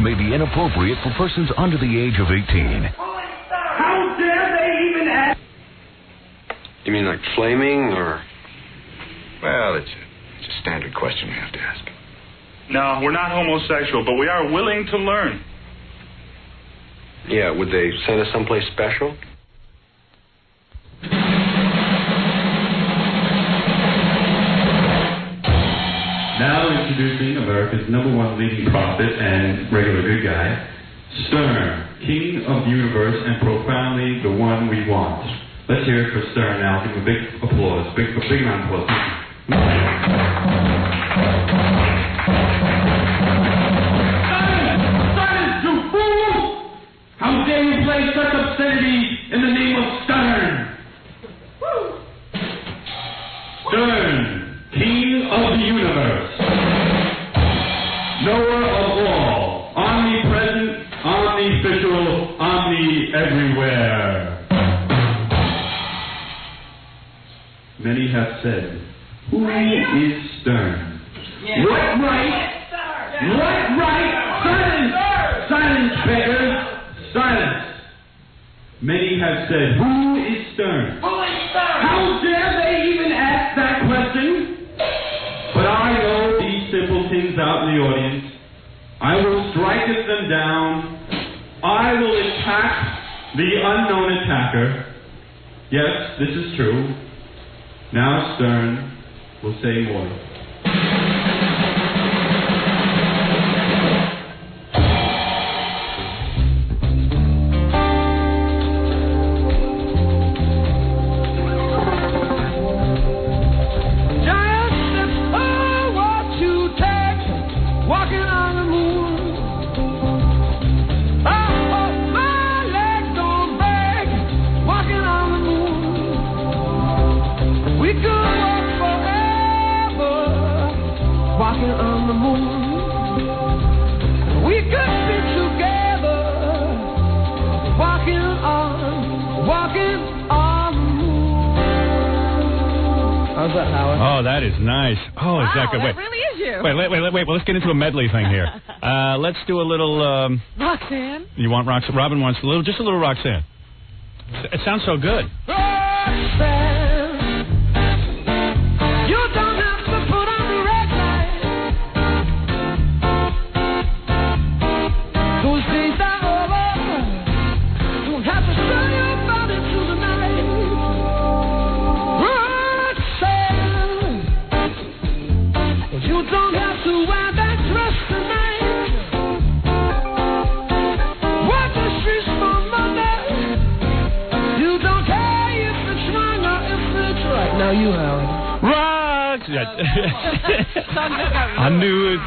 and may be inappropriate for persons under the age of 18. How dare they even ask? You mean like flaming, or? Well, it's a standard question we have to ask. No, we're not homosexual, but we are willing to learn. Yeah, would they send us someplace special? Now introducing America's #1 leading prophet and regular good guy, Stern, King of the Universe and profoundly the one we want. Let's hear it for Stern now. Give him a big applause. Big round of applause. Silence, you fool! How dare you play such obscenity in the name of Stern? Stern, King of the Universe, knower of all, omnipresent, omnificial, omni-everywhere. Many have said, who is Stern? Yeah. What right? Silence! Silence, beggars! Silence! Many have said, who is Stern? How dare they even ask that question? But I know these simpletons out in the audience. I will strike them down. I will attack the unknown attacker. Yes, this is true. Now Stern will say more. On the moon, we could be together, walking on the moon. How's that, Howard? Oh, that is nice. Oh, wow, exactly. That really is you. Wait. Well, let's get into a medley thing here. Let's do a little. Roxanne. You want Roxanne? Robin wants just a little Roxanne. It sounds so good. Roxanne. You, Howard. Rocks! I knew it.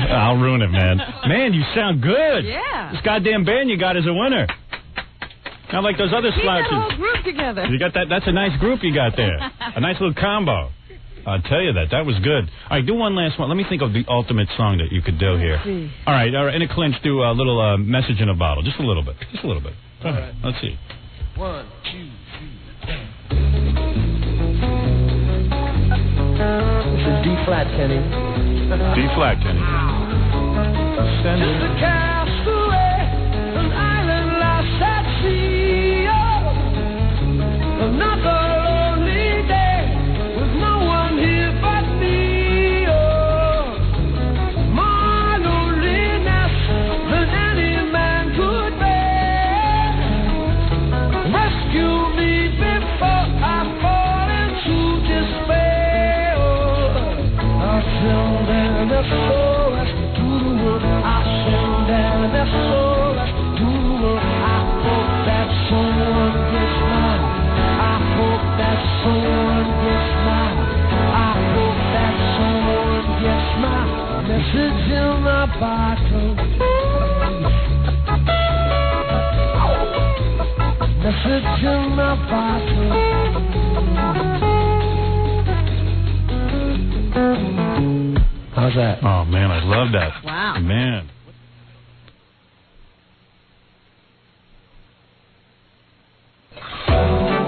I'll ruin it, man. Man, you sound good. Yeah. This goddamn band you got is a winner. Not like those other slouches. Keep that whole group together. You got that? That's a nice group you got there. A nice little combo. I'll tell you that. That was good. All right, do one last one. Let me think of the ultimate song that you could do here. All right. In a clinch, do a little Message in a Bottle. Just a little bit. Go ahead. Let's see. 1, 2, 3. This is D-flat, Kenny. D-flat, Kenny. Send Just a castaway, an island lost at sea. Oh, another lonely day with no one here but me. Oh, more loneliness than any man could bear. Rescue me before I fall into despair. Message in my bottle. Message in my bottle. How's that? Oh, man, I love that. Wow. Man.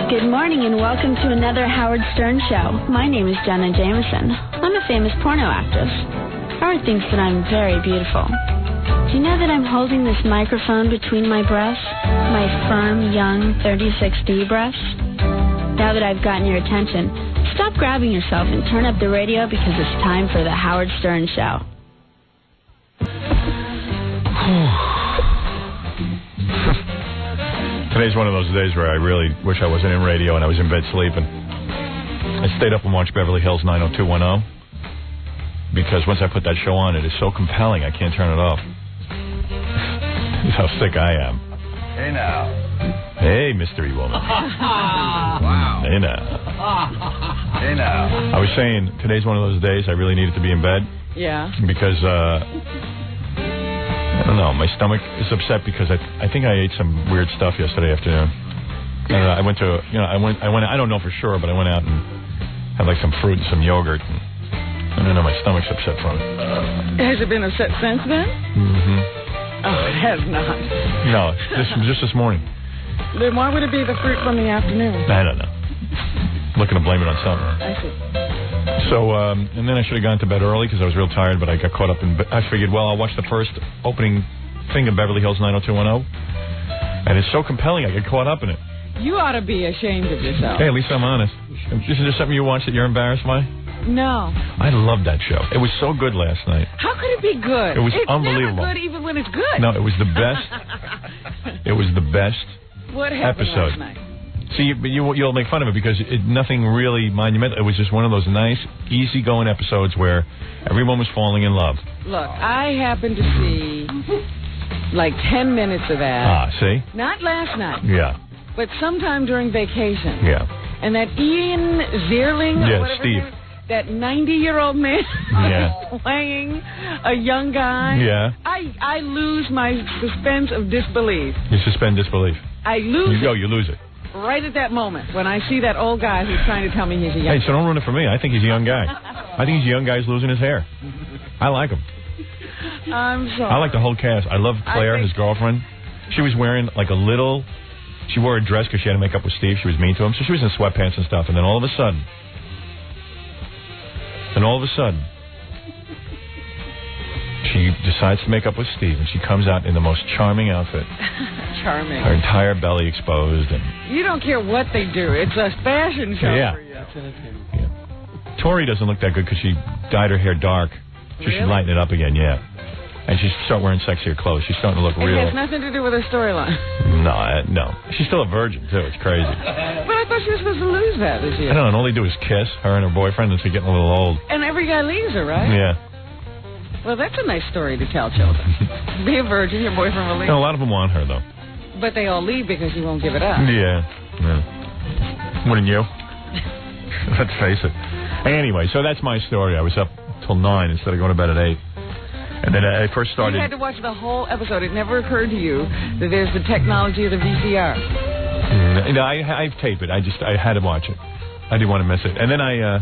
Good morning and welcome to another Howard Stern Show. My name is Jenna Jameson. I'm a famous porno actress. Howard thinks that I'm very beautiful. Do you know that I'm holding this microphone between my breasts? My firm, young 36D breasts? Now that I've gotten your attention, stop grabbing yourself and turn up the radio because it's time for the Howard Stern Show. Today's one of those days where I really wish I wasn't in radio and I was in bed sleeping. I stayed up and watched Beverly Hills 90210 because once I put that show on, it is so compelling I can't turn it off. That's how sick I am. Hey, now. Hey, mystery woman. Wow. Hey, now. Hey, now. I was saying, today's one of those days I really needed to be in bed. Yeah. Because, I don't know, my stomach is upset because I think I ate some weird stuff yesterday afternoon. And I went to, I don't know for sure, but I went out and had like some fruit and some yogurt. And I don't know, my stomach's upset from it. Has it been upset since then? Mm-hmm. Oh, it has not. No, just this morning. Then why would it be the fruit from the afternoon? I don't know. Looking to blame it on something. I see. So, and then I should have gone to bed early because I was real tired, but I got caught up in... I figured, well, I'll watch the first opening thing of Beverly Hills 90210. And it's so compelling, I get caught up in it. You ought to be ashamed of yourself. Hey, at least I'm honest. Isn't there something you watch that you're embarrassed by? No. I loved that show. It was so good last night. How could it be good? It was it's unbelievable. It's never good even when it's good. No, it was the best. It was the best What happened episode. last night? See, you'll make fun of it because nothing really monumental. It was just one of those nice, easy-going episodes where everyone was falling in love. Look, I happened to see like 10 minutes of that. Ah, see? Not last night. Yeah. But sometime during vacation. Yeah. And that Ian Zierling, Yeah, or whatever Steve. his name is, that 90-year-old man Yeah. playing a young guy. Yeah. I lose my suspense of disbelief. You suspend disbelief. I lose You lose it. right at that moment when I see that old guy who's trying to tell me he's a young Hey, so don't ruin it for me. I think he's a young guy. I think he's a young guy who's losing his hair. I like him. I'm sorry. I like the whole cast. I love Claire, his girlfriend. She was wearing like a little... She wore a dress because she had to make up with Steve. She was mean to him. So she was in sweatpants and stuff. And then all of a sudden... she decides to make up with Steve. And she comes out in the most charming outfit. Charming. Her entire belly exposed. And You don't care what they do. It's a fashion show Yeah. for you. Tori doesn't look that good because she dyed her hair dark. So she's Really? lighting it up again, yeah. And she's starting wearing sexier clothes. She's starting to look It real. has nothing to do with her storyline. No. She's still a virgin, too. It's crazy. But I thought she was supposed to lose that this I year. don't know. And all they do is kiss, her and her boyfriend, and she's getting a little old. And every guy leaves her, right? Yeah. Well, that's a nice story to tell children. Be a virgin, your boyfriend will leave. No, a lot of them want her, though. But they all leave because you won't give it up. Yeah. Wouldn't you? Let's face it. Anyway, so that's my story. I was up till 9 instead of going to bed at 8. And then I first started... You had to watch the whole episode. It never occurred to you that there's the technology of the VCR. No, I tape it. I had to watch it. I didn't want to miss it. And then I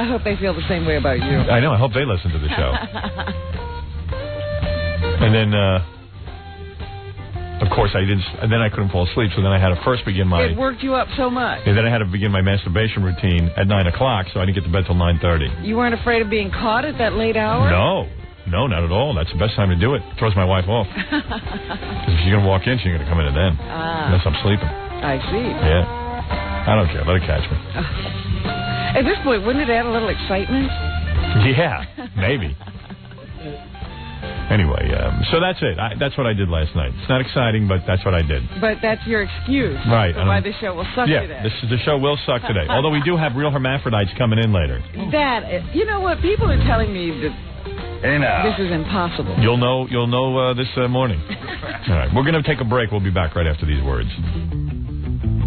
hope they feel the same way about you. I know. I hope they listen to the show. And then, of course, I didn't. And then I couldn't fall asleep. So then I had to first begin my. It worked you up so much. And then I had to begin my masturbation routine at 9 o'clock. So I didn't get to bed till 9:30. You weren't afraid of being caught at that late hour? No, not at all. That's the best time to do it. Throws my wife off. Because if she's gonna walk in, she's gonna come in at then. Unless I'm sleeping. I see. Yeah. I don't care. Let her catch me. At this point, wouldn't it add a little excitement? Yeah, maybe. Anyway, so that's it. That's what I did last night. It's not exciting, but that's what I did. But that's your excuse Right. for why the show will suck today. Yeah, the show will suck today. Although we do have real hermaphrodites coming in later. You know what? People are telling me that this is impossible. You'll know this morning. All right, we're going to take a break. We'll be back right after these words.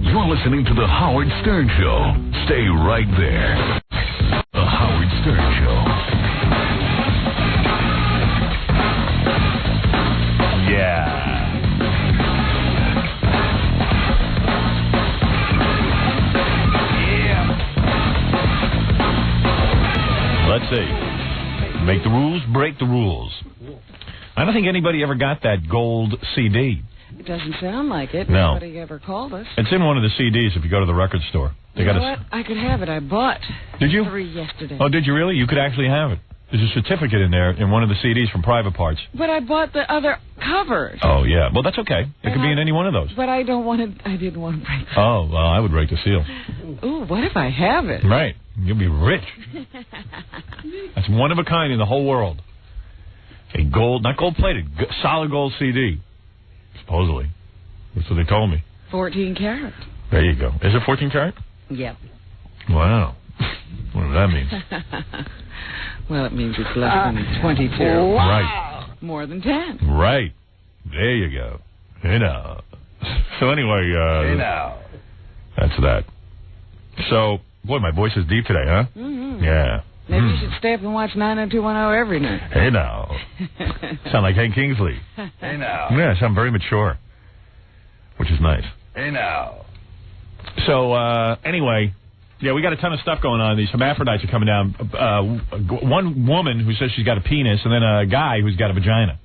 You're listening to The Howard Stern Show. Stay right there. The Howard Stern Show. Yeah. Let's see. Make the rules, break the rules. I don't think anybody ever got that gold CD. It doesn't sound like it. No. Nobody ever called us. It's in one of the CDs if you go to the record store. They You got know what? I could have it. I bought Did you? 3 yesterday. Oh, did you really? You could actually have it. There's a certificate in there in one of the CDs from Private Parts. But I bought the other covers. Oh, yeah. Well, that's okay. It could be in any one of those. But I didn't want to break it. Oh, well, I would break the seal. Ooh, what if I have it? Right. You'll be rich. That's one of a kind in the whole world. A gold, not gold-plated, solid gold CD. Supposedly. That's what they told me. 14 karat. There you go. Is it 14 karat? Yep. Wow. What does that mean? Well, it means it's less than 22. Wow. Right. More than 10. Right. There you go. You know. So anyway, Hey now. That's that. So, boy, my voice is deep today, huh? Mm-hmm. Yeah. Maybe you should stay up and watch 90210 every night. Hey now. Sound like Hank Kingsley. Hey now. Yeah, I sound very mature. Which is nice. Hey now. So, anyway, yeah, we got a ton of stuff going on. These hermaphrodites are coming down. One woman who says she's got a penis, and then a guy who's got a vagina.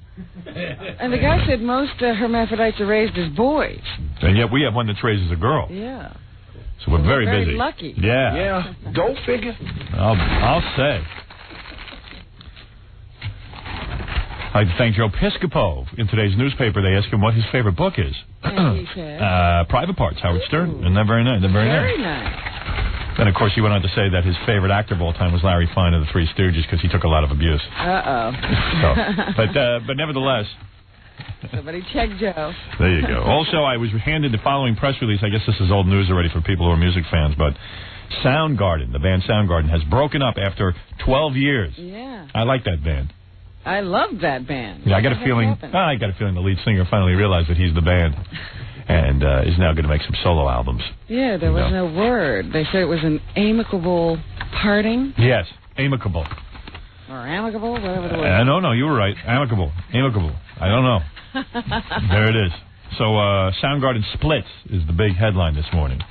And the guy said most hermaphrodites are raised as boys. And yet we have one that's raised as a girl. Yeah. So we're very busy. Lucky. Yeah. Yeah. Go figure. I'll say. I'd thank Joe Piscopo. In today's newspaper, they ask him what his favorite book is. And he said? Private Parts, Howard Stern. Isn't that very nice? Very nice. Then, of course, he went on to say that his favorite actor of all time was Larry Fine of the Three Stooges because he took a lot of abuse. Uh-oh. So, but nevertheless... Somebody check Joe. There you go. Also, I was handed the following press release. I guess this is old news already for people who are music fans, but Soundgarden, the band Soundgarden, has broken up after 12 years. Yeah. I like that band. I love that band. Yeah, I got a feeling the lead singer finally realized that he's the band and is now going to make some solo albums. Yeah, there was no word. They said it was an amicable parting. Yes, amicable. Or amicable, whatever it was. No, you were right. Amicable. I don't know. There it is. So, Soundgarden splits is the big headline this morning.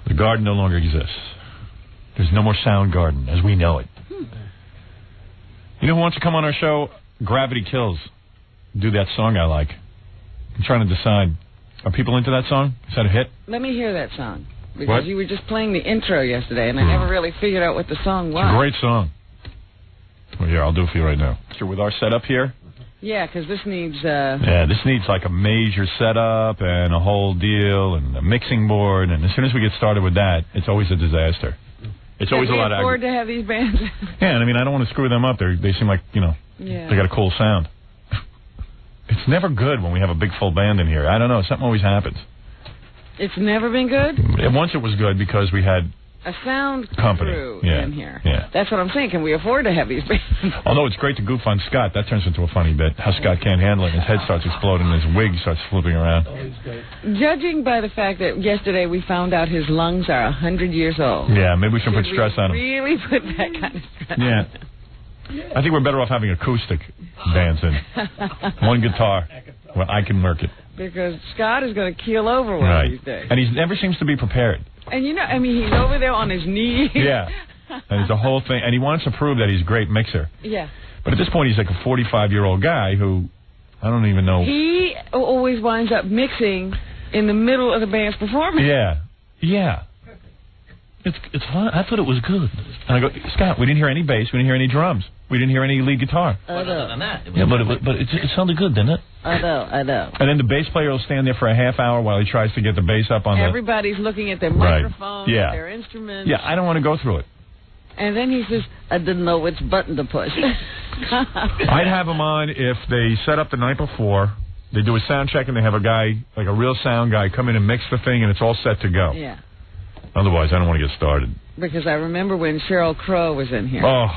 The garden no longer exists. There's no more Soundgarden as we know it. You know who wants to come on our show? Gravity Kills. Do that song I like. I'm trying to decide. Are people into that song? Is that a hit? Let me hear that song. Because What? you were just playing the intro yesterday, and I never really figured out what the song was. It's a great song. Well, here, I'll do it for you right now. So with our setup here? Yeah, because this needs... Yeah, this needs like a major setup and a whole deal and a mixing board. And as soon as we get started with that, it's always a disaster. It's always a lot of... Can we afford to have these bands? Yeah, and I mean, I don't want to screw them up. They seem like, they got a cool sound. It's never good when we have a big full band in here. I don't know. Something always happens. It's never been good? Once it was good because we had... A sound company crew in here. Yeah. That's what I'm saying. Can we afford to have these bands? Although it's great to goof on Scott, that turns into a funny bit. How Scott can't handle it, and his head starts exploding, and his wig starts flipping around. Judging by the fact that yesterday we found out his lungs are 100 years old. Yeah, maybe we should put stress on him. Really put that kind of stress on him. I think we're better off having acoustic bands in. One guitar. Well, I can murk it. Because Scott is going to keel over one of these days. And he never seems to be prepared. And he's over there on his knees. Yeah. And it's a whole thing. And he wants to prove that he's a great mixer. Yeah. But at this point, he's like a 45-year-old guy who, I don't even know. He always winds up mixing in the middle of the band's performance. Yeah. It's fun. I thought it was good. And I go, Scott, we didn't hear any bass. We didn't hear any drums. We didn't hear any lead guitar. Other than that. Yeah, but it sounded good, didn't it? I know. And then the bass player will stand there for a half hour while he tries to get the bass up on Everybody's looking at their microphones, their instruments. Yeah, I don't want to go through it. And then he says, I didn't know which button to push. I'd have him on if they set up the night before, they do a sound check, and they have a guy, like a real sound guy, come in and mix the thing, and it's all set to go. Yeah. Otherwise, I don't want to get started. Because I remember when Sheryl Crow was in here. Oh,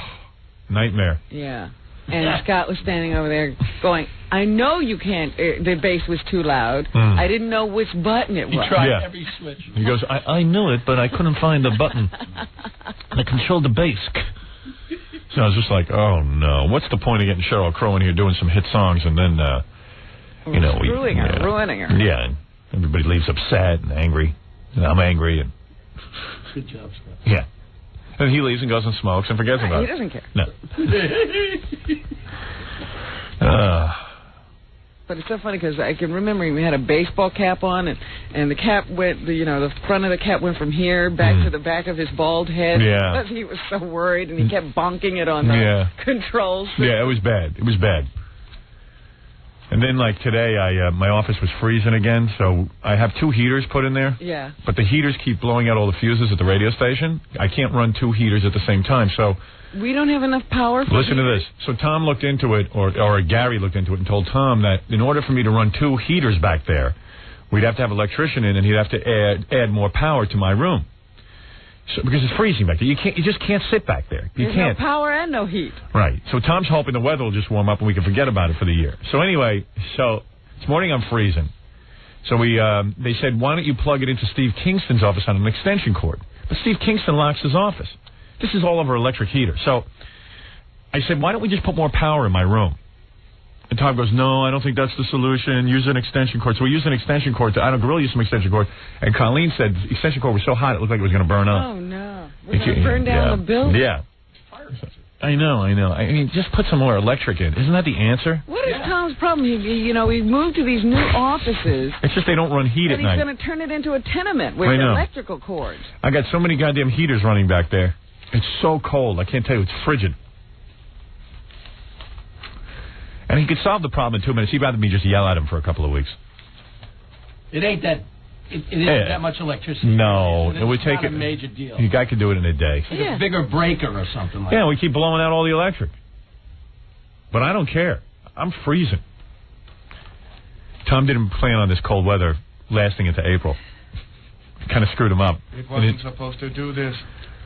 nightmare. Yeah. And Scott was standing over there going, I know you can't, the bass was too loud. I didn't know which button it was. He tried every switch. He goes, I knew it, but I couldn't find the button. I controlled the bass. So I was just like, oh, no. What's the point of getting Sheryl Crow in here doing some hit songs and then, screwing her, ruining her. Yeah, and everybody leaves upset and angry. And I'm angry. And good job, Scott. Yeah. And he leaves and goes and smokes and forgets about it. He doesn't care. No. But it's so funny because I can remember he had a baseball cap on, and the cap went, the front of the cap went from here back to the back of his bald head. Yeah. Because he was so worried, and he kept bonking it on the controls. Yeah, it was bad. It was bad. And then, like today, my office was freezing again, so I have 2 heaters put in there. Yeah. But the heaters keep blowing out all the fuses at the radio station. I can't run 2 heaters at the same time, so... We don't have enough power for Listen to this. So Tom looked into it, or Gary looked into it and told Tom that in order for me to run 2 heaters back there, we'd have to have an electrician in, and he'd have to add more power to my room. So, because it's freezing back there. You just can't sit back there. You There's can't. no power and no heat. Right. So Tom's hoping the weather will just warm up and we can forget about it for the year. So anyway, this morning I'm freezing. So they said, why don't you plug it into Steve Kingston's office on an extension cord? But Steve Kingston locks his office. This is all over electric heater. So I said, why don't we just put more power in my room? And Tom goes, no, I don't think that's the solution. Use an extension cord. So we used an extension cord. Gorilla used some extension cord. And Colleen said the extension cord was so hot it looked like it was going to burn up. Oh, no. We're going to burn down the building? Yeah. I know. I mean, just put some more electric in. Isn't that the answer? What is Tom's problem? He moved to these new offices. It's just they don't run heat at night. And he's going to turn it into a tenement with electrical cords. I got so many goddamn heaters running back there. It's so cold. I can't tell you. It's frigid. And he could solve the problem in 2 minutes. He'd rather me just yell at him for a couple of weeks. It ain't that. It isn't that much electricity. No, it would take a major deal. The guy could do it in a day. Like a bigger breaker or something like that. Yeah, we keep blowing out all the electric. But I don't care. I'm freezing. Tom didn't plan on this cold weather lasting into April. Kind of screwed him up. It wasn't supposed to do this.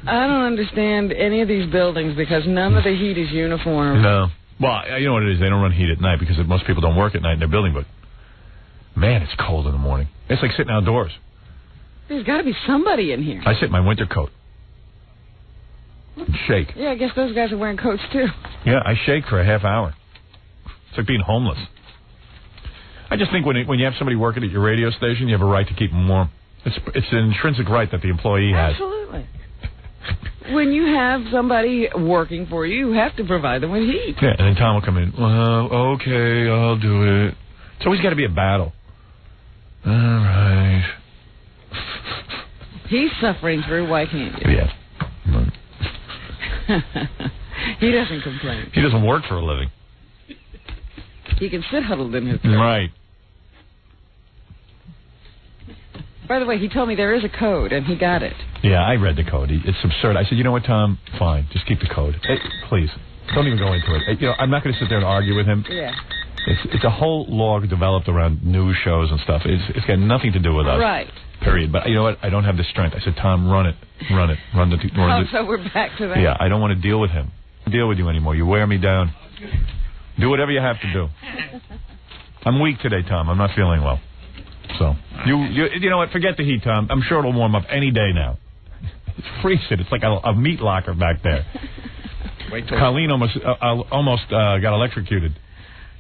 I don't understand any of these buildings because none of the heat is uniform. No. Well, you know what it is? They don't run heat at night because most people don't work at night in their building, but man, it's cold in the morning. It's like sitting outdoors. There's got to be somebody in here. I sit in my winter coat and shake. Yeah, I guess those guys are wearing coats, too. Yeah, I shake for a half hour. It's like being homeless. I just think when you have somebody working at your radio station, you have a right to keep them warm. It's an intrinsic right that the employee has. Absolutely. When you have somebody working for you, you have to provide them with heat. Yeah, and then Tom will come in. Well, okay, I'll do it. It's always got to be a battle. All right. He's suffering through. Why can't you? Yeah. He doesn't complain. He doesn't work for a living. He can sit huddled in his bed. Right. By the way, he told me there is a code, and he got it. Yeah, I read the code. It's absurd. I said, you know what, Tom? Fine. Just keep the code. Hey, please. Don't even go into it. I'm not going to sit there and argue with him. Yeah. It's a whole law developed around news shows and stuff. It's got nothing to do with us. Right. Period. But you know what? I don't have the strength. I said, Tom, run it. So we're back to that. Yeah, I don't want to deal with him. Deal with you anymore. You wear me down. Do whatever you have to do. I'm weak today, Tom. I'm not feeling well. So you know what? Forget the heat, Tom. I'm sure it'll warm up any day now. It's freezing. It's like a meat locker back there. Colleen almost got electrocuted.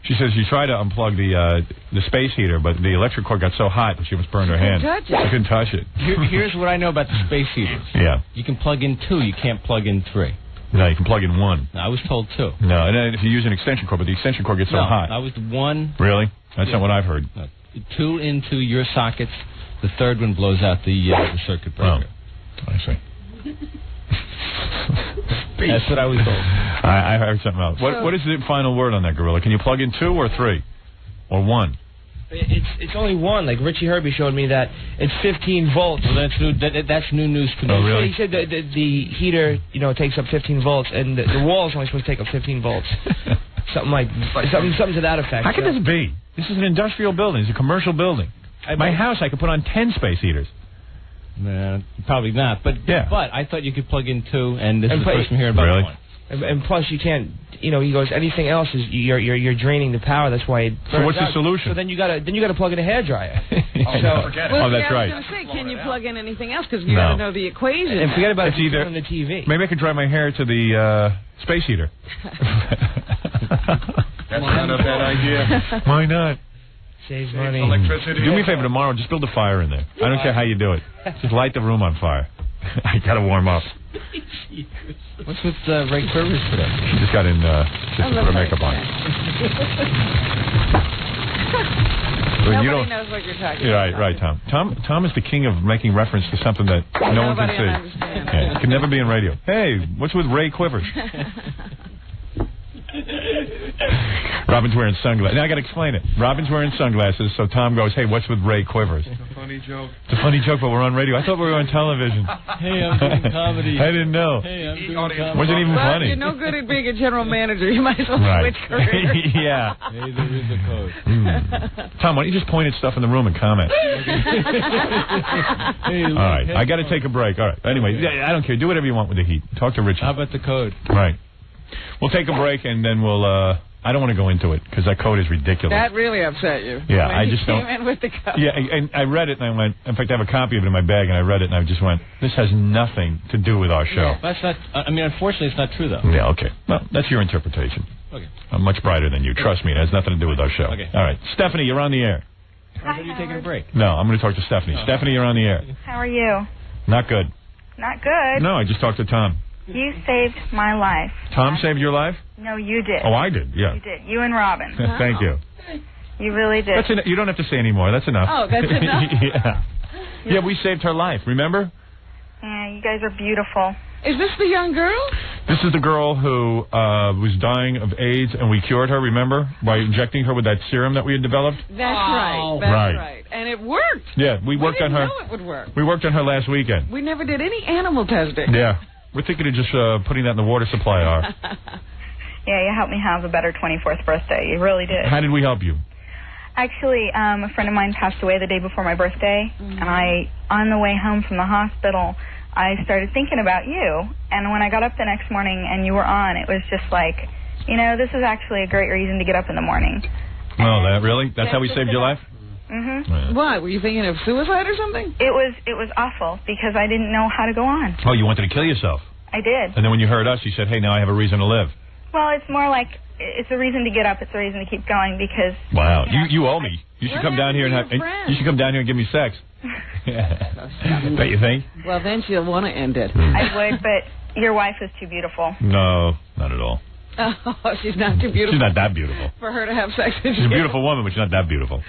She says she tried to unplug the space heater, but the electric cord got so hot that she almost burned her hand. She couldn't touch it. Here's what I know about the space heaters. Yeah. You can plug in 2. You can't plug in 3. No, you can plug in 1. No, I was told 2. No, and then if you use an extension cord, but the extension cord gets so hot. I was 1. Really? That's not what I've heard. 2 into your sockets. The third one blows out the circuit breaker. Oh, I see. That's what I was told. I heard something else. What is the final word on that, Gorilla? Can you plug in 2 or 3? Or 1? It's only 1. Like Richie Herbie showed me that it's 15 volts. Well, that's new news to me. Oh, really? He said the heater, takes up 15 volts, and the wall is only supposed to take up 15 volts. something to that effect. How can this be? This is an industrial building. It's a commercial building. My house, I could put on 10 space heaters. No, probably not. But I thought you could plug in 2, and this is the first I'm hearing about really? 1. And plus, you can't. He goes. Anything else is you're draining the power. That's why. So what's the solution? So then you gotta plug in a hairdryer. Forget it. Well, that's right. I was going to say, can you plug in anything else? Because you got to know the equation. And forget about it's either on the TV. Maybe I could dry my hair to the space heater. That's not a bad idea. Why not? Saves money. Electricity. Do me a favor tomorrow. Just build a fire in there. I don't care how you do it. Just light the room on fire. I gotta warm up. What's with Ray Curvis today? She just got in just to put her makeup on. When Nobody knows what you're talking Right, about. right, Tom. Tom is the king of making reference to something that no one can Nobody see. understands. Yeah, it can never be in radio. Hey, what's with Ray Quivers? Robin's wearing sunglasses. Now I got to explain it. Robin's wearing sunglasses, so Tom goes, "Hey, what's with Ray Quivers?" It's a funny joke. It's a funny joke, but we're on radio. I thought we were on television. Hey, I'm doing comedy. I didn't know. Hey, I'm doing comedy. Wasn't even Well, funny. you're no good at being a general manager. You might as well Right. switch careers. Yeah. Hey, there is a code. Tom, why don't you just point at stuff in the room and comment? Hey, All right. I got to take a break. All right. Anyway, I don't care. Do whatever you want with the heat. Talk to Richie. How about the code? Right. We'll take a break, and then we'll... I don't want to go into it, because that code is ridiculous. That really upset you. Yeah, when I you just don't... came in with the code. Yeah, and I read it, and I went... In fact, I have a copy of it in my bag, and I read it, and I just went, this has nothing to do with our show. That's not. I mean, unfortunately, it's not true though. Yeah, okay. Well, that's your interpretation. Okay. I'm much brighter than you. Trust me, it has nothing to do with our show. Okay. All right. Stephanie, you're on the air. Are you taking a break? No, I'm going to talk to Stephanie. Oh. Stephanie, you're on the air. How are you? Not good. Not good. No, I just talked to Tom. You saved my life. Tom saved your life? No, you did. Oh, I did, yeah. You did. You and Robin. Thank you. You really did. That's you don't have to say any more. That's enough. Oh, that's enough? Yeah. Yeah, we saved her life, remember? Yeah, you guys are beautiful. Is this the young girl? This is the girl who was dying of AIDS, and we cured her, remember? By injecting her with that serum that we had developed? That's right. That's right. And it worked. Yeah, we worked on her. We didn't know it would work. We worked on her last weekend. We never did any animal testing. Yeah. We're thinking of just putting that in the water supply. Yeah, you helped me have a better 24th birthday. You really did. How did we help you? Actually, a friend of mine passed away the day before my birthday, and on the way home from the hospital, I started thinking about you. And when I got up the next morning and you were on, it was just like, this is actually a great reason to get up in the morning. Oh, that really? That's how we saved your life? Mm-hmm. Why? Were you thinking of suicide or something? It was awful because I didn't know how to go on. Oh, you wanted to kill yourself? I did. And then when you heard us, you said, hey, now I have a reason to live. Well, it's more like it's a reason to get up. It's a reason to keep going because. Wow, you owe me. You should come down here and you should come down here and give me sex. Don't you think? Well, then she'll want to end it. I would, but your wife is too beautiful. No, not at all. Oh, she's not too beautiful. She's not that beautiful. For her to have sex with She's a beautiful woman, but she's not that beautiful.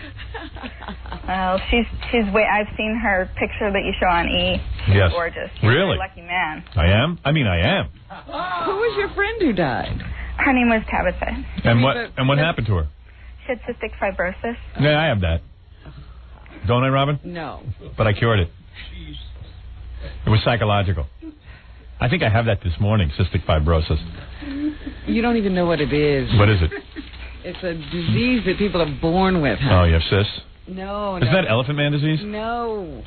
Well, I've seen her picture that you show on E. She's Yes. gorgeous. You're Really? a lucky man. I am? I mean, I am. Who was your friend who died? Her name was Tabitha. And what happened to her? She had cystic fibrosis. Yeah, I have that. Don't I, Robin? No. But I cured it. It was psychological. I think I have that this morning, cystic fibrosis. You don't even know what it is. What is it? It's a disease that people are born with. Huh? Oh, you have cysts? No, Isn't that Elephant Man disease? No.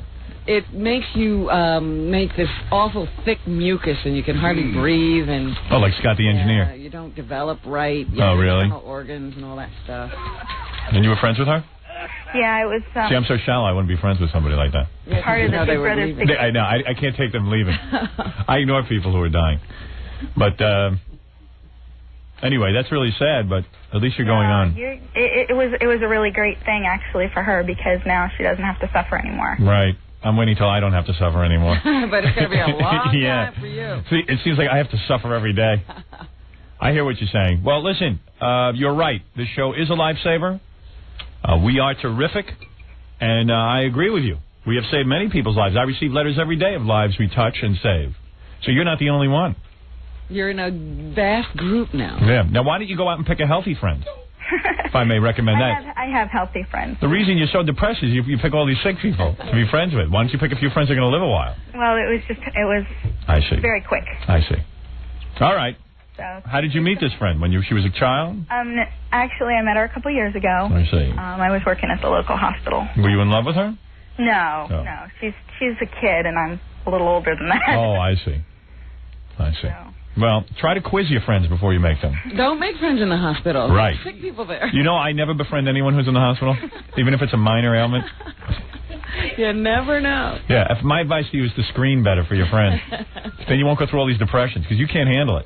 It makes you make this awful thick mucus, and you can hardly breathe. And Oh, like Scott the Engineer. you don't develop right. You Oh, have really? internal organs and all that stuff. And you were friends with her? Yeah, it was. See, I'm so shallow, I wouldn't be friends with somebody like that. Part of the Big Brother Big I know. I can't take them leaving. I ignore people who are dying. But anyway, that's really sad, but at least you're going on. It was a really great thing, actually, for her because now she doesn't have to suffer anymore. Right. I'm waiting till I don't have to suffer anymore. But it's going to be a long Yeah. time for you. See, it seems like I have to suffer every day. I hear what you're saying. Well, listen, you're right. This show is a lifesaver. We are terrific, and I agree with you. We have saved many people's lives. I receive letters every day of lives we touch and save. So you're not the only one. You're in a vast group now. Yeah. Now, why don't you go out and pick a healthy friend, if I may recommend that? I have healthy friends. The reason you're so depressed is you pick all these sick people to be friends with. Why don't you pick a few friends that are going to live a while? Well, it was I see. very quick. I see. All right. So. How did you meet this friend? When she was a child? Actually, I met her a couple years ago. I see. I was working at the local hospital. Were you in love with her? No, Oh. no. She's a kid, and I'm a little older than that. Oh, I see. I see. Well, try to quiz your friends before you make them. Don't make friends in the hospital. Right. Sick people there. You know, I never befriend anyone who's in the hospital, even if it's a minor ailment. You never know. Yeah, if my advice to you is to screen better for your friends. Then you won't go through all these depressions, because you can't handle it.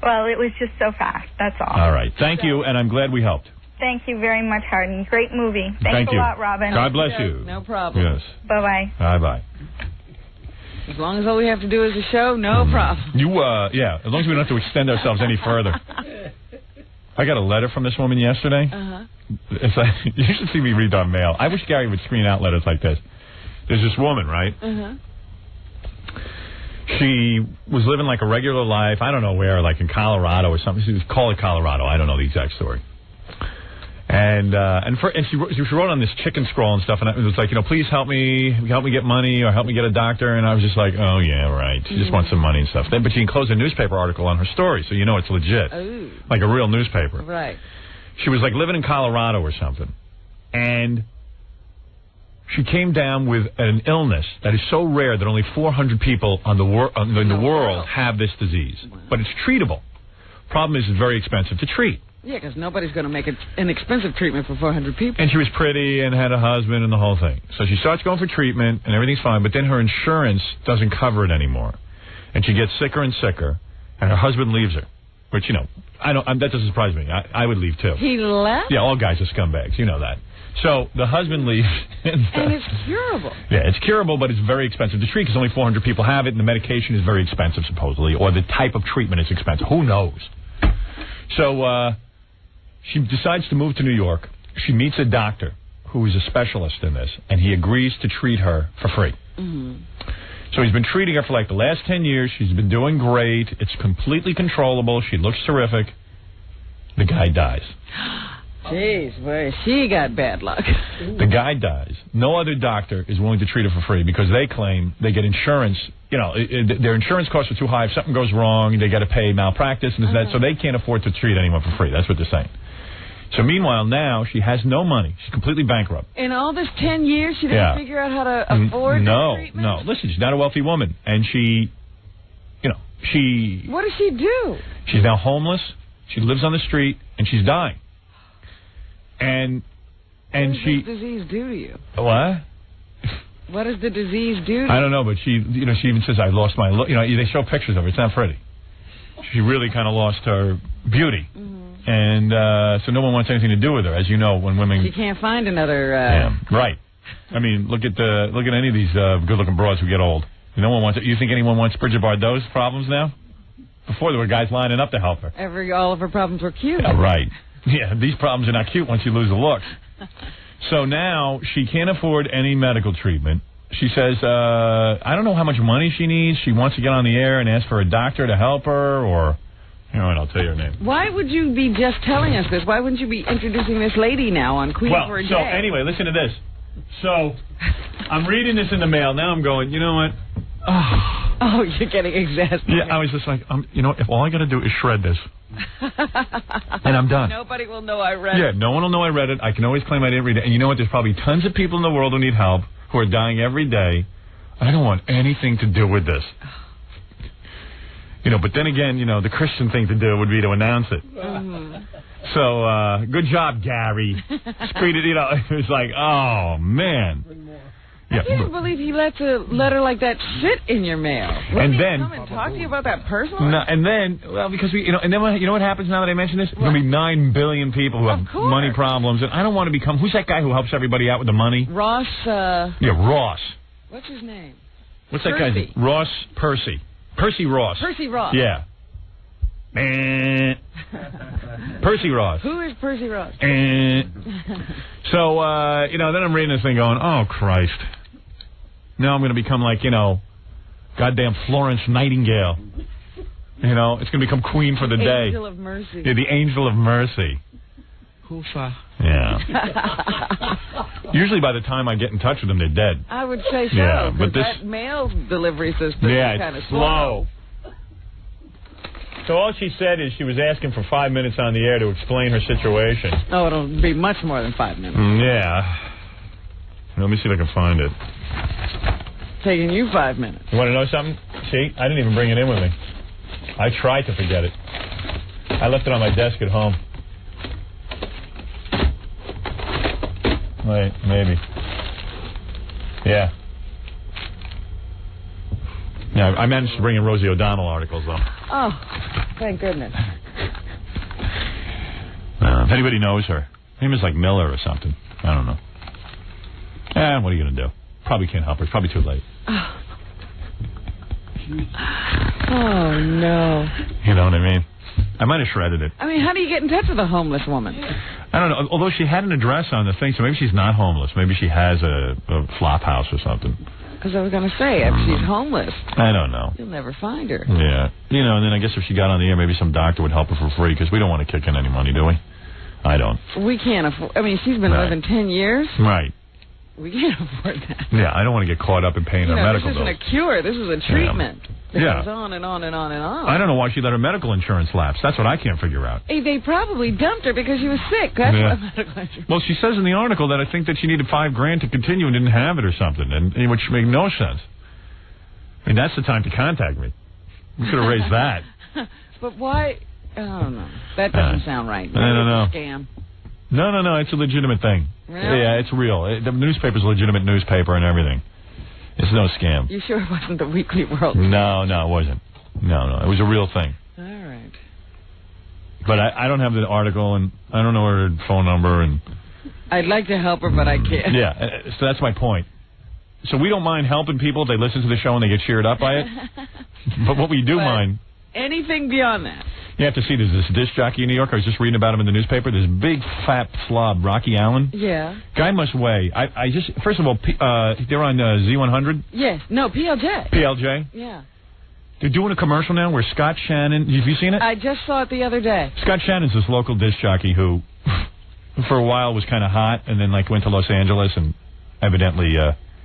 Well, it was just so fast. That's all. All right. Thank you, and I'm glad we helped. Thank you very much, Hardin. Great movie. Thanks Thank you. a lot, Robin. God bless you. No problem. Yes. Bye-bye. Bye-bye. As long as all we have to do is a show, no problem. You, yeah, as long as we don't have to extend ourselves any further. I got a letter from this woman yesterday. It's like, you should see me read our mail. I wish Gary would screen out letters like this. There's this woman, right? She was living like a regular life. I don't know where, like in Colorado or something. She was called Colorado. I don't know the exact story. And she wrote on this chicken scroll and stuff, and it was like, please help me get money or help me get a doctor. And I was just like, oh yeah, right. She just wants some money and stuff. But she enclosed a newspaper article on her story, so it's legit, like a real newspaper. Right. She was like living in Colorado or something, and she came down with an illness that is so rare that only 400 people in the world have this disease. But it's treatable. Problem is, it's very expensive to treat. Yeah, because nobody's going to make an expensive treatment for 400 people. And she was pretty and had a husband and the whole thing. So she starts going for treatment, and everything's fine, but then her insurance doesn't cover it anymore. And she gets sicker and sicker, and her husband leaves her. Which, that doesn't surprise me. I would leave, too. He left? Yeah, all guys are scumbags. You know that. So the husband leaves. And it's curable. Yeah, it's curable, but it's very expensive to treat because only 400 people have it, and the medication is very expensive, supposedly, or the type of treatment is expensive. Who knows? So she decides to move to New York. She meets a doctor who is a specialist in this, and he agrees to treat her for free. So he's been treating her for like the last 10 years. She's been doing great. It's completely controllable. She looks terrific. The guy dies. Jeez, boy, she got bad luck. The guy dies. No other doctor is willing to treat her for free because they claim they get insurance. Their insurance costs are too high. If something goes wrong, they got to pay malpractice and that, so they can't afford to treat anyone for free. That's what they're saying. So meanwhile, now she has no money. She's completely bankrupt. In all this 10 years, she didn't figure out how to afford treatment? No. Listen, she's not a wealthy woman. And she... What does she do? She's now homeless. She lives on the street, and she's dying. And what does this disease do to you? What? What does the disease do to you? I don't know, but she even says, I lost my look. They show pictures of her. It's not pretty. She really kind of lost her beauty. And so no one wants anything to do with her, as you know, when women... She can't find another... Right. I mean, look at any of these good-looking broads who get old. No one wants it. You think anyone wants Bridget Bardot's problems now? Before, there were guys lining up to help her. All of her problems were cute. Yeah, right. Yeah, these problems are not cute once you lose the looks. So now she can't afford any medical treatment. She says, I don't know how much money she needs. She wants to get on the air and ask for a doctor to help her, or... and I'll tell you her name. Why would you be just telling us this? Why wouldn't you be introducing this lady now on Queen for a Day? So anyway, listen to this. So I'm reading this in the mail. Now I'm going, you know what? Oh, you're getting exasperated. Yeah, I was just like, if all I got to do is shred this, and I'm done. Nobody will know I read it. Yeah, no one will know I read it. I can always claim I didn't read it. And you know what? There's probably tons of people in the world who need help, who are dying every day. I don't want anything to do with this. But then again, the Christian thing to do would be to announce it. So, good job, Gary. It was like, oh, man. I can't believe he lets a letter like that sit in your mail. And then come and talk to you about that personally? No, and then, because and then what happens now that I mention this? There's going to be 9 billion people who have money problems, and I don't want to become. Who's that guy who helps everybody out with the money? Ross. Ross. What's his name? What's that guy's name? Ross Percy. Percy Ross. Percy Ross. Yeah. Percy Ross. Who is Percy Ross? So, then I'm reading this thing going, oh, Christ. Now I'm going to become like, goddamn Florence Nightingale. It's going to become Queen for the day. Angel of Mercy. Yeah, the Angel of Mercy. Hoofa. Yeah. Usually by the time I get in touch with them, they're dead. I would say so. Yeah, but that mail delivery system is kind of slow. So all she said is she was asking for 5 minutes on the air to explain her situation. Oh, it'll be much more than 5 minutes. Yeah. Let me see if I can find it. Taking you 5 minutes. You want to know something? See, I didn't even bring it in with me. I tried to forget it. I left it on my desk at home. Wait, maybe. Yeah. Yeah, I managed to bring in Rosie O'Donnell articles, though. Oh, thank goodness. If anybody knows her, her name is like Miller or something. I don't know. What are you going to do? Probably can't help her. It's probably too late. Oh, no. You know what I mean? I might have shredded it. I mean, how do you get in touch with a homeless woman? I don't know. Although she had an address on the thing, so maybe she's not homeless. Maybe she has a flop house or something. Because I was going to say, if she's homeless, I don't know. You'll never find her. Yeah. You know, and then I guess if she got on the air, maybe some doctor would help her for free, because we don't want to kick in any money, do we? I don't. We can't afford... I mean, she's been living 10 years. Right. We can't afford that. Yeah, I don't want to get caught up in paying her medical bills. This isn't a cure. This is a treatment. It Yeah. goes on and on and on and on. I don't know why she let her medical insurance lapse. That's what I can't figure out. Hey, they probably dumped her because she was sick. That's Yeah. what medical insurance... Well, she says in the article that I think that she needed $5,000 to continue and didn't have it or something, and which made no sense. I mean, that's the time to contact me. We could have raised that. But why... I don't know. That doesn't sound right. I don't know. It's a scam. No. It's a legitimate thing. Really? Yeah, it's real. The newspaper's a legitimate newspaper and everything. It's no scam. You sure it wasn't the Weekly World? No, it wasn't. No. It was a real thing. All right. But I don't have the article, and I don't know her phone number, and... I'd like to help her, but I can't. Yeah, so that's my point. So we don't mind helping people if they listen to the show and they get cheered up by it. But what we do mind... Anything beyond that. You have to see, there's this disc jockey in New York. I was just reading about him in the newspaper. This big, fat slob, Rocky Allen. Yeah. Guy must weigh... First of all, they're on Z100. Yes. No, PLJ. PLJ? Yeah. They're doing a commercial now where Scott Shannon... Have you seen it? I just saw it the other day. Scott Shannon's this local disc jockey who, for a while, was kind of hot, and then went to Los Angeles, and evidently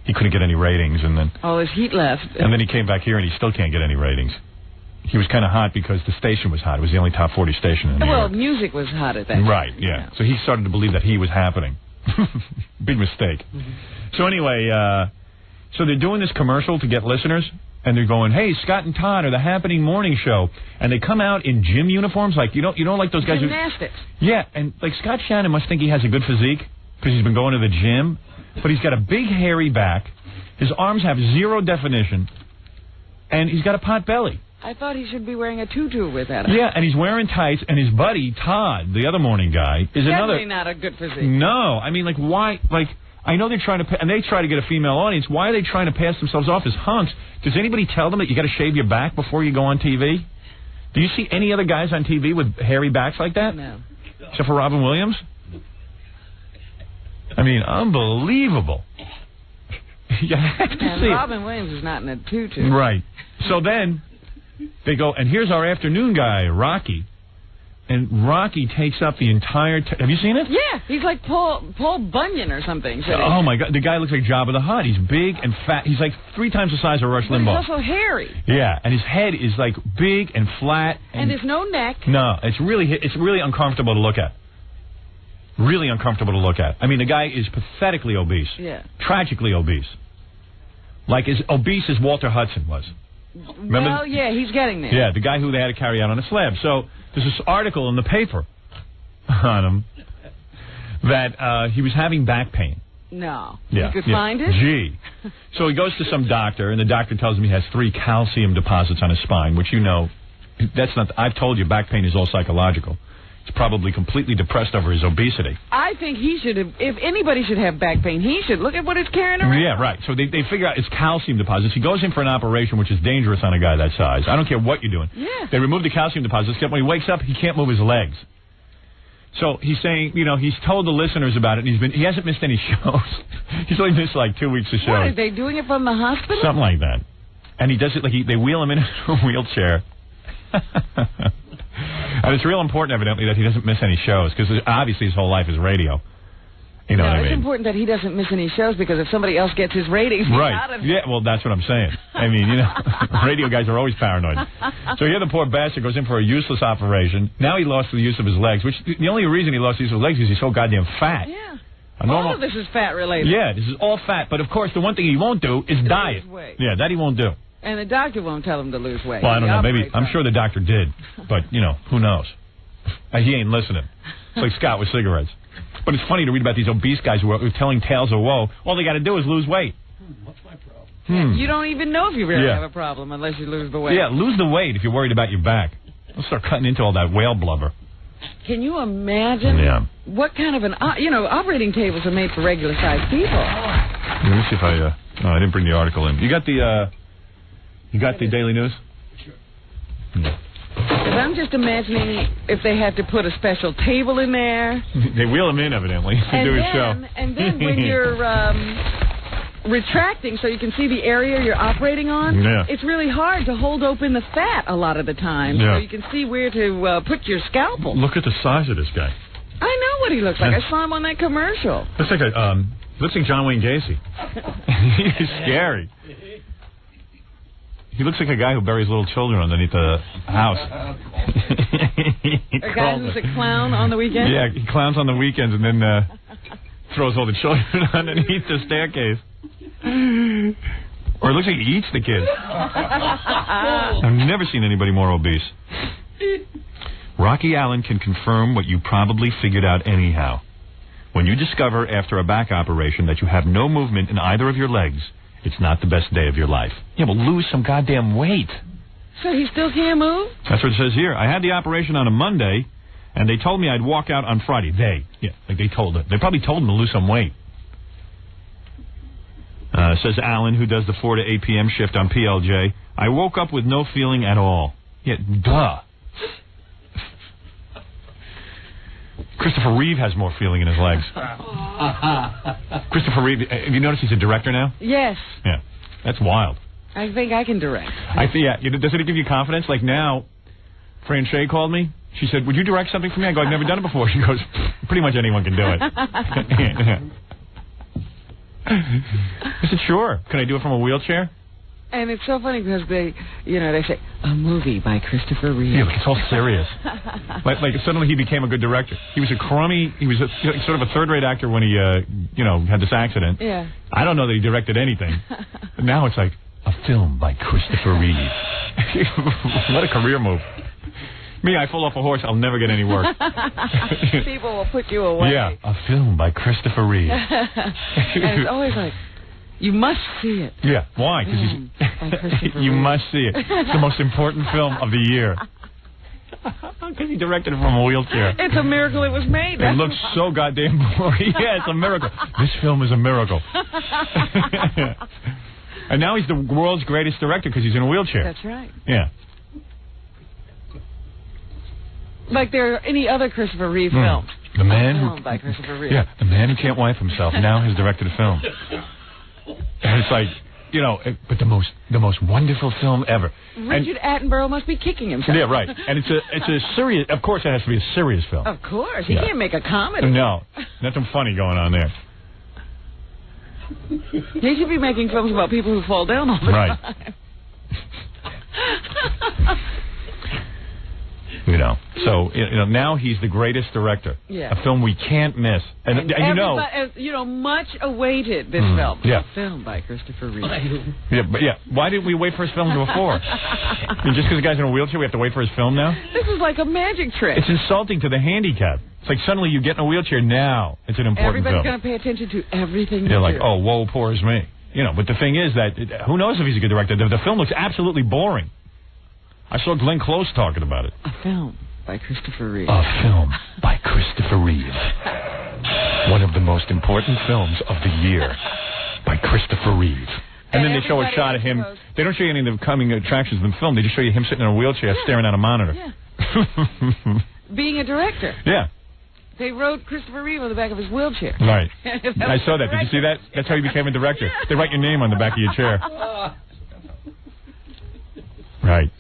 he couldn't get any ratings, and then... All his heat left. And then he came back here, and he still can't get any ratings. He was kind of hot because the station was hot. It was the only top 40 station in New York. Well, music was hot at that time. Right, yeah. So he started to believe that he was happening. Big mistake. Mm-hmm. So anyway, so they're doing this commercial to get listeners, and they're going, "Hey, Scott and Todd are the Happening Morning Show," and they come out in gym uniforms, like you know, like those guys. Gymnastics. Yeah, and like Scott Shannon must think he has a good physique because he's been going to the gym, but he's got a big hairy back, his arms have zero definition, and he's got a pot belly. I thought he should be wearing a tutu with that. Yeah, and he's wearing tights, and his buddy, Todd, the other morning guy, is definitely not a good physique. No, I mean, like, why, like, I know they're trying to, and they try to get a female audience, why are they trying to pass themselves off as hunks? Does anybody tell them that you got to shave your back before you go on TV? Do you see any other guys on TV with hairy backs like that? No. Except for Robin Williams? I mean, unbelievable. You have to And see Robin Williams is not in a tutu. Right. So then... They go, and here's our afternoon guy, Rocky. And Rocky takes up the entire... have you seen it? Yeah, he's like Paul Bunyan or something. Oh, my God. The guy looks like Jabba the Hutt. He's big and fat. He's like 3 times the size of Rush Limbaugh. But he's also hairy. Yeah, and his head is like big and flat. And there's no neck. No, it's really uncomfortable to look at. Really uncomfortable to look at. I mean, the guy is pathetically obese. Yeah. Tragically obese. Like as obese as Walter Hudson was. Remember? Well, yeah, he's getting there. Yeah, the guy who they had to carry out on a slab. So there's this article in the paper on him that he was having back pain. No. Yeah, You could find it? Gee. So he goes to some doctor, and the doctor tells him he has 3 calcium deposits on his spine, which you know, that's not... I've told you back pain is all psychological. He's probably completely depressed over his obesity. I think he should have... If anybody should have back pain, he should. Look at what he's carrying around. Yeah, right. So they figure out it's calcium deposits. He goes in for an operation, which is dangerous on a guy that size. I don't care what you're doing. Yeah. They remove the calcium deposits, except when he wakes up, he can't move his legs. So he's saying, you know, he's told the listeners about it, and he hasn't missed any shows. He's only missed like 2 weeks of shows. What, are they doing it from the hospital? Something like that. And he does it like they wheel him in a wheelchair. And it's real important, evidently, that he doesn't miss any shows, because obviously his whole life is radio. You know what I mean? It's important that he doesn't miss any shows, because if somebody else gets his ratings, he's right. out of it. Yeah, well, that's what I'm saying. I mean, you know, radio guys are always paranoid. So here the poor bastard goes in for a useless operation. Now he lost the use of his legs, which the only reason he lost the use of his legs is he's so goddamn fat. Yeah. All of this is fat-related. Yeah, this is all fat. But, of course, the one thing he won't do is diet. Lose weight. Yeah, that he won't do. And the doctor won't tell him to lose weight. Well, I don't know. Maybe I'm sure the doctor did, but you know, who knows? He ain't listening. It's like Scott with cigarettes. But it's funny to read about these obese guys who are telling tales of woe. All they got to do is lose weight. What's my problem? You don't even know if you really have a problem unless you lose the weight. Yeah, lose the weight if you're worried about your back. Don't start cutting into all that whale blubber. Can you imagine what kind of an... operating tables are made for regular-sized people. Let me see if I... no, I didn't bring the article in. You got the Daily News? Sure. Yeah. I'm just imagining if they had to put a special table in there. They wheel him in, evidently, to do his show. And then when you're retracting so you can see the area you're operating on, it's really hard to hold open the fat a lot of the time so you can see where to put your scalpel. Look at the size of this guy. I know what he looks like. I saw him on that commercial. Looks like John Wayne Gacy. He's scary. He looks like a guy who buries little children underneath the house. A guy who's a clown on the weekends? Yeah, he clowns on the weekends and then throws all the children underneath the staircase. Or it looks like he eats the kids. I've never seen anybody more obese. Rocky Allen can confirm what you probably figured out anyhow. When you discover after a back operation that you have no movement in either of your legs, it's not the best day of your life. Yeah, well, lose some goddamn weight. So he still can't move? That's what it says here. I had the operation on a Monday, and they told me I'd walk out on Friday. They probably told him to lose some weight. Says Allen, who does the 4 to 8 p.m. shift on PLJ. I woke up with no feeling at all. Yeah, duh. Christopher Reeve has more feeling in his legs. Christopher Reeve, have you noticed he's a director now? Yes. Yeah, that's wild. I think I can direct. Doesn't it give you confidence? Like now, Fran Shea called me. She said, would you direct something for me? I go, I've never done it before. She goes, pretty much anyone can do it. I said, sure. Can I do it from a wheelchair? And it's so funny because they say, a movie by Christopher Reeve. Yeah, it's all serious. like suddenly he became a good director. He was sort of a third-rate actor when he, had this accident. Yeah. I don't know that he directed anything. But now it's like, a film by Christopher Reeve. What a career move. Me, I fall off a horse, I'll never get any work. People will put you away. Yeah, a film by Christopher Reeve. And it's always like, you must see it. Yeah, why? Because you must see it. It's the most important film of the year. Because he directed it from a wheelchair. It's a miracle it was made. It looks so goddamn boring. Yeah, it's a miracle. This film is a miracle. And now he's the world's greatest director because he's in a wheelchair. That's right. Yeah. Like there are any other Christopher Reeve films. The man who by Christopher Reeve. Yeah, the man who can't wipe himself now has directed a film. And it's like, but the most wonderful film ever. Richard Attenborough must be kicking himself. Yeah, right. And it's a serious. Of course, it has to be a serious film. Of course, he can't make a comedy. No, nothing funny going on there. He should be making films about people who fall down all the time. So now he's the greatest director. Yeah. A film we can't miss. And much awaited this film. Yeah. A film by Christopher Reeve. Why didn't we wait for his film before? Just because the guy's in a wheelchair, we have to wait for his film now? This is like a magic trick. It's insulting to the handicapped. It's like suddenly you get in a wheelchair now. It's an important Everybody's film. going to pay attention to everything You're like, oh, woe, poor is me. But the thing is that who knows if he's a good director? The film looks absolutely boring. I saw Glenn Close talking about it. A film by Christopher Reeve. A film by Christopher Reeve. One of the most important films of the year by Christopher Reeve. And then they show a shot of him. They don't show you any of the coming attractions of the film. They just show you him sitting in a wheelchair staring at a monitor. Yeah. Being a director. Yeah. They wrote Christopher Reeve on the back of his wheelchair. Right. I saw that. Did you see that? That's how he became a director. They write your name on the back of your chair. Right.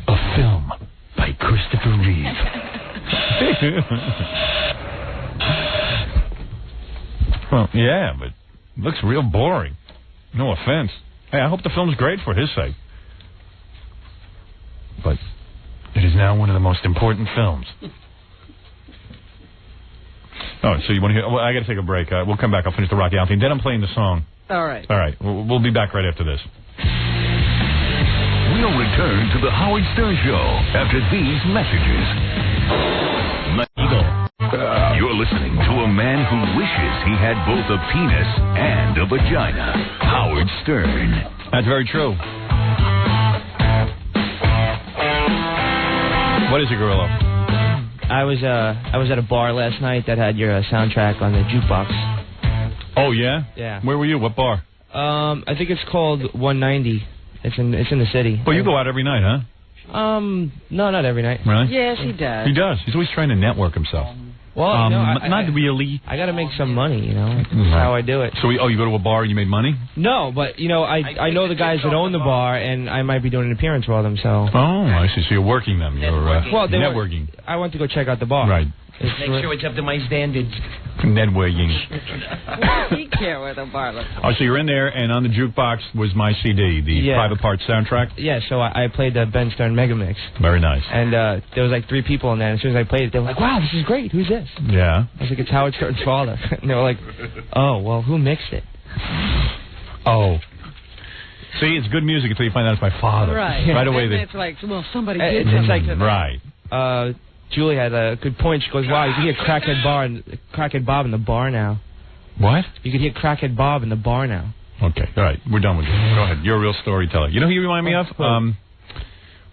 A film by Christopher Reeve. Well, yeah, but it looks real boring. No offense. Hey, I hope the film's great for his sake. But it is now one of the most important films. Oh, so you want to hear? Well, I got to take a break. We'll come back. I'll finish the Rocky Allen thing. Then I'm playing the song. All right. All right. We'll be back right after this. We'll return to the Howard Stern Show after these messages. You're listening to a man who wishes he had both a penis and a vagina. Howard Stern. That's very true. What is it, Gorilla? I was at a bar last night that had your soundtrack on the jukebox. Oh yeah? Yeah. Where were you? What bar? I think it's called 190. It's in the city. Well, you go out every night, huh? No, not every night. Really? Yes, he does. He does. He's always trying to network himself. Well, not really. I got to make some money, That's how I do it. So, you go to a bar and you made money? No, but, I know the guys that own the bar, and I might be doing an appearance for them, so... Oh, I see. So you're working them. You're networking. I went to go check out the bar. Right. Make sure it's up to my standards. Networking. He care where the bar looks. Oh, so you're in there, and on the jukebox was my CD, the Private Parts soundtrack? Yeah, so I played the Ben Stern Mega Mix. Very nice. And there was like 3 people in there, and as soon as I played it, they were like, wow, this is great. Who's this? Yeah. I was like, it's Howard Stern's father. And they were like, oh, well, who mixed it? Oh. See, it's good music until you find out it's my father. Right. Right away. It's like, well, somebody did something to that. Right. Julie had a good point. She goes, wow, you can hear Crackhead Bob in the bar now. What? You can hear Crackhead Bob in the bar now. Okay, all right. We're done with you. Go ahead. You're a real storyteller. You know who you remind me of?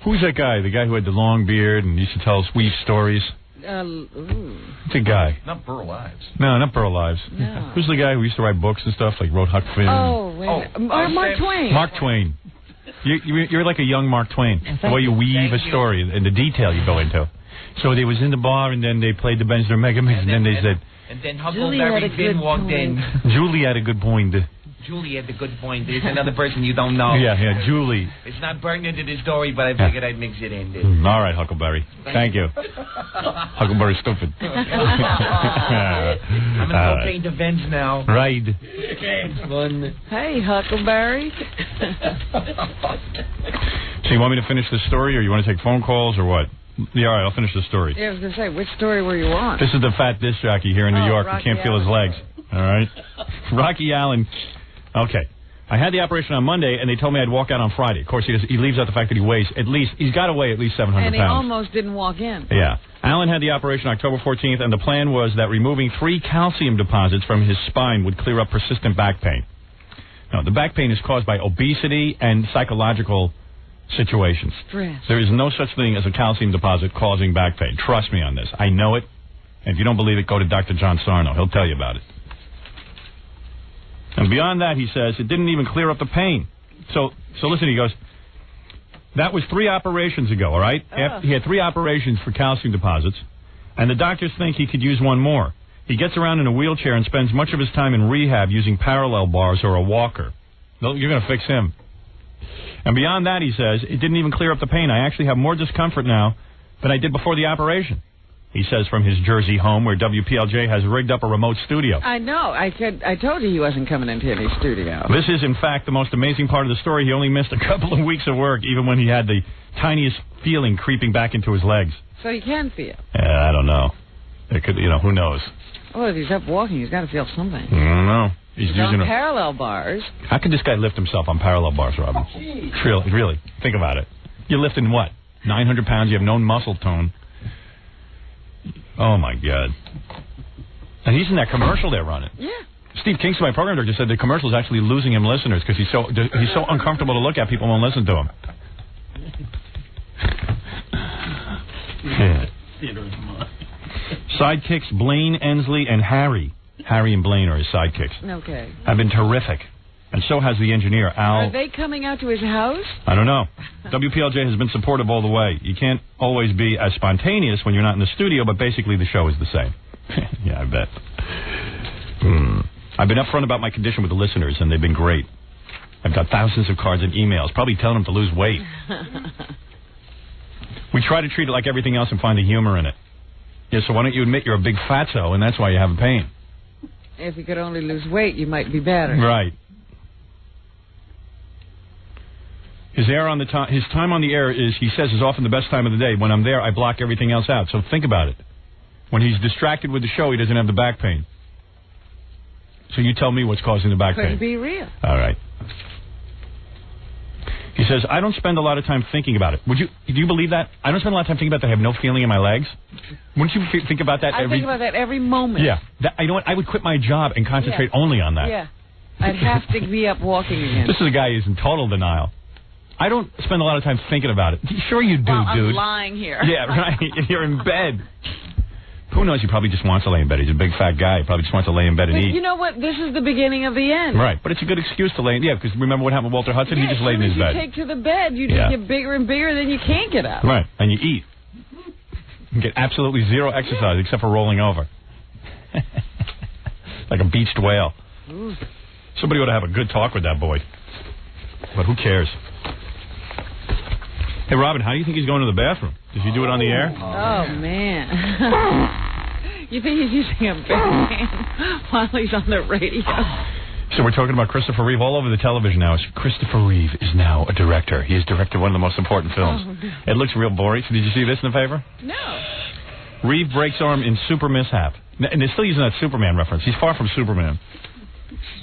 Who's that guy? The guy who had the long beard and used to tell us weave stories? It's a guy. Not Burl Ives. No, not Burl Ives. No. Who's the guy who used to write books and stuff, like wrote Huck Finn? Mark Twain. Mark Twain. You're like a young Mark Twain. The way you weave a story and the detail you go into. So they was in the bar, and then they played the Ben Stern Mega Mix, and then they said... And then Huckleberry Finn walked in. Julie had a good point. Julie had a good point. There's another person you don't know. Yeah, Julie. It's not burned into the story, but I figured I'd mix it in. All right, Huckleberry. Thank you. Huckleberry's stupid. I'm going to go paint the vents now. Right. Hey, Huckleberry. So you want me to finish the story, or you want to take phone calls, or what? Yeah, all right, I'll finish the story. Yeah, I was going to say, which story were you on? This is the fat disc jockey here in New York who can't feel his legs. All right? Rocky Allen. Okay. I had the operation on Monday, and they told me I'd walk out on Friday. Of course, he leaves out the fact that he weighs he's got to weigh at least 700 pounds. And he almost didn't walk in. Yeah. Allen had the operation October 14th, and the plan was that removing 3 calcium deposits from his spine would clear up persistent back pain. Now, the back pain is caused by obesity and psychological situations. Stress. There is no such thing as a calcium deposit causing back pain. Trust me on this. I know it. And if you don't believe it, go to Dr. John Sarno. He'll tell you about it. And beyond that, he says, it didn't even clear up the pain. So listen, he goes, that was 3 operations ago, all right? He had 3 operations for calcium deposits, and the doctors think he could use 1 more. He gets around in a wheelchair and spends much of his time in rehab using parallel bars or a walker. You're going to fix him. And beyond that, he says, it didn't even clear up the pain. I actually have more discomfort now than I did before the operation. He says from his Jersey home where WPLJ has rigged up a remote studio. I know. I told you he wasn't coming into any studio. This is, in fact, the most amazing part of the story. He only missed a couple of weeks of work, even when he had the tiniest feeling creeping back into his legs. So he can feel. I don't know. It could, who knows? Well, if he's up walking, he's got to feel something. I don't know. He's using parallel bars. How could this guy lift himself on parallel bars, Robin? Really, think about it. You're lifting what? 900 pounds. You have no muscle tone. Oh my God! And he's in that commercial they're running. Yeah. Steve Kingston, my program director, said the commercial is actually losing him listeners because he's so uncomfortable to look at. People won't listen to him. Yeah. Sidekicks Blaine, Ensley, and Harry. Harry and Blaine are his sidekicks. Okay. Have been terrific. And so has the engineer, Al. Are they coming out to his house? I don't know. WPLJ has been supportive all the way. You can't always be as spontaneous when you're not in the studio, but basically the show is the same. Yeah, I bet. I've been upfront about my condition with the listeners, and they've been great. I've got thousands of cards and emails, probably telling them to lose weight. We try to treat it like everything else and find the humor in it. Yeah, so why don't you admit you're a big fatso, and that's why you have a pain. If you could only lose weight, you might be better. Right. His time on the air is, he says, is often the best time of the day. When I'm there, I block everything else out. So think about it. When he's distracted with the show, he doesn't have the back pain. So you tell me what's causing the back pain. Couldn't be real. All right. He says, I don't spend a lot of time thinking about it. Do you believe that? I don't spend a lot of time thinking about that. I have no feeling in my legs. Wouldn't you think about that I think about that every moment. Yeah. You know what? I would quit my job and concentrate only on that. Yeah. I'd have to be up walking again. This is a guy who's in total denial. I don't spend a lot of time thinking about it. Sure you do, dude. I'm lying here. Yeah, right. You're in bed. Who knows? He probably just wants to lay in bed. He's a big fat guy. He probably just wants to lay in bed and eat. You know what? This is the beginning of the end. Right, but it's a good excuse to lay in. Yeah, because remember what happened with Walter Hudson? He just laid in his bed. You take to the bed, you just get bigger and bigger, then you can't get up. Right, and you eat. You get absolutely zero exercise except for rolling over. Like a beached whale. Ooh. Somebody ought to have a good talk with that boy. But who cares? Hey, Robin, how do you think he's going to the bathroom? Does he do it on the air? Oh, man. You think he's using a big man while he's on the radio? So we're talking about Christopher Reeve all over the television now. Christopher Reeve is now a director. He has directed one of the most important films. Oh, no. It looks real boring. Did you see this in the paper? No. Reeve breaks arm in super mishap. And they're still using that Superman reference. He's far from Superman.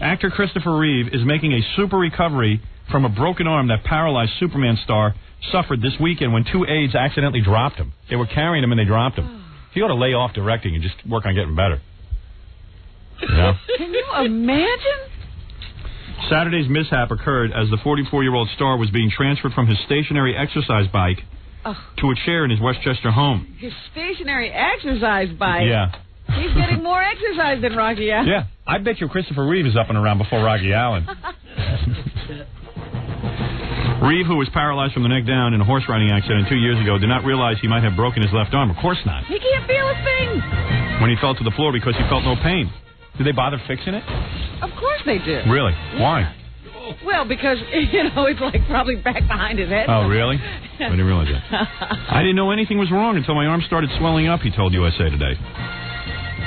Actor Christopher Reeve is making a super recovery from a broken arm that paralyzed Superman star suffered this weekend when two aides accidentally dropped him. They were carrying him and they dropped him. He ought to lay off directing and just work on getting better. You know? Can you imagine? Saturday's mishap occurred as the 44-year-old star was being transferred from his stationary exercise bike to a chair in his Westchester home. His stationary exercise bike? Yeah. He's getting more exercise than Rocky Allen. Yeah. I bet you Christopher Reeve is up and around before Rocky Allen. Reeve, who was paralyzed from the neck down in a horse riding accident 2 years ago, did not realize he might have broken his left arm. Of course not. He can't feel a thing. When he fell to the floor because he felt no pain. Did they bother fixing it? Of course they did. Really? Yeah. Why? Well, because, it's like probably back behind his head. Oh, really? I didn't realize that. I didn't know anything was wrong until my arm started swelling up, he told USA Today.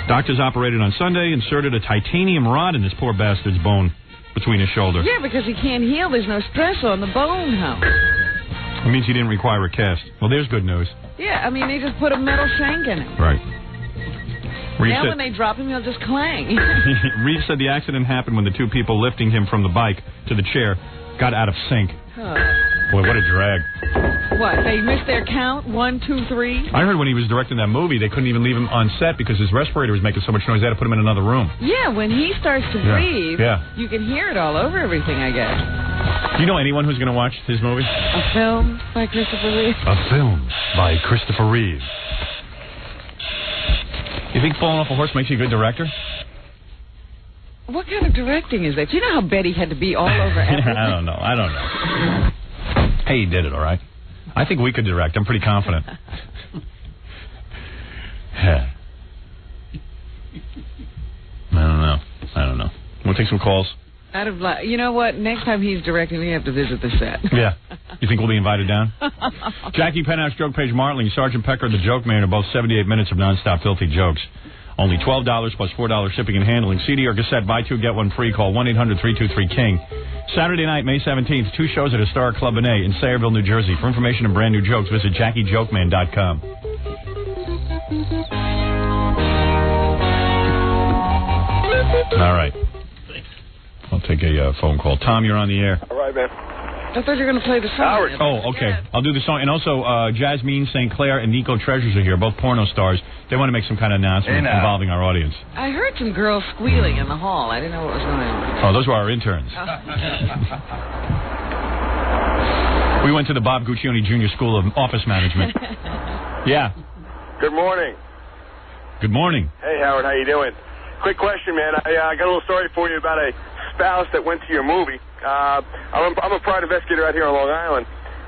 Doctors operated on Sunday, inserted a titanium rod in this poor bastard's bone between his shoulder. Yeah, because he can't heal. There's no stress on the bone hump. It means he didn't require a cast. Well, there's good news. Yeah, they just put a metal shank in him. Right. Now when they drop him, he'll just clang. Reeve said the accident happened when the two people lifting him from the bike to the chair got out of sync. Boy, what a drag. What, they missed their count? 1, 2, 3? I heard when he was directing that movie, they couldn't even leave him on set because his respirator was making so much noise, they had to put him in another room. Yeah, when he starts to breathe, yeah. You can hear it all over everything, I guess. Do you know anyone who's going to watch his movie? A film by Christopher Reeve? A film by Christopher Reeve. You think falling off a horse makes you a good director? What kind of directing is that? Do you know how Betty had to be all over everything? I don't know. Hey, he did it, all right? I think we could direct. I'm pretty confident. I don't know. We'll take some calls. You know what? Next time he's directing, we have to visit the set. Yeah. You think we'll be invited down? Jackie Penthouse, Joke Page Martling, Sergeant Pecker, the Joke Man are both 78 minutes of nonstop filthy jokes. Only $12 plus $4 shipping and handling. CD or cassette, buy two, get one free. Call 1-800-323-KING. Saturday night, May 17th, 2 shows at Historic Club Benet in Sayreville, New Jersey. For information and brand new jokes, visit JackieJokeman.com. All right. I'll take a phone call. Tom, you're on the air. All right, man. I thought you were going to play the song. Howard. Oh, okay. I'll do the song. And also, Jasmine St. Clair and Nico Treasures are here, both porno stars. They want to make some kind of announcement involving our audience. I heard some girls squealing in the hall. I didn't know what was going on. Oh, those were our interns. We went to the Bob Guccione Jr. School of Office Management. Yeah. Good morning. Good morning. Hey, Howard. How you doing? Quick question, man. I got a little story for you about a spouse that went to your movie. I'm a private investigator out here on Long Island,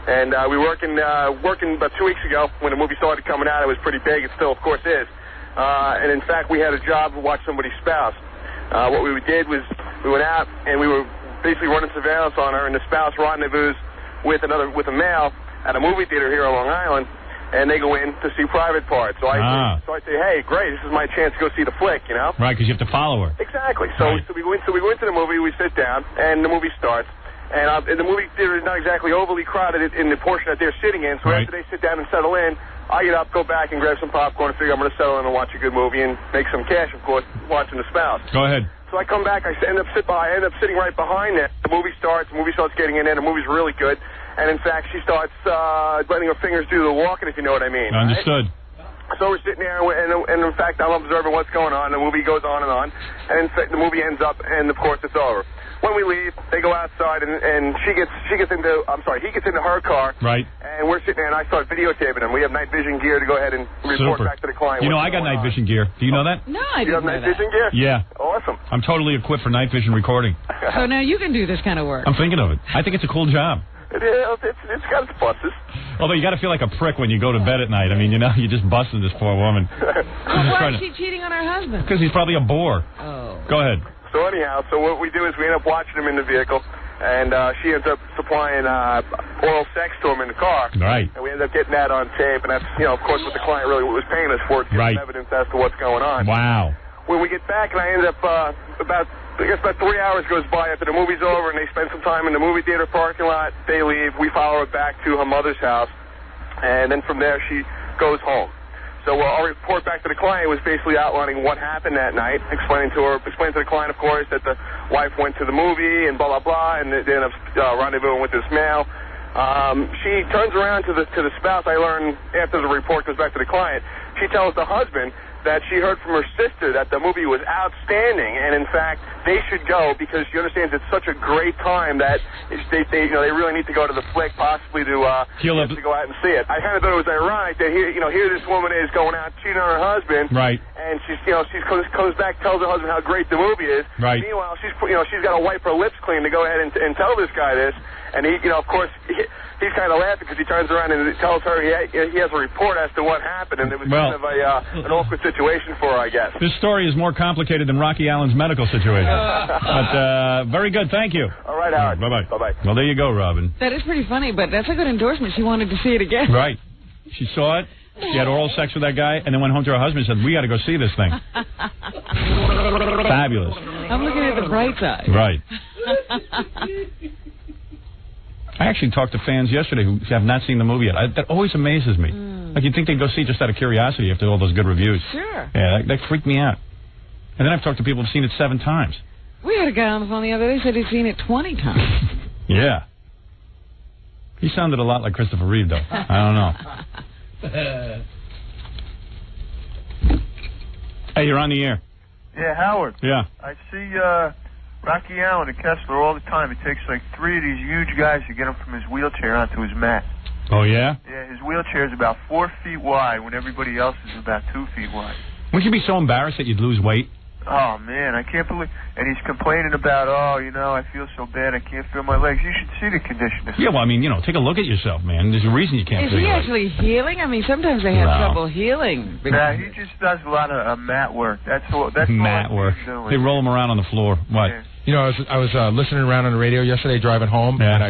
and we were working about 2 weeks ago when the movie started coming out. It was pretty big. It still, of course, is. And in fact, we had a job to watch somebody's spouse. What we did was we went out and we were basically running surveillance on her, and the spouse rendezvous with a male at a movie theater here on Long Island, and they go in to see Private Part. So I say, hey, great, this is my chance to go see the flick, you know? Right, because you have to follow her. Exactly. So we go into the movie, we sit down, and the movie starts. And the movie theater is not exactly overly crowded in the portion that they're sitting in. So after they sit down and settle in, I get up, go back, and grab some popcorn, and figure I'm going to settle in and watch a good movie and make some cash, of course, watching the spouse. Go ahead. So I come back, I end up sitting right behind them. The movie starts getting in there, the movie's really good. And in fact, she starts letting her fingers do the walking, if you know what I mean. Understood. Right? So we're sitting there, and in fact, I'm observing what's going on. The movie goes on, and in fact, the movie ends up, and of course, it's over. when we leave, they go outside, and he gets into her car. Right. And we're sitting there, and I start videotaping him. We have night vision gear to go ahead and report back to the client. You know, I got night vision gear. Do you know that? No, I didn't know that. You have night vision gear? Yeah. Awesome. I'm totally equipped for night vision recording. So now you can do this kind of work. I'm thinking of it. I think it's a cool job. It's got its pluses. Although you got to feel like a prick when you go to bed at night. I mean, you know, you're just busting this poor woman. Why is she cheating on her husband? Because he's probably a bore. Oh. Go ahead. So anyhow, what we do is we end up watching him in the vehicle, and she ends up supplying oral sex to him in the car. Right. And we end up getting that on tape, and that's, of course, what the client really was paying us for, to give some evidence as to what's going on. Wow. When we get back, and I end up about 3 hours goes by after the movie's over, and they spend some time in the movie theater parking lot. They leave. We follow her back to her mother's house, and then from there she goes home. So our report back to the client was basically outlining what happened that night, explaining to the client, of course, that the wife went to the movie and blah, blah, blah, and they ended up rendezvousing with this male. She turns around to the spouse. I learn after the report goes back to the client. She tells the husband that she heard from her sister that the movie was outstanding, and in fact they should go because she understands it's such a great time that they really need to go to the flick, possibly to go out and see it. I kind of thought it was ironic that here this woman is going out cheating on her husband, right? And she comes back, tells her husband how great the movie is. Right. Meanwhile, she's got to wipe her lips clean to go ahead and tell this guy this, and he, of course. He's kind of laughing because he turns around and tells her he has a report as to what happened, and it was kind of an awkward situation for her, I guess. This story is more complicated than Rocky Allen's medical situation. But very good, thank you. All right, Howard. Bye-bye. Bye-bye. Well, there you go, Robin. That is pretty funny, but that's a good endorsement. She wanted to see it again. Right. She saw it. She had oral sex with that guy, and then went home to her husband and said, we got to go see this thing. Fabulous. I'm looking at the bright side. Right. I actually talked to fans yesterday who have not seen the movie yet. That always amazes me. Like, you'd think they'd go see it just out of curiosity after all those good reviews. Sure. Yeah, that freaked me out. And then I've talked to people who've seen it 7 times. We had a guy on the phone the other day said he'd seen it 20 times. Yeah. He sounded a lot like Christopher Reeve, though. I don't know. Hey, you're on the air. Yeah, Howard. Yeah. I see Rocky Allen at Kessler all the time. It takes like 3 of these huge guys to get him from his wheelchair onto his mat. Oh, yeah? Yeah, his wheelchair is about 4 feet wide when everybody else is about 2 feet wide. Wouldn't you be so embarrassed that you'd lose weight? Oh, man, I can't believe... And he's complaining about, I feel so bad, I can't feel my legs. You should see the condition. Yeah, well, I mean, take a look at yourself, man. There's a reason you can't feel Is he your actually healing? I mean, sometimes they have trouble healing. Nah, he just does a lot of mat work. That's mat work. They roll him around on the floor. What? Yeah. You know, I was listening around on the radio yesterday, driving home, and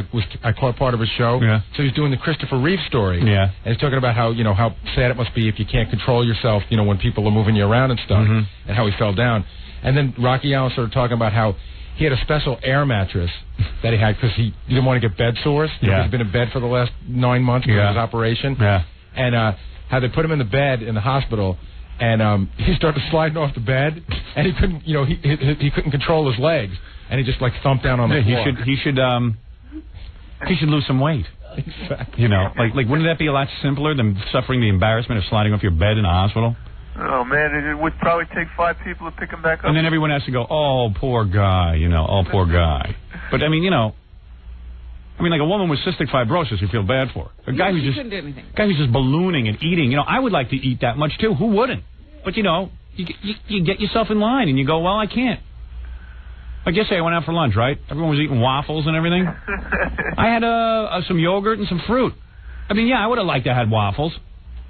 I caught part of his show. Yeah. So he's doing the Christopher Reeve story. Yeah. And he's talking about how how sad it must be if you can't control yourself. When people are moving you around and stuff, and how he fell down. And then Rocky Allen started talking about how he had a special air mattress that he had because he didn't want to get bed sores. Yeah. He's been in bed for the last 9 months because of his operation. Yeah. And how they put him in the bed in the hospital. And he started sliding off the bed, and he couldn't, he couldn't control his legs, and he just thumped down on the floor. He should lose some weight. Exactly. Like wouldn't that be a lot simpler than suffering the embarrassment of sliding off your bed in a hospital? Oh man, it would probably take 5 people to pick him back up. And then everyone has to go, oh poor guy, oh poor guy. But I mean, like a woman with cystic fibrosis, you feel bad for her. A guy who's just ballooning and eating. I would like to eat that much too. Who wouldn't? But you get yourself in line and you go, well, I can't. Like yesterday, I went out for lunch, right? Everyone was eating waffles and everything. I had some yogurt and some fruit. I mean, yeah, I would have liked to have had waffles,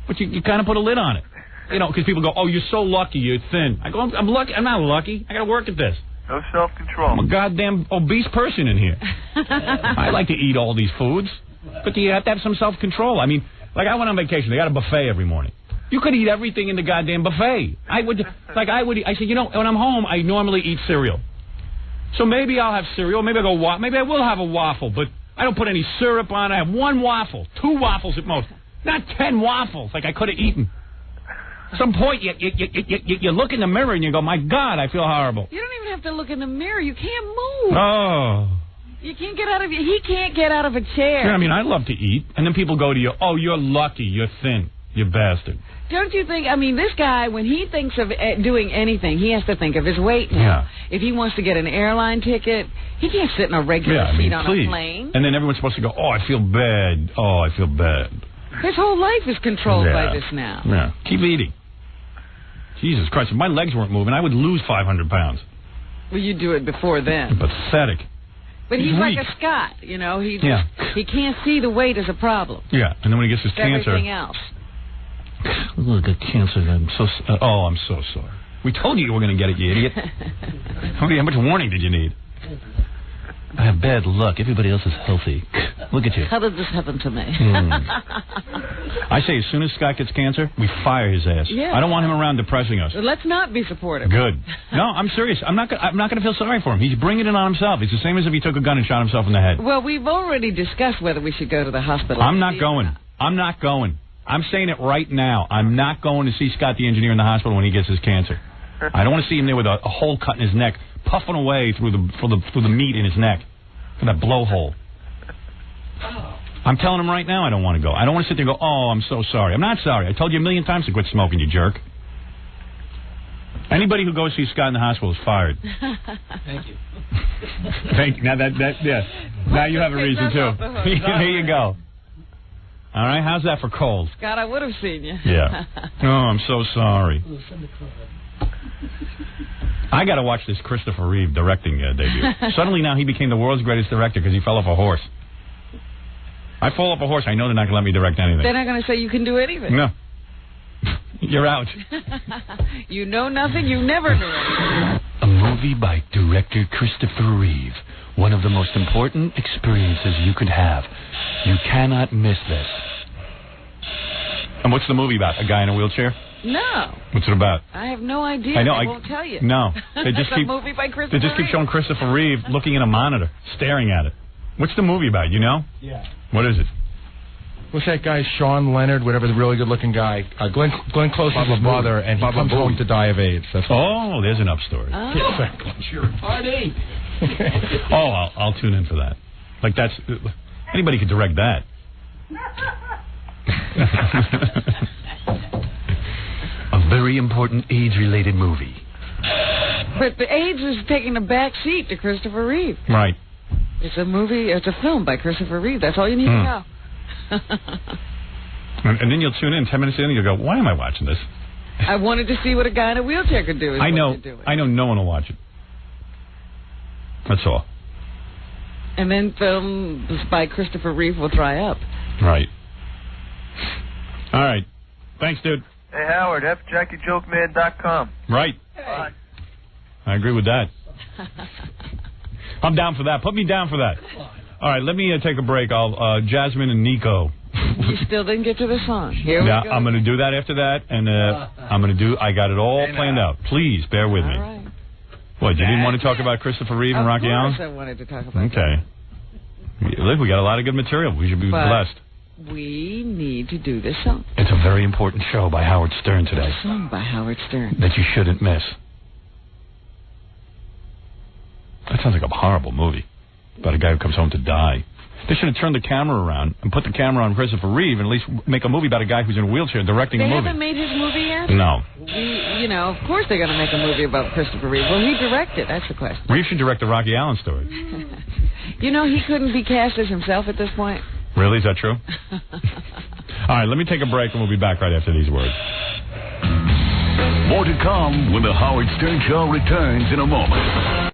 but you kind of put a lid on it. Because people go, oh, you're so lucky, you're thin. I go, I'm lucky. I'm not lucky. I got to work at this. No self-control. I'm a goddamn obese person in here. I like to eat all these foods, but you have to have some self-control. I mean, like I went on vacation. They got a buffet every morning. You could eat everything in the goddamn buffet. I said, when I'm home, I normally eat cereal. So maybe I'll have cereal. Maybe maybe I will have a waffle, but I don't put any syrup on. I have 1 waffle, 2 waffles at most, not 10 waffles like I could have eaten. At some point, you look in the mirror and you go, my God, I feel horrible. You don't even have to look in the mirror. You can't move. Oh. You can't get out of he can't get out of a chair. Yeah, I mean, I love to eat. And then people go to you, oh, you're lucky. You're thin. You bastard. Don't you think, I mean, this guy, when he thinks of doing anything, he has to think of his weight now. Yeah. If he wants to get an airline ticket, he can't sit in a regular seat on a plane. And then everyone's supposed to go, oh, I feel bad. Oh, I feel bad. His whole life is controlled by this now. Yeah. Keep eating. Jesus Christ, if my legs weren't moving, I would lose 500 pounds. Well, you do it before then. Pathetic. But he's like a Scot, you know. He can't see the weight as a problem. Yeah, and then when he gets his cancer... Everything else. Look at cancer. I'm so sorry. We told you were going to get it, you idiot. How much warning did you need? I have bad luck. Everybody else is healthy. Look at you. How did this happen to me? I say as soon as Scott gets cancer, we fire his ass. Yeah. I don't want him around depressing us. Let's not be supportive. Good. No, I'm serious. I'm not going to feel sorry for him. He's bringing it on himself. It's the same as if he took a gun and shot himself in the head. Well, we've already discussed whether we should go to the hospital. I'm not going. I'm not going. I'm saying it right now. I'm not going to see Scott the engineer in the hospital when he gets his cancer. I don't want to see him there with a hole cut in his neck, puffing away through the meat in his neck, for that blowhole. I'm telling him right now I don't want to go. I don't want to sit there and go, oh, I'm so sorry. I'm not sorry. I told you a million times to quit smoking, you jerk. Anybody who goes see Scott in the hospital is fired. Thank you. Thank you. Now now you have a reason too. Here you go. All right, how's that for cold? Scott, I would have seen you. Yeah. Oh, I'm so sorry. I got to watch this Christopher Reeve directing debut. Suddenly now he became the world's greatest director because he fell off a horse. I fall off a horse, I know they're not going to let me direct anything. They're not going to say you can do anything. No. You're out. You know nothing, you never knew anything. A movie by director Christopher Reeve. One of the most important experiences you could have. You cannot miss this. And what's the movie about? A guy in a wheelchair? No. What's it about? I have no idea. I know. I won't tell you. No. They just That's a movie by Christopher They just keep showing Christopher Reeve looking at a monitor, staring at it. What's the movie about? You know? Yeah. What is it? What's that guy, Sean Leonard, whatever, the really good-looking guy? Glenn Close is his mother, and he comes home to die of AIDS. That's oh, there's an up story. Oh. Yeah, sure. Party. I'll tune in for that. Like that's anybody could direct that. A very important AIDS-related movie. But the AIDS is taking a back seat to Christopher Reeve. Right. It's a movie, it's a film by Christopher Reeve. That's all you need to know. And then you'll tune in 10 minutes in and you'll go, why am I watching this? I wanted to see what a guy in a wheelchair could do. I know no one will watch it. That's all. And then films by Christopher Reeve will dry up. Right. All right. Thanks, dude. Hey, Howard, FJackieJokeman.com. Right. Bye. I agree with that. I'm down for that. Put me down for that. All right, let me take a break. Jasmine and Nico. You still didn't get to the song. Here we go. I'm going to do that after that, and I got it all planned out. Please, bear with me. Right. What, you didn't want to talk about Christopher Reeve and Rocky Allen? Of course I wanted to talk about Okay. Look, we got a lot of good material. We should be blessed. We need to do this song. It's a very important show by Howard Stern today. A song by Howard Stern. That you shouldn't miss. That sounds like a horrible movie about a guy who comes home to die. They should have turned the camera around and put the camera on Christopher Reeve and at least make a movie about a guy who's in a wheelchair directing a movie. They haven't made his movie yet? No. Of course they're going to make a movie about Christopher Reeve. Will he direct it? That's the question. Reeve should direct the Rocky Allen story. He couldn't be cast as himself at this point. Really? Is that true? All right, let me take a break and we'll be back right after these words. More to come when the Howard Stern Show returns in a moment.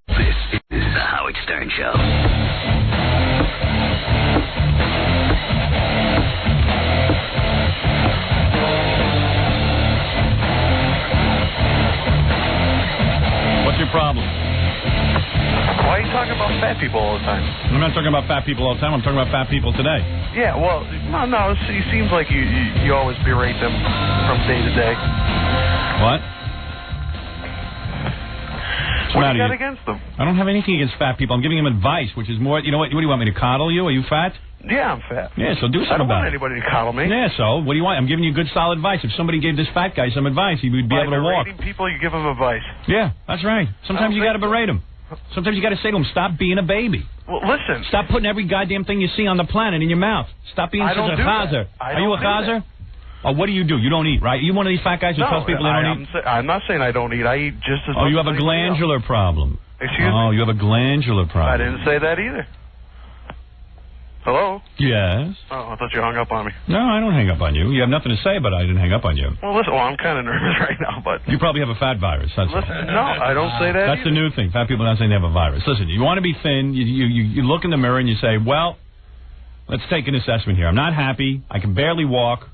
This is the Howard Stern Show. What's your problem? Why are you talking about fat people all the time? I'm not talking about fat people all the time. I'm talking about fat people today. Yeah, well, no. It seems like you always berate them from day to day. What? What do you got against them? I don't have anything against fat people. I'm giving them advice, which is more, what do you want me to coddle you? Are you fat? Yeah, I'm fat. Yeah, so do something about it. I don't want anybody to coddle me. Yeah, so what do you want? I'm giving you good, solid advice. If somebody gave this fat guy some advice, he would be able to walk. By berating people, you give them advice. Yeah, that's right. Sometimes you got to berate them. Sometimes you got to say to them, stop being a baby. Well, listen. Stop putting every goddamn thing you see on the planet in your mouth. Stop being such a chazer. Are you a chazer? What do you do? You don't eat, right? You one of these fat guys who tells people they don't eat? I'm not saying I don't eat. I eat just as much. Oh, you have as a glandular problem. Excuse me? Oh, you have a glandular problem. I didn't say that either. Hello? Yes. Oh, I thought you hung up on me. No, I don't hang up on you. You have nothing to say, but I didn't hang up on you. Well, listen, I'm kind of nervous right now, but... You probably have a fat virus. That's all. No, I don't say that That's the new thing. Fat people not saying they have a virus. Listen, you want to be thin, you look in the mirror and you say, well, let's take an assessment here. I'm not happy. I can barely walk.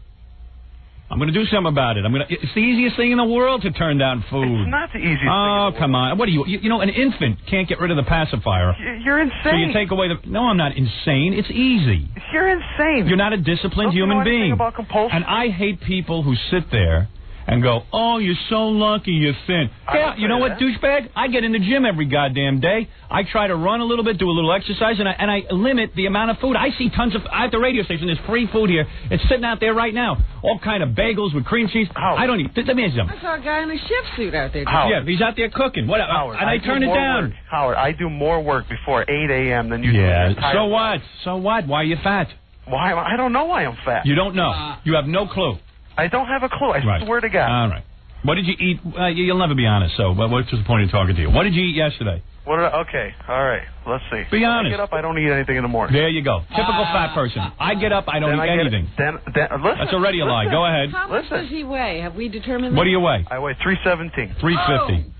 I'm going to do something about it. It's the easiest thing in the world to turn down food. It's not the easiest thing. Oh, come on. What are you? You know, an infant can't get rid of the pacifier. You're insane. So you take away the... No, I'm not insane. It's easy. You're insane. You're not a disciplined human being. About compulsion? And I hate people who sit there and go, oh, you're so lucky you're thin. Yeah, you know what, douchebag? I get in the gym every goddamn day. I try to run a little bit, do a little exercise, and I limit the amount of food. I see tons of... At the radio station, there's free food here. It's sitting out there right now. All kind of bagels with cream cheese. I don't eat... Let me ask you something. I saw a guy in a chef suit out there. Yeah, he's out there cooking. What? Howard, and I turn it down. Work. Howard, I do more work before 8 a.m. than you do. Yeah, so what? So what? Why are you fat? Why? I don't know why I'm fat. You don't know. You have no clue. I don't have a clue. I swear to God. All right. What did you eat? You'll never be honest, so what's the point of talking to you? What did you eat yesterday? Okay, all right, let's see. Be honest. When I get up, I don't eat anything in the morning. There you go. Typical fat person. I get up, I don't eat anything. Listen, that's already a lie. Go ahead. How much does he weigh? Have we determined that? What do you weigh? I weigh 317. 350.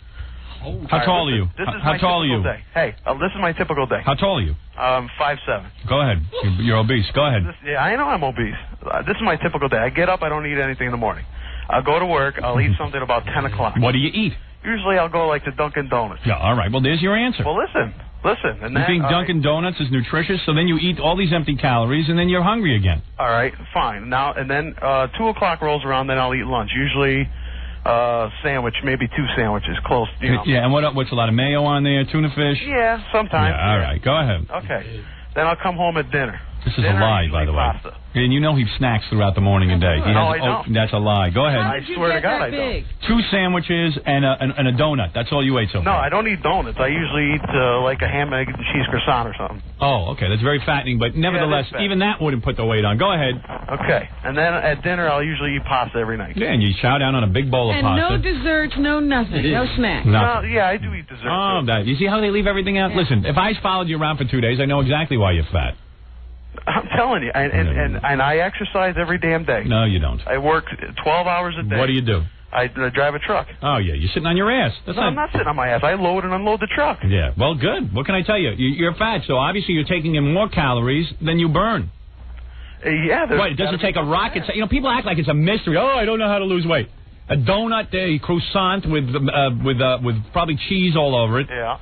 Oh. How tall are you? How tall are you? Day. Hey, this is my typical day. How tall are you? 5'7". Go ahead. You're obese. Go ahead. Yeah, I know I'm obese. This is my typical day. I get up, I don't eat anything in the morning. I'll go to work. I'll eat something about 10 o'clock. What do you eat? Usually I'll go like to Dunkin' Donuts. Yeah, all right. Well, there's your answer. Well, listen. And you think Dunkin' Donuts is nutritious, so then you eat all these empty calories, and then you're hungry again. All right, fine. Now, and then 2 o'clock rolls around, then I'll eat lunch. Usually sandwich, maybe 2 sandwiches, close. You know. Yeah, and what's a lot of mayo on there? Tuna fish? Yeah, sometimes. Yeah, all right. Go ahead. Okay. Then I'll come home at dinner. This is a lie, by the way. Pasta. And you know he snacks throughout the morning and day. I don't. That's a lie. Go ahead. I swear to God, I don't. 2 sandwiches and a donut. That's all you ate so far. No, I don't eat donuts. I usually eat like a ham, egg, and cheese croissant or something. Oh, okay. That's very fattening, but nevertheless, even that wouldn't put the weight on. Go ahead. Okay. And then at dinner, I'll usually eat pasta every night. Yeah, and you chow down on a big bowl of and pasta. no desserts, no nothing, no snacks. Nothing. Yeah, I do eat dessert. Oh, that. You see how they leave everything out? Yeah. Listen, if I followed you around for 2 days, I know exactly why you're fat. I'm telling you, and I exercise every damn day. No, you don't. I work 12 hours a day. What do you do? I drive a truck. Oh, yeah, you're sitting on your ass. I'm not sitting on my ass. I load and unload the truck. Yeah, well, good. What can I tell you? You're fat, so obviously you're taking in more calories than you burn. Yeah. What, it doesn't take a rocket science. You know, people act like it's a mystery. Oh, I don't know how to lose weight. A donut, a croissant with probably cheese all over it. Yeah.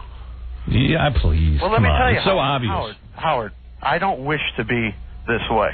Yeah, please. Well, let me tell you. It's so obvious. Howard, I don't wish to be this way.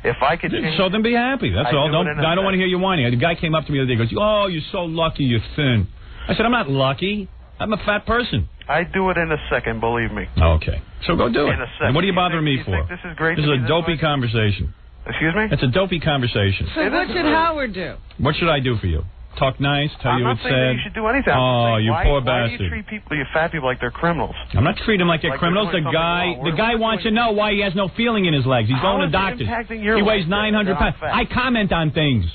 If I could change, so then be happy. That's all. I don't want to hear you whining. The guy came up to me the other day and goes, oh, you're so lucky you're thin. I said, I'm not lucky. I'm a fat person. I do it in a second, believe me. Okay. So go do it. In a second. And what are you bothering me for? This is great. This is a dopey conversation. Excuse me? It's a dopey conversation. So what should Howard do? What should I do for you? Talk nice, tell you it's sad. I'm not saying you should do anything. Oh, you poor Why bastard. do you treat people, you fat people, like they're criminals? I'm not treating them like they're criminals. The guy wants to know why he has no feeling in his legs. He's going to doctors. He weighs 900 pounds. I comment on things.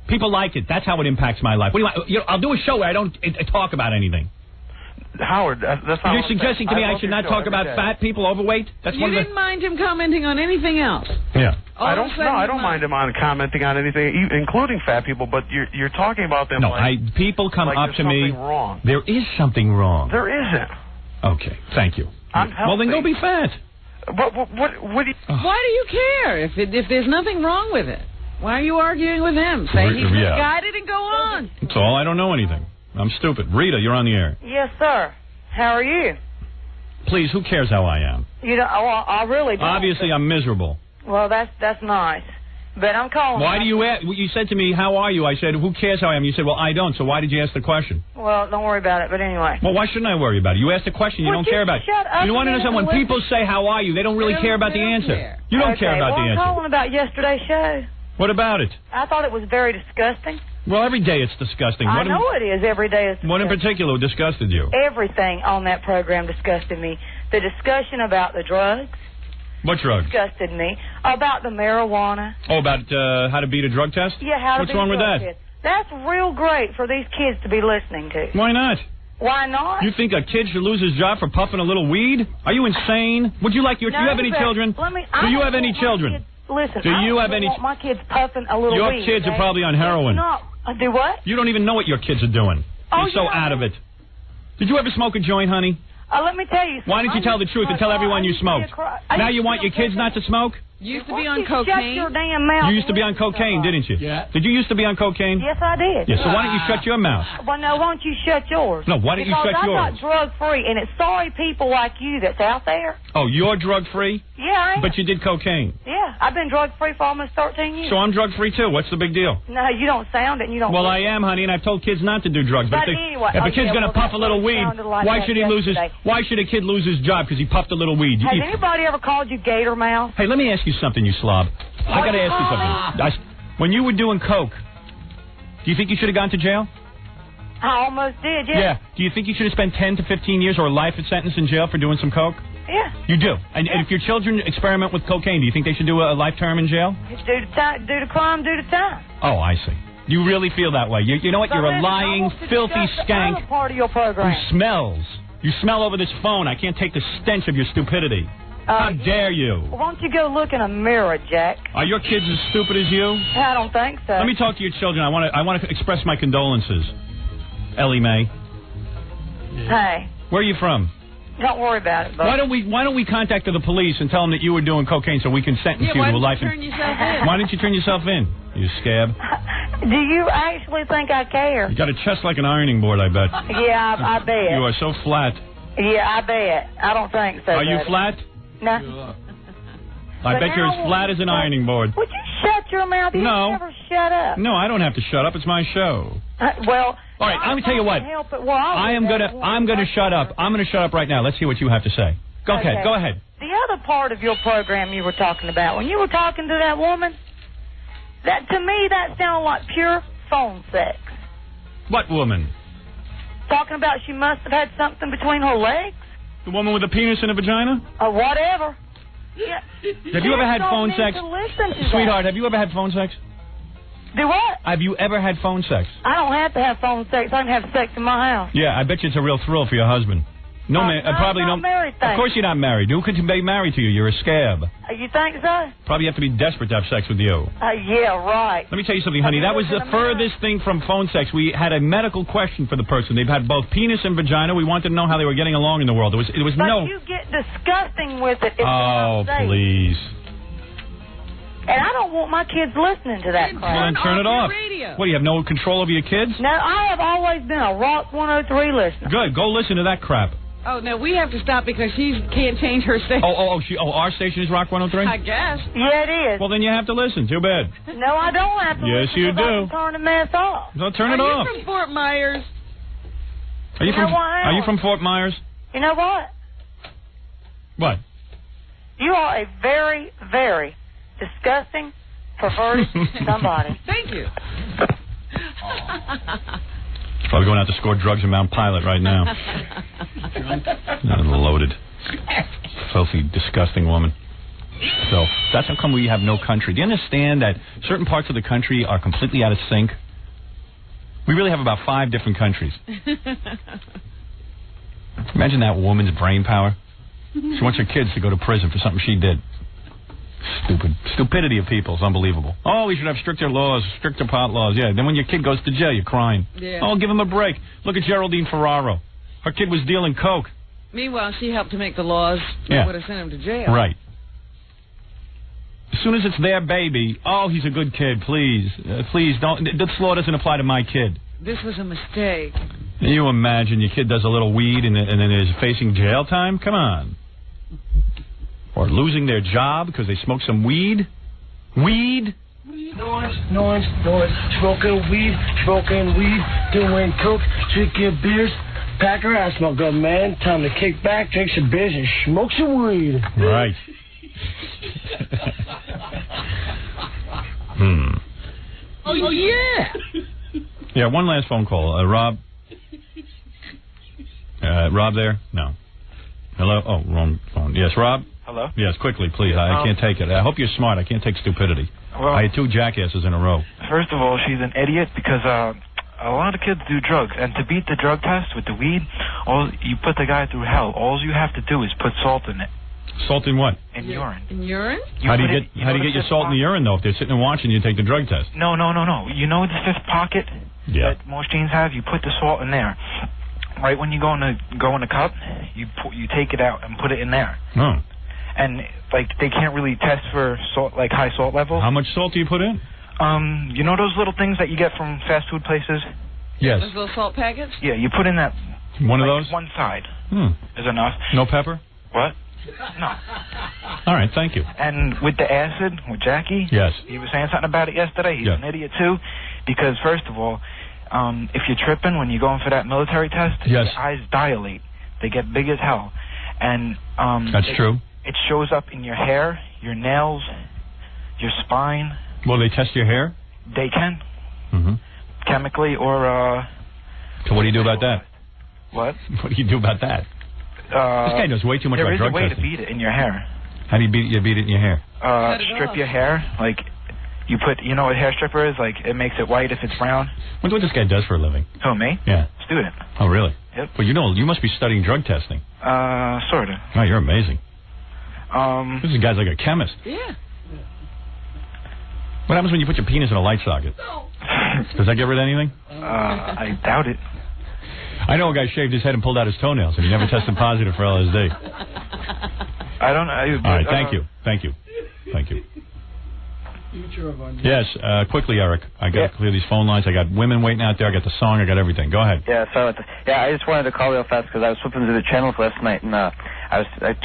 People like it. That's how it impacts my life. What do you want? I'll do a show where I don't talk about anything. Howard, that's not You're suggesting to me I should not talk about fat people, overweight? You didn't mind him commenting on anything else? Yeah. I don't mind him on commenting on anything, including fat people. But you're talking about them. No, people come up to me. Wrong. There is something wrong. There isn't. Okay, thank you. Well, then go be fat. What do you? Why do you care if there's nothing wrong with it? Why are you arguing with him? Say he's misguided and go on. That's all. I don't know anything. I'm stupid. Rita, you're on the air. Yes, sir. How are you? Please, who cares how I am? You don't. Well, I really don't. Obviously, I'm miserable. Well, that's nice. But I'm calling. Why do you ask? You said to me, how are you? I said, who cares how I am? You said, well, I don't. So why did you ask the question? Well, don't worry about it. But anyway. Well, why shouldn't I worry about it? You asked a question you don't care about. Shut up. You want to know something? When people say, how are you, they don't really care about the answer. You don't care about the answer. I'm calling about yesterday's show. What about it? I thought it was very disgusting. Well, every day it's disgusting. I know it is. Every day it's disgusting. What in particular disgusted you? Everything on that program disgusted me. The discussion about the drugs, What drug? Disgusted me. About the marijuana. Oh, about how to beat a drug test? Yeah, how to What's beat wrong a with drug that? test. That's real great for these kids to be listening to. Why not? Why not? You think a kid should lose his job for puffing a little weed? Are you insane? Would you like your... No, do you have any but children? Do you have any children? Listen, Do you have I any... don't want my kids puffing a little Your weed. kids are okay? probably on heroin. No, do what? You don't even know what your kids are doing. You're so out of it. Did you ever smoke a joint, honey? Let me tell you something. Why didn't you tell the truth and tell everyone you smoked? Now you want your kids not to smoke? You used to be on Shut cocaine. your damn mouth. You used to be on cocaine, didn't you? Yeah. Did you used to be on cocaine? Yes, I did. Yeah, so why don't you shut your mouth? Well, no, why don't you shut yours? No, why don't you shut yours? Because I'm not drug-free, and it's sorry people like you that's out there. Oh, you're drug-free? Yeah, I am. But you did cocaine. Yeah, I've been drug-free for almost 13 years. So I'm drug-free, too. What's the big deal? No, you don't sound it, and you don't... Well, I am, honey, and I've told kids not to do drugs. But if anyway... if a kid's going to puff a little weed, why should he lose his... Why should a kid lose his job because he puffed a little weed? Has anybody ever called you Gator Mouth? Hey, let me ask you something, you slob. I got to ask you something. When you were doing coke, do you think you should have gone to jail? I almost did, yeah. Yeah. Do you think you should have spent 10 to 15 years or a life sentence in jail for doing some coke? Yeah. You do. And if your children experiment with cocaine, do you think they should do a life term in jail? Do the crime, do the time. Oh, I see. You really feel that way. You know what? You're a lying, filthy skank Other part of your program. who smells. You smell over this phone. I can't take the stench of your stupidity. How dare you? Why don't you go look in a mirror, Jack? Are your kids as stupid as you? I don't think so. Let me talk to your children. I want to express my condolences. Ellie Mae. Hey, Where are you from? don't worry about it, bud. Why don't we contact the police and tell them that you were doing cocaine so we can sentence you to a life? Why didn't you turn yourself in? Why didn't you turn yourself in? You scab. Do you actually think I care? You got a chest like an ironing board, I bet. Yeah, I bet. You are so flat. Yeah, I bet. I don't think so. Are you buddy. flat? No. I bet you're as flat as an ironing board. Would you shut your mouth? You No. never shut up. No, I don't have to shut up. It's my show. Well, all right, I'm gonna tell you what. Help it. Well, I'm gonna shut up. I'm gonna shut up right now. Let's hear what you have to say. Go ahead. Go ahead. The other part of your program you were talking about, when you were talking to that woman, that to me that sounded like pure phone sex. What woman? Talking about she must have had something between her legs The woman with a penis and a vagina? or whatever. Yeah. Have you ever had Kids phone don't need sex? to listen to Sweetheart, that. have you ever had phone sex? Do what? Have you ever had phone sex? I don't have to have phone sex. I can have sex in my house. Yeah, I bet you it's a real thrill for your husband. No man, probably I'm no. not married, Of thanks. course you're not married. Who could be married to you? You're a scab. You think so? Probably have to be desperate to have sex with you. Yeah, right. Let me tell you something, honey. That was the furthest thing from phone sex. We had a medical question for the person. They've had both penis and vagina. We wanted to know how they were getting along in the world. It was But no. you get disgusting with it. It's Oh, what I'm saying. please. And I don't want my kids listening to that crap. Well, then turn it off. What, do you have no control over your kids? No, I have always been a Rock 103 listener. Good. Go listen to that crap. Oh, no, we have to stop because she can't change her station. Our station is Rock 103? I guess. Yeah, it is. Well, then you have to listen. Too bad. No, I don't have to Yes, listen you because I do. can turn the mess off. No, turn it off. Are you from Fort Myers? Are you You know from? what, Are you Howard? from Fort Myers? You know what? What? You are a very, very disgusting, perverted somebody. Thank you. Probably going out to score drugs in Mount Pilot right now. Loaded. Filthy, disgusting woman. So that's how come we have no country. Do you understand that certain parts of the country are completely out of sync? We really have about 5 different countries. Imagine that woman's brain power. She wants her kids to go to prison for something she did. Stupidity of people is unbelievable. Oh, we should have stricter laws, stricter pot laws. Yeah, then when your kid goes to jail, you're crying. Yeah. Oh, give him a break. Look at Geraldine Ferraro. Her kid was dealing coke. Meanwhile, she helped to make the laws that Yeah. would have sent him to jail. Right. As soon as it's their baby, oh, he's a good kid, please. Please, don't. This law doesn't apply to my kid. This was a mistake. Can you imagine your kid does a little weed and then is facing jail time? Come on. Or losing their job because they smoke some weed? Weed? Noise, smoking weed, doing coke, drinking beers. Packer, I smell good, man. Time to kick back, drink some beers, and smoke some weed. Right. Oh, yeah. Yeah, one last phone call. Rob? Rob there? No. Hello? Oh, wrong phone. Yes, Rob? Hello? Yes, quickly, please. I can't take it. I hope you're smart. I can't take stupidity. Well, I had 2 jackasses in a row. First of all, she's an idiot because a lot of kids do drugs, and to beat the drug test with the weed, you put the guy through hell. All you have to do is put salt in it. Salt in what? In urine. In urine? How do you get your salt in the urine, though, if they're sitting and watching you take the drug test? No. You know the 5th pocket that most genes have? You put the salt in there. Right when you go in the cup, you take it out and put it in there. Oh. And, like, they can't really test for salt, like high salt levels. How much salt do you put in? You know those little things that you get from fast food places? Yes. Those little salt packets? Yeah, you put in that. One of those? One side is enough. No pepper? What? No. All right, thank you. And with the acid, with Jackie, yes, he was saying something about it yesterday. He's an idiot, too, because, first of all, if you're tripping when you're going for that military test, your eyes dilate. They get big as hell. And that's true. It shows up in your hair, your nails, your spine. Will they test your hair? They can. Mm-hmm. Chemically or... So what do you do about that? What? What do you do about that? This guy knows way too much about drug testing. There is a way to beat it in your hair. How do you beat it in your hair? Strip your hair. Like, you put... You know what a hair stripper is? Like, it makes it white if it's brown. I wonder what this guy does for a living. Who, me? Yeah. Student. Oh, really? Yep. Well, you must be studying drug testing. Sort of. Oh, you're amazing. This guy's like a chemist. Yeah. What happens when you put your penis in a light socket? Does that get rid of anything? I doubt it. I know a guy shaved his head and pulled out his toenails, and he never tested positive for LSD. I don't know. All right, thank you. Yes, quickly, Eric. I got to clear these phone lines. I got women waiting out there. I got the song. I got everything. Go ahead. Yeah, I just wanted to call real fast because I was flipping through the channels last night, and I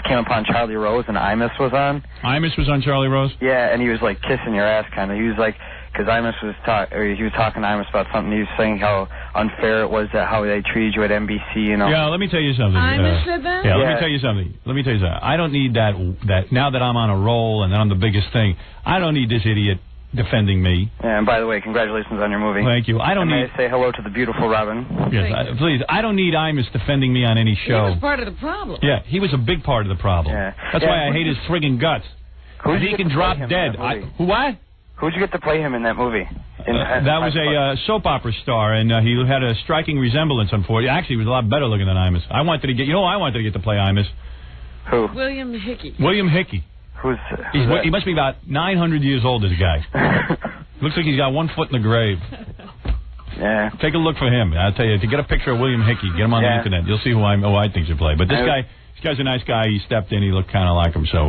came upon Charlie Rose, and Imus was on. Imus was on Charlie Rose? Yeah, and he was like kissing your ass, kind of. He was like, because Imus was he was talking to Imus about something. He was saying how unfair it was how they treated you at NBC. You know. Yeah, let me tell you something. Imus said that. Yeah, let me tell you something. I don't need that. Now that I'm on a roll and I'm the biggest thing, I don't need this idiot defending me. Yeah, and by the way, congratulations on your movie. Thank you. I don't need... May I say hello to the beautiful Robin? Yes, please. I don't need Imus defending me on any show. He was part of the problem. Yeah, he was a big part of the problem. Yeah. That's why I hate his friggin' guts. He can drop dead. What? Who'd you get to play him in that movie? That was a soap opera star, and he had a striking resemblance, unfortunately. Actually, he was a lot better looking than Imus. I wanted to get to play Imus. Who? William Hickey. William Hickey. Who's he must be about 900 years old, this guy. Looks like he's got 1 foot in the grave. Yeah. Take a look for him. I'll tell you, to get a picture of William Hickey, get him on the internet. You'll see who I think should play. But this guy's a nice guy. He stepped in. He looked kind of like him. So.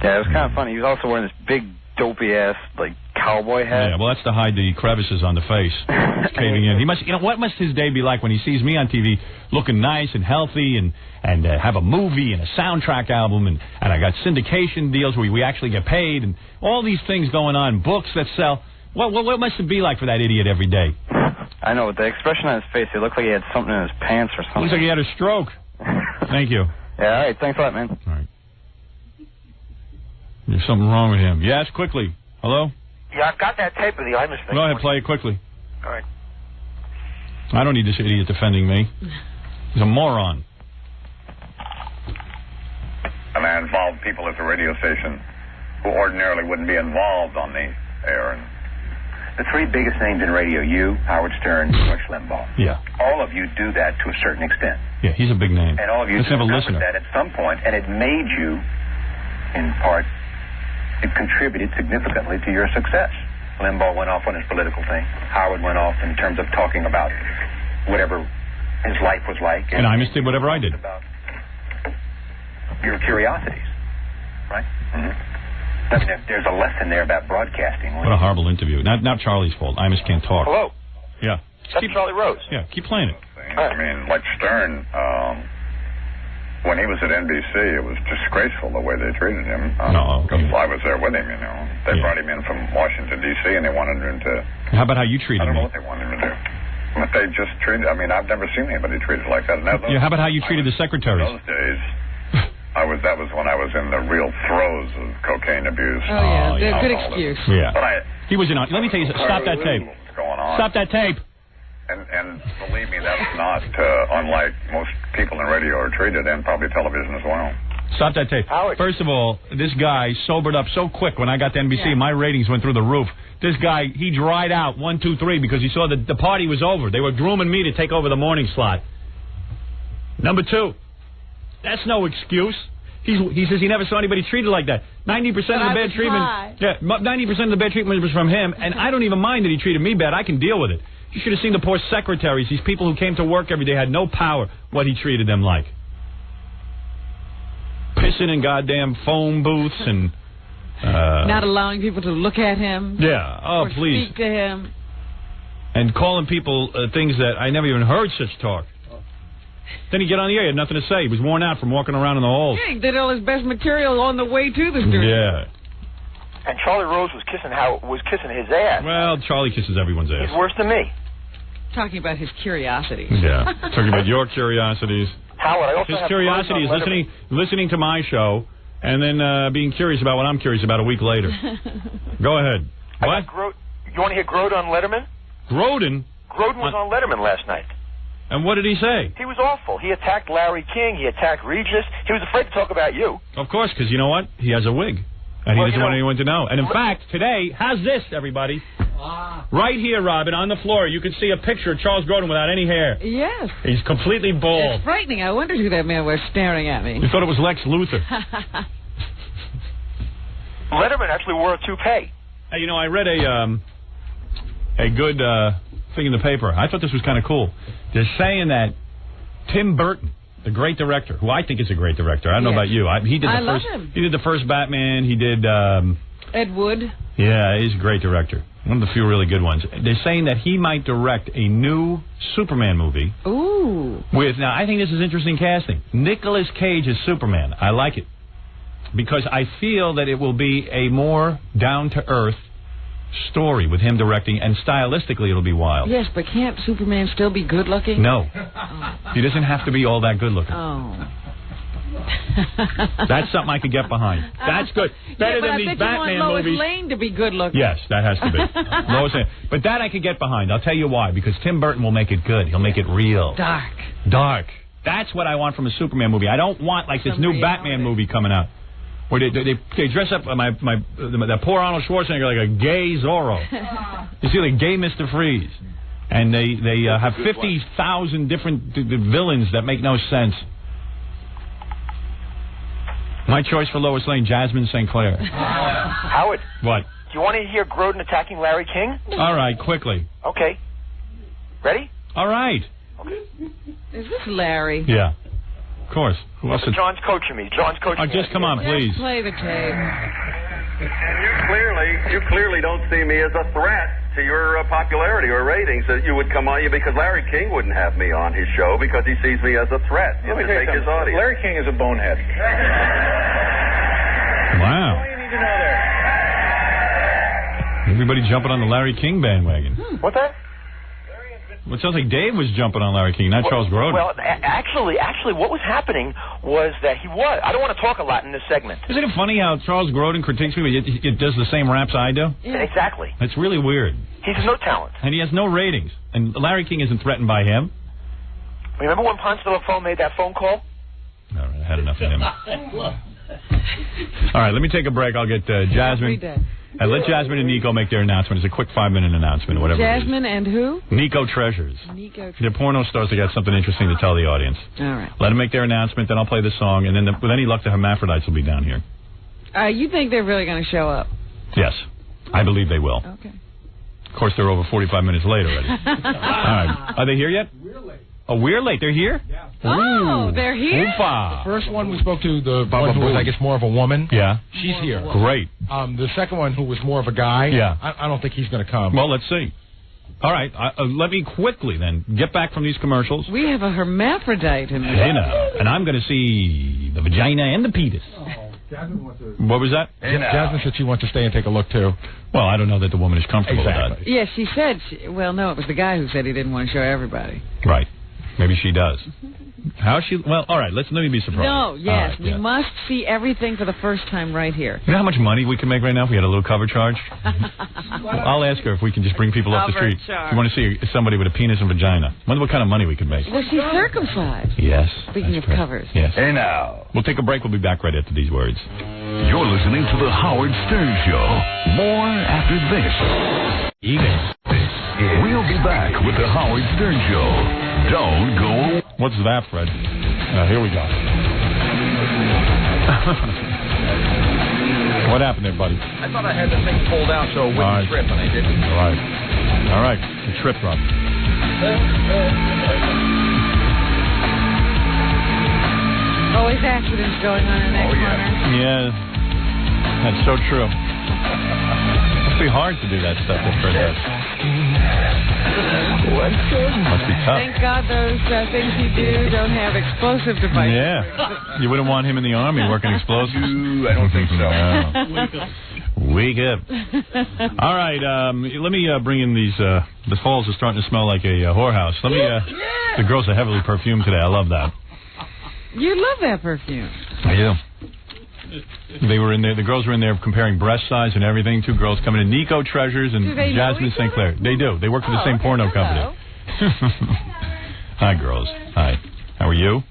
Yeah, it was kind of funny. He was also wearing this big, dopey-ass, like, cowboy hat. Yeah, well, that's to hide the crevices on the face. It's caving in. He must, what must his day be like when he sees me on TV looking nice and healthy and have a movie and a soundtrack album and I got syndication deals where we actually get paid and all these things going on, books that sell. What must it be like for that idiot every day? I know, with the expression on his face, it looked like he had something in his pants or something. Looks like he had a stroke. Thank you. Yeah, all right, thanks a lot, man. All right. There's something wrong with him. Yes, quickly. Hello? Yeah, I've got that tape of the Imus thing. Go ahead, play it quickly. All right. I don't need this idiot defending me. He's a moron. And I involved people at the radio station who ordinarily wouldn't be involved on the air. The 3 biggest names in radio, you, Howard Stern, Rush Limbaugh. Yeah. All of you do that to a certain extent. Yeah, he's a big name. And all of you discovered that at some point, and it made you, in part, it contributed significantly to your success. Limbaugh went off on his political thing. Howard went off in terms of talking about whatever his life was like. And Imus did whatever I did. About your curiosities, right? Mm-hmm. I mean, there's a lesson there about broadcasting. What a horrible interview. Not Charlie's fault. Imus can't talk. Hello. Yeah. That's Charlie Rose. Yeah, keep playing it. I mean, like Stern, when he was at NBC, it was disgraceful the way they treated him. Because I was there with him, you know. They brought him in from Washington, D.C., and they wanted him to... How about how you treated me? I don't know me? what they wanted him to do. But they just treated... I mean, I've never seen anybody treated like that. How about how you treated the secretaries? In those days... That was when I was in the real throes of cocaine abuse. Oh, yeah. Good excuse. Yeah. But he was in on... Let me tell you... Stop that tape. What's going on? Stop that tape. And believe me, that's not unlike most people in radio are treated, and probably television as well. Stop that tape. Howard. First of all, this guy sobered up so quick when I got to NBC. Yeah. My ratings went through the roof. This guy, he dried out 1, 2, 3 because he saw that the party was over. They were grooming me to take over the morning slot. Number 2, that's no excuse. He says he never saw anybody treated like that. 90% of the bad treatment. Yeah, 90% of the bad treatment was from him, and I don't even mind that he treated me bad. I can deal with it. You should have seen the poor secretaries, these people who came to work every day, had no power, what he treated them like. Pissing in goddamn phone booths and... not allowing people to look at him. Yeah, or please. Speak to him. And calling people things that I never even heard such talk. Then he'd get on the air, he had nothing to say. He was worn out from walking around in the halls. Yeah, he did all his best material on the way to the studio. Yeah. And Charlie Rose was kissing his ass. Well, Charlie kisses everyone's ass. He's worse than me. Talking about his curiosities. Yeah. Talking about your curiosities. Howard, I also his have curiosity is listening to my show and then being curious about what I'm curious about a week later. Go ahead. What? You want to hear Groden on Letterman? Groden? Groden was on Letterman last night. And what did he say? He was awful. He attacked Larry King. He attacked Regis. He was afraid to talk about you. Of course, because you know what? He has a wig. And he doesn't want anyone to know. And in fact, today, how's this, everybody? Right here, Robin, on the floor, you can see a picture of Charles Grodin without any hair. Yes. He's completely bald. It's frightening. I wondered who that man was staring at me. You thought it was Lex Luthor. Letterman actually wore a toupee. Hey, you know, I read a good thing in the paper. I thought this was kind of cool. They're saying that Tim Burton, the great director, who I think is a great director. I don't know about you. He did the first Batman. He did Ed Wood. Yeah, he's a great director. One of the few really good ones. They're saying that he might direct a new Superman movie. Ooh. Now, I think this is interesting casting. Nicolas Cage as Superman. I like it. Because I feel that it will be a more down-to-earth story with him directing, and stylistically it'll be wild. Yes, but can't Superman still be good-looking? No. He doesn't have to be all that good-looking. Oh. That's something I could get behind. That's good. Better than these Batman movies. movies. Lois Lane to be good-looking. Yes, that has to be. Lois Lane. But that I could get behind. I'll tell you why. Because Tim Burton will make it good. He'll make it real. Dark. That's what I want from a Superman movie. I don't want like this new Batman movie coming out where they dress up that poor Arnold Schwarzenegger like a gay Zorro. You see, like gay Mr. Freeze. And they have 50,000 different villains that make no sense. My choice for Lois Lane, Jasmine St. Clair. Howard. What? Do you want to hear Grodin attacking Larry King? All right, quickly. Okay. Ready? All right. Okay. Is this Larry? Yeah. Of course. Who else? John's coaching me. Just come on, please. Just play the tape. And you clearly don't see me as a threat to your popularity or ratings that you would come on you because Larry King wouldn't have me on his show because he sees me as a threat to take his audience. Larry King is a bonehead. Wow. What do you need to know there? Everybody jumping on the Larry King bandwagon. What's that? Well, it sounds like Dave was jumping on Larry King, not Charles Grodin. Well, actually, what was happening was that he was. I don't want to talk a lot in this segment. Isn't it funny how Charles Grodin critiques me, but it does the same raps I do? Yeah. Exactly. It's really weird. He has no talent. And he has no ratings. And Larry King isn't threatened by him. Remember when Ponce de Leon made that phone call? All right, I had enough of him. All right, let me take a break. I'll get Jasmine. Let Jasmine and Nico make their announcement. It's a quick 5-minute announcement, whatever. Jasmine and who? Nico Treasures. They're porno stars that got something interesting to tell the audience. All right. Let them make their announcement, then I'll play the song, and then with any luck, the hermaphrodites will be down here. You think they're really going to show up? Yes. I believe they will. Okay. Of course, they're over 45 minutes late already. All right. Are they here yet? We're late. Oh, we're late. They're here? Yeah. Oh, they're here? Oofa. The first one we spoke to, the one who was, I guess, more of a woman. Yeah. She's here. Great. The second one, who was more of a guy. Yeah. I don't think he's going to come. Well, let's see. All right. Let me quickly, then, get back from these commercials. We have a hermaphrodite in this. And I'm going to see the vagina and the penis. What was that? Jasmine said she wants to stay and take a look, too. Well, I don't know that the woman is comfortable with that. Yes, she said. Well, no, it was the guy who said he didn't want to show everybody. Right. Maybe she does. How she? Well, all right. Let me be surprised. No, yes, right, we must see everything for the first time right here. You know how much money we could make right now if we had a little cover charge? I'll ask her if we can just bring people off the street. Charge. You want to see somebody with a penis and vagina? Wonder what kind of money we could make. Was she circumcised? Yes. Speaking of covers. Yes. Hey now. We'll take a break. We'll be back right after these words. You're listening to the Howard Stern Show. More after this. We'll be back with the Howard Stern Show. Don't go. What's that, Fred? Here we go. What happened there, buddy? I thought I had the thing pulled out so it wouldn't trip, and I didn't. All right. You tripped, Rob. Always accidents going on in that corner. Yeah. That's so true. Must be hard to do that stuff that Fred does. Must be tough. Thank God those things you do don't have explosive devices. Yeah. You wouldn't want him in the Army working explosives? I don't think so. Wake up. All right. Let me bring in these. The halls are starting to smell like a whorehouse. Let me. The girls are heavily perfumed today. I love that. You love that perfume. I do. They were in there. The girls were in there comparing breast size and everything. Two girls coming in. Nico Treasures and Jasmine St. Clair. They do. They work for the same porno company. Hi, girls. Hi. How are you?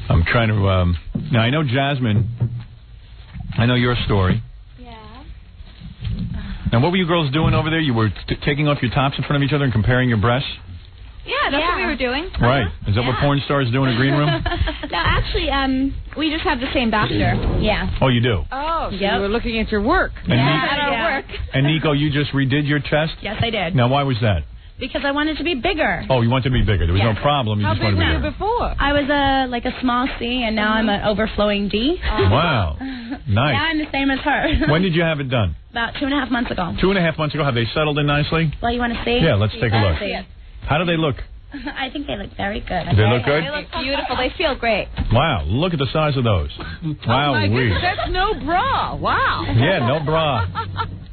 I'm trying to. Now I know Jasmine. I know your story. Yeah. Now, what were you girls doing over there? You were taking off your tops in front of each other and comparing your breasts? Yeah, that's what we were doing. Right. Is that what porn stars do in a green room? No, actually, we just have the same doctor. Yeah. Oh, you do? Oh, so you were looking at your work. And at our work. And Nico, you just redid your chest? Yes, I did. Now, why was that? Because I wanted to be bigger. Oh, you wanted to be bigger. There was no problem. You How just wanted big to be were you bigger. before? I was a small C, and now I'm an overflowing D. Wow. Nice. Now I'm the same as her. When did you have it done? About 2.5 months ago. 2.5 months ago. Have they settled in nicely? Well, you want to see? Yeah, let's take a look. See it. How do they look? I think they look very good. They look good? They look beautiful. They feel great. Wow, look at the size of those. Wow, Oh my goodness, that's no bra. Wow. Yeah, no bra.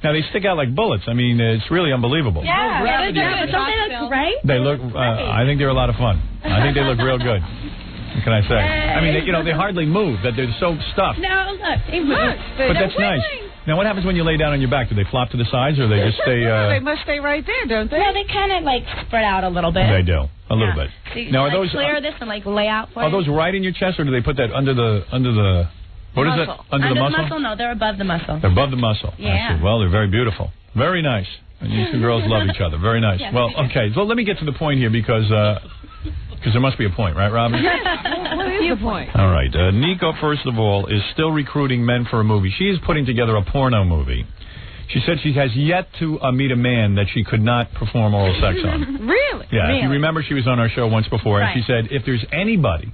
Now, they stick out like bullets. I mean, it's really unbelievable. Yeah, they're good. Don't they look great? They look, I think they're a lot of fun. I think they look real good. What can I say? I mean, they hardly move. That they're so stuffed. No, look, they move. But that's nice. Now, what happens when you lay down on your back? Do they flop to the sides, or they just stay... They must stay right there, don't they? No, they kind of, spread out a little bit. They do. A little bit. So you now, are can, those... clear this and, lay out for Are those right in your chest, or do they put that under the... What is it? Under the muscle? No, they're above the muscle. They're above the muscle. Yeah. I see. Well, they're very beautiful. Very nice. And these two girls love each other. Very nice. Yes, Well, okay. So let me get to the point here because there must be a point, right, Robin? What is the point? All right. Nico, first of all, is still recruiting men for a movie. She is putting together a porno movie. She said she has yet to meet a man that she could not perform oral sex on. Really? Yeah. Really? If you remember, she was on our show once before, Right. and she said if there's anybody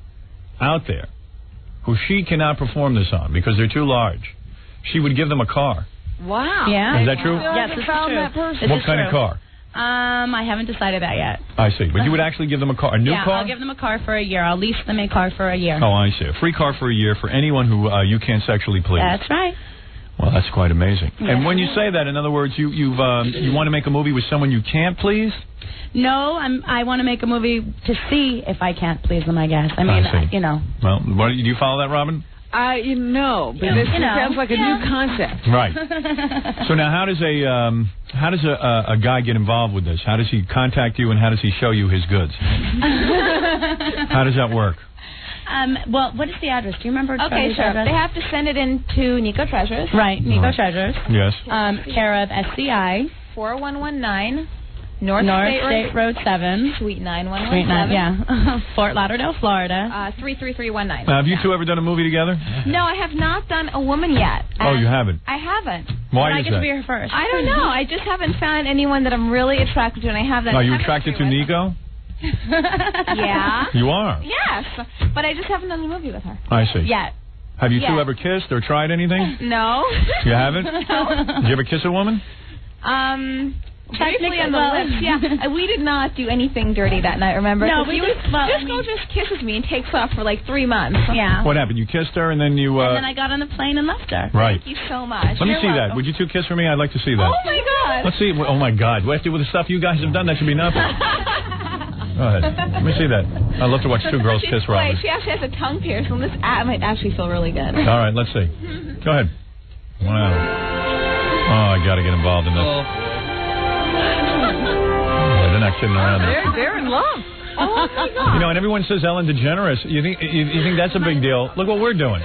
out there who she cannot perform this on because they're too large, she would give them a car. Wow. Yeah. Is that true? Yes, it's true. That person. What kind of car? I haven't decided that yet. I see. But you would actually give them a car, a new car? I'll give them a car for a year. I'll lease them a car for a year. Oh, I see. A free car for a year for anyone who you can't sexually please. That's right. Well, that's quite amazing. Yeah. And when you say that, in other words, you want to make a movie with someone you can't please? No, I want to make a movie to see if I can't please them, I guess. I mean, see. Well, do you follow that, Robin? No, but this sounds like a new concept. Right. So now, how does a guy get involved with this? How does he contact you, and how does he show you his goods? How does that work? Well, what is the address? Do you remember? Okay, the sure. address? They have to send it in to Nico Treasures. Right, Nico Treasures. Yes. Care of SCI. 4119 North State Road 7. Suite 9117. Suite 9, yeah. Fort Lauderdale, Florida. 33319. Now, have you two ever done a movie together? No, I have not done a woman yet. Oh, you haven't? I haven't. Why is I get that? to be her first. I don't know. I just haven't found anyone that I'm really attracted to, and I have that. Are you attracted to Nico? Yeah. You are? Yes, but I just haven't done a movie with her. I see. Yet. Have you two Yet. ever kissed or tried anything? No. You haven't? No. Did you ever kiss a woman? Briefly on the lips. Yeah, we did not do anything dirty that night. Remember? No, 'Cause we he was, just. Well, this girl just kisses me and takes off for like 3 months. Yeah. What happened? You kissed her and then you... And then I got on the plane and left her. Right. Thank you so much. Let me You're see welcome. that. Would you two kiss for me? I'd like to see that. Oh my God. Let's see. Oh my God. After with the stuff you guys have done, that should be nothing. Go ahead. Let me see that. I'd love to watch two girls kiss Robin. Wait, she actually has a tongue piercing. This might actually feel really good. All right, let's see. Go ahead. Wow. Oh, I got to get involved in this. Yeah, they're not kidding around. They're in love. Oh my God. You know, and everyone says Ellen DeGeneres. You think that's a big deal? Look what we're doing.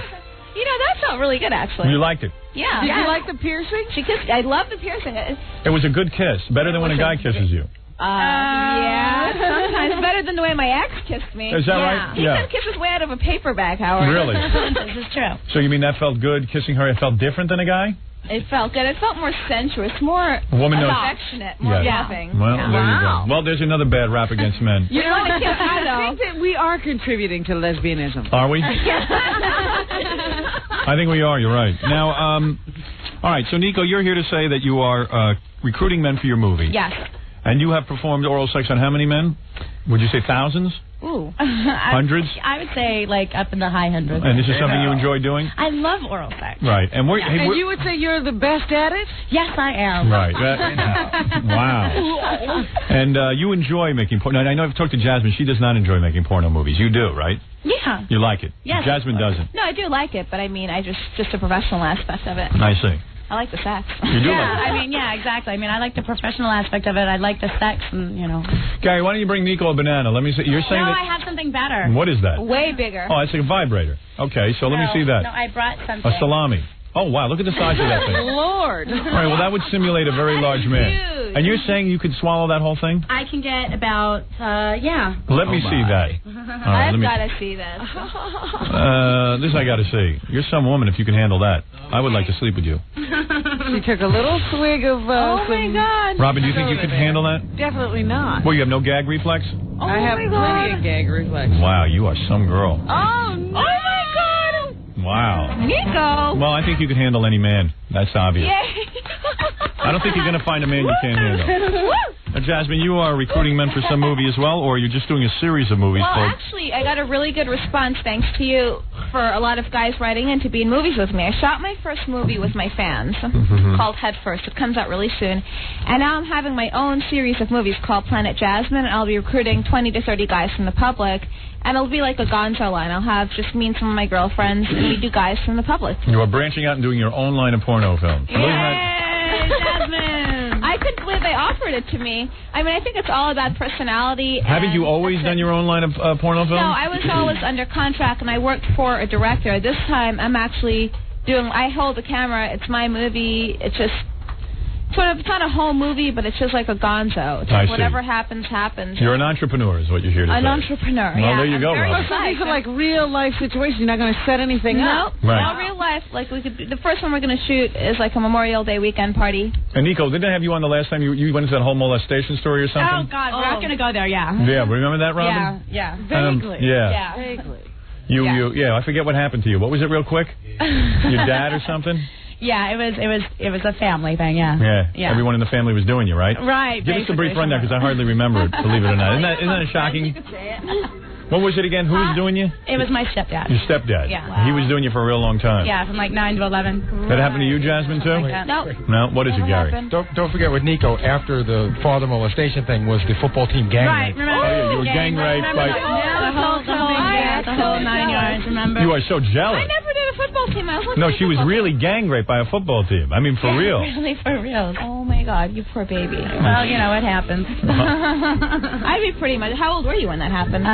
You know, that felt really good, actually. You liked it. Yeah. Did you like the piercing? I love the piercing. It was a good kiss. Better than when a guy kisses you. Yeah, sometimes better than the way my ex kissed me. Is that right? He sent kisses way out of a paper bag, Howard. Really? This is true. So you mean that felt good, kissing her? It felt different than a guy? It felt good. It felt more sensuous, more affectionate, more loving. Well, there you go. Well, there's another bad rap against men. You know, I think that we are contributing to lesbianism. Are we? I think we are. You're right. Now, all right. So, Nico, you're here to say that you are recruiting men for your movie. Yes. And you have performed oral sex on how many men? Would you say thousands? Ooh. Hundreds? I would say, like, up in the high hundreds. And this is something you enjoy doing? I love oral sex. Right. And and you would say you're the best at it? Yes, I am. Right. Wow. And you enjoy making porn. Now, I know I've talked to Jasmine. She does not enjoy making porno movies. You do, right? Yeah. You like it? Yes. Jasmine doesn't. No, I do like it, but I mean, just a professional aspect of it. I see. I like the sex. You do yeah, like it? I mean, yeah, exactly. I mean, I like the professional aspect of it. I like the sex, and, you know. Gary, why don't you bring Nico a banana? Let me see. You're saying no, that... I have something better. What is that? Way bigger. Oh, it's like a vibrator. Okay, so let me see that. No, I brought something. A salami. Oh, wow, look at the size of that thing. Lord. All right, well, that would simulate a very large man. Huge. And you're saying you could swallow that whole thing? I can get about, yeah. Let me see that. All right, I've let me... got to see this. This I got to see. You're some woman if you can handle that. I would like to sleep with you. She took a little swig of oh, my God. Robin, do you think you could handle that? Definitely not. Well, you have no gag reflex? Oh, I have plenty of gag reflex. Wow, you are some girl. Oh, no. Oh, my God. Wow. Nico. Well, I think you can handle any man. That's obvious. Yay. I don't think you're going to find a man you can't handle. Jasmine, you are recruiting men for some movie as well, or you're just doing a series of movies Well, called... actually, I got a really good response, thanks to you, for a lot of guys writing in to be in movies with me. I shot my first movie with my fans called Head First. It comes out really soon. And now I'm having my own series of movies called Planet Jasmine, and I'll be recruiting 20 to 30 guys from the public. And it'll be like a Gonzo line. I'll have just me and some of my girlfriends, and we do guys from the public. You are branching out and doing your own line of porno films. Yay, Jasmine! I couldn't believe they offered it to me. I mean, I think it's all about personality. Haven't you always done your own line of porno films? No, I was always under contract, and I worked for a director. This time, I'm actually I hold the camera. It's my movie. It's just it's not a whole movie, but it's just like a Gonzo. It's like whatever happens, happens. You're an entrepreneur is what you're here to say. An entrepreneur, well, there you go, Robin. So these are like real life situations. You're not going to set anything up. No, real life. Like the first one we're going to shoot is like a Memorial Day weekend party. And Nico, didn't I have you on the last time you went into that whole molestation story or something? Oh God, we're not going to go there. Yeah. Yeah, remember that, Robin? Yeah. Vaguely. Yeah. Vaguely. Yeah, I forget what happened to you. What was it, real quick? Your dad or something? Yeah, it was a family thing. Yeah. Everyone in the family was doing you, right? Right. Give us a brief rundown because I hardly remember it. Believe it or not, isn't that shocking? You could say it. What was it again? Who was doing you? It was my stepdad. Your stepdad. Yeah. He was doing you for a real long time. Yeah, from like 9 to 11. That happened to you, Jasmine, too? No. No. What is it, Gary? Don't forget with Nico. After the father molestation thing was the football team gang rape. Right. Remember? Oh, yeah, you were gang raped by. The whole 9 yards. Remember? You are so jealous. I never did a football team. No, she was really gang raped by a football team. I mean, for real. Really, for real. Oh my God, you poor baby. Well, you know, it happens. I'd be pretty much. How old were you when that happened?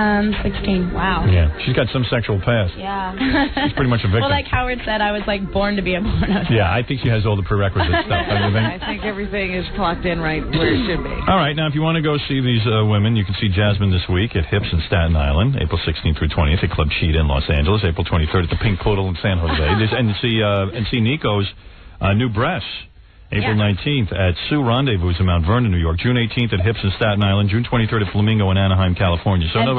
16. Wow. Yeah, she's got some sexual past. Yeah. She's pretty much a victim. Well, like Howard said, I was like born to be a porno star. Yeah, I think she has all the prerequisite stuff. Don't you think? I think everything is clocked in right where it should be. All right, now if you want to go see these women, you can see Jasmine this week at Hips in Staten Island, April 16th through 20th at Club Cheetah in Los Angeles, April 23rd at the Pink Poodle in San Jose, and see Nico's new breasts. April 19th at Sioux Rendezvous in Mount Vernon, New York. June 18th at Hips in Staten Island. June 23rd at Flamingo in Anaheim, California. So and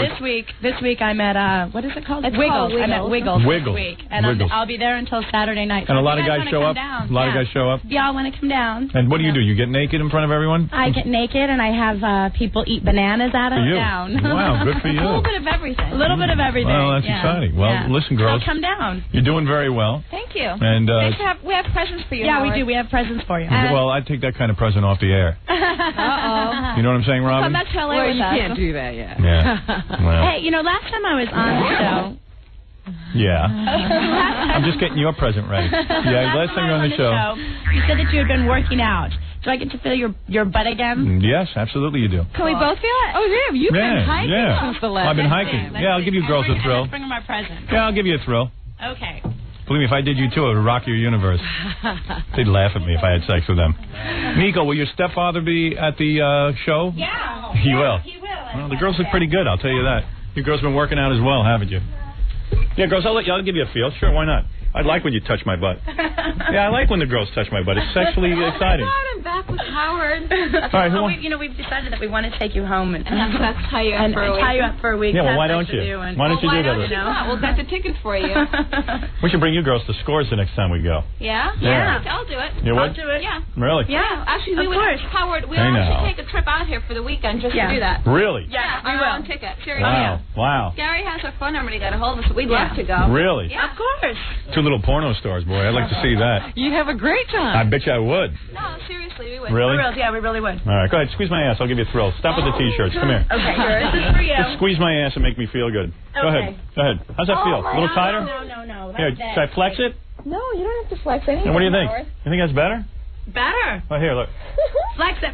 this week I'm at what is it called? It's Wiggles. I'm at Wiggles. Wiggles. This week, and I'll be there until Saturday night. And a lot of guys show up. A lot of guys show up. Y'all want to come down? And what do? You get naked in front of everyone? I get naked and I have people eat bananas at us down. Wow, good for you. A little bit of everything. A little bit of everything. Well, that's exciting. Well, listen, girls. So come down. You're doing very well. Thank you. And we have presents for you. Yeah, Howard. we do. We have presents for for you. Well, I'd take that kind of present off the air. Uh-oh. You know what I'm saying, Robin? Come back to LA Well, with you us. can't do that yet. Yeah. Well, Hey, you know, last time I was on the show. yeah. I'm just getting your present ready. Yeah, last time you were on the show. You said that you had been working out. Do I get to feel your butt again? Yes, absolutely you do. Can we both feel it? Oh, yeah. You've been hiking since the last I've been hiking. Yeah, I'll give you girls a thrill. Bring them our present. Yeah, I'll give you a thrill. Okay. Believe me, if I did you too, it would rock your universe. They'd laugh at me if I had sex with them. Nico, will your stepfather be at the show? Yeah. He will. He will. Well, the girls look pretty good, I'll tell you that. You girls been working out as well, haven't you? Yeah, girls, I'll give you a feel. Sure, why not? I like when you touch my butt. Yeah, I like when the girls touch my butt. It's sexually exciting. I'm back with Howard. All right, who wants? We've decided that we want to take you home and Let's tie you up for a week. tie you up for a week. Yeah, well, why Have don't sex you? with Why don't you do that? We'll get the tickets for you. We should bring you girls to Scores the next time we go. Yeah? Yeah. I'll do it. You would? I'll do it. Yeah. Really? Yeah. Actually, we Of would, course. Howard, we I would know. actually take a trip out here for the weekend just to do that. Really? Yeah, we our will. own ticket. Seriously. Wow. Wow. Gary has our phone number to get a hold of us. We'd love to go. Really? Yeah. Of course. 2 little porno stars, boy. I'd like to see that. You'd have a great time. I bet you I would. No, seriously, we would. Really? Yeah, we really would. All right, go ahead. Squeeze my ass. I'll give you a thrill. Stop with the T-shirts. Come here. Okay, yours is for you. Just squeeze my ass and make me feel good. Go Okay. ahead. Go ahead. How's that feel? A little tighter? No. Here, should I flex it? No, you don't have to flex anything. And what do you think? Howard. You think that's better? Better. Oh, here, look. Flex it.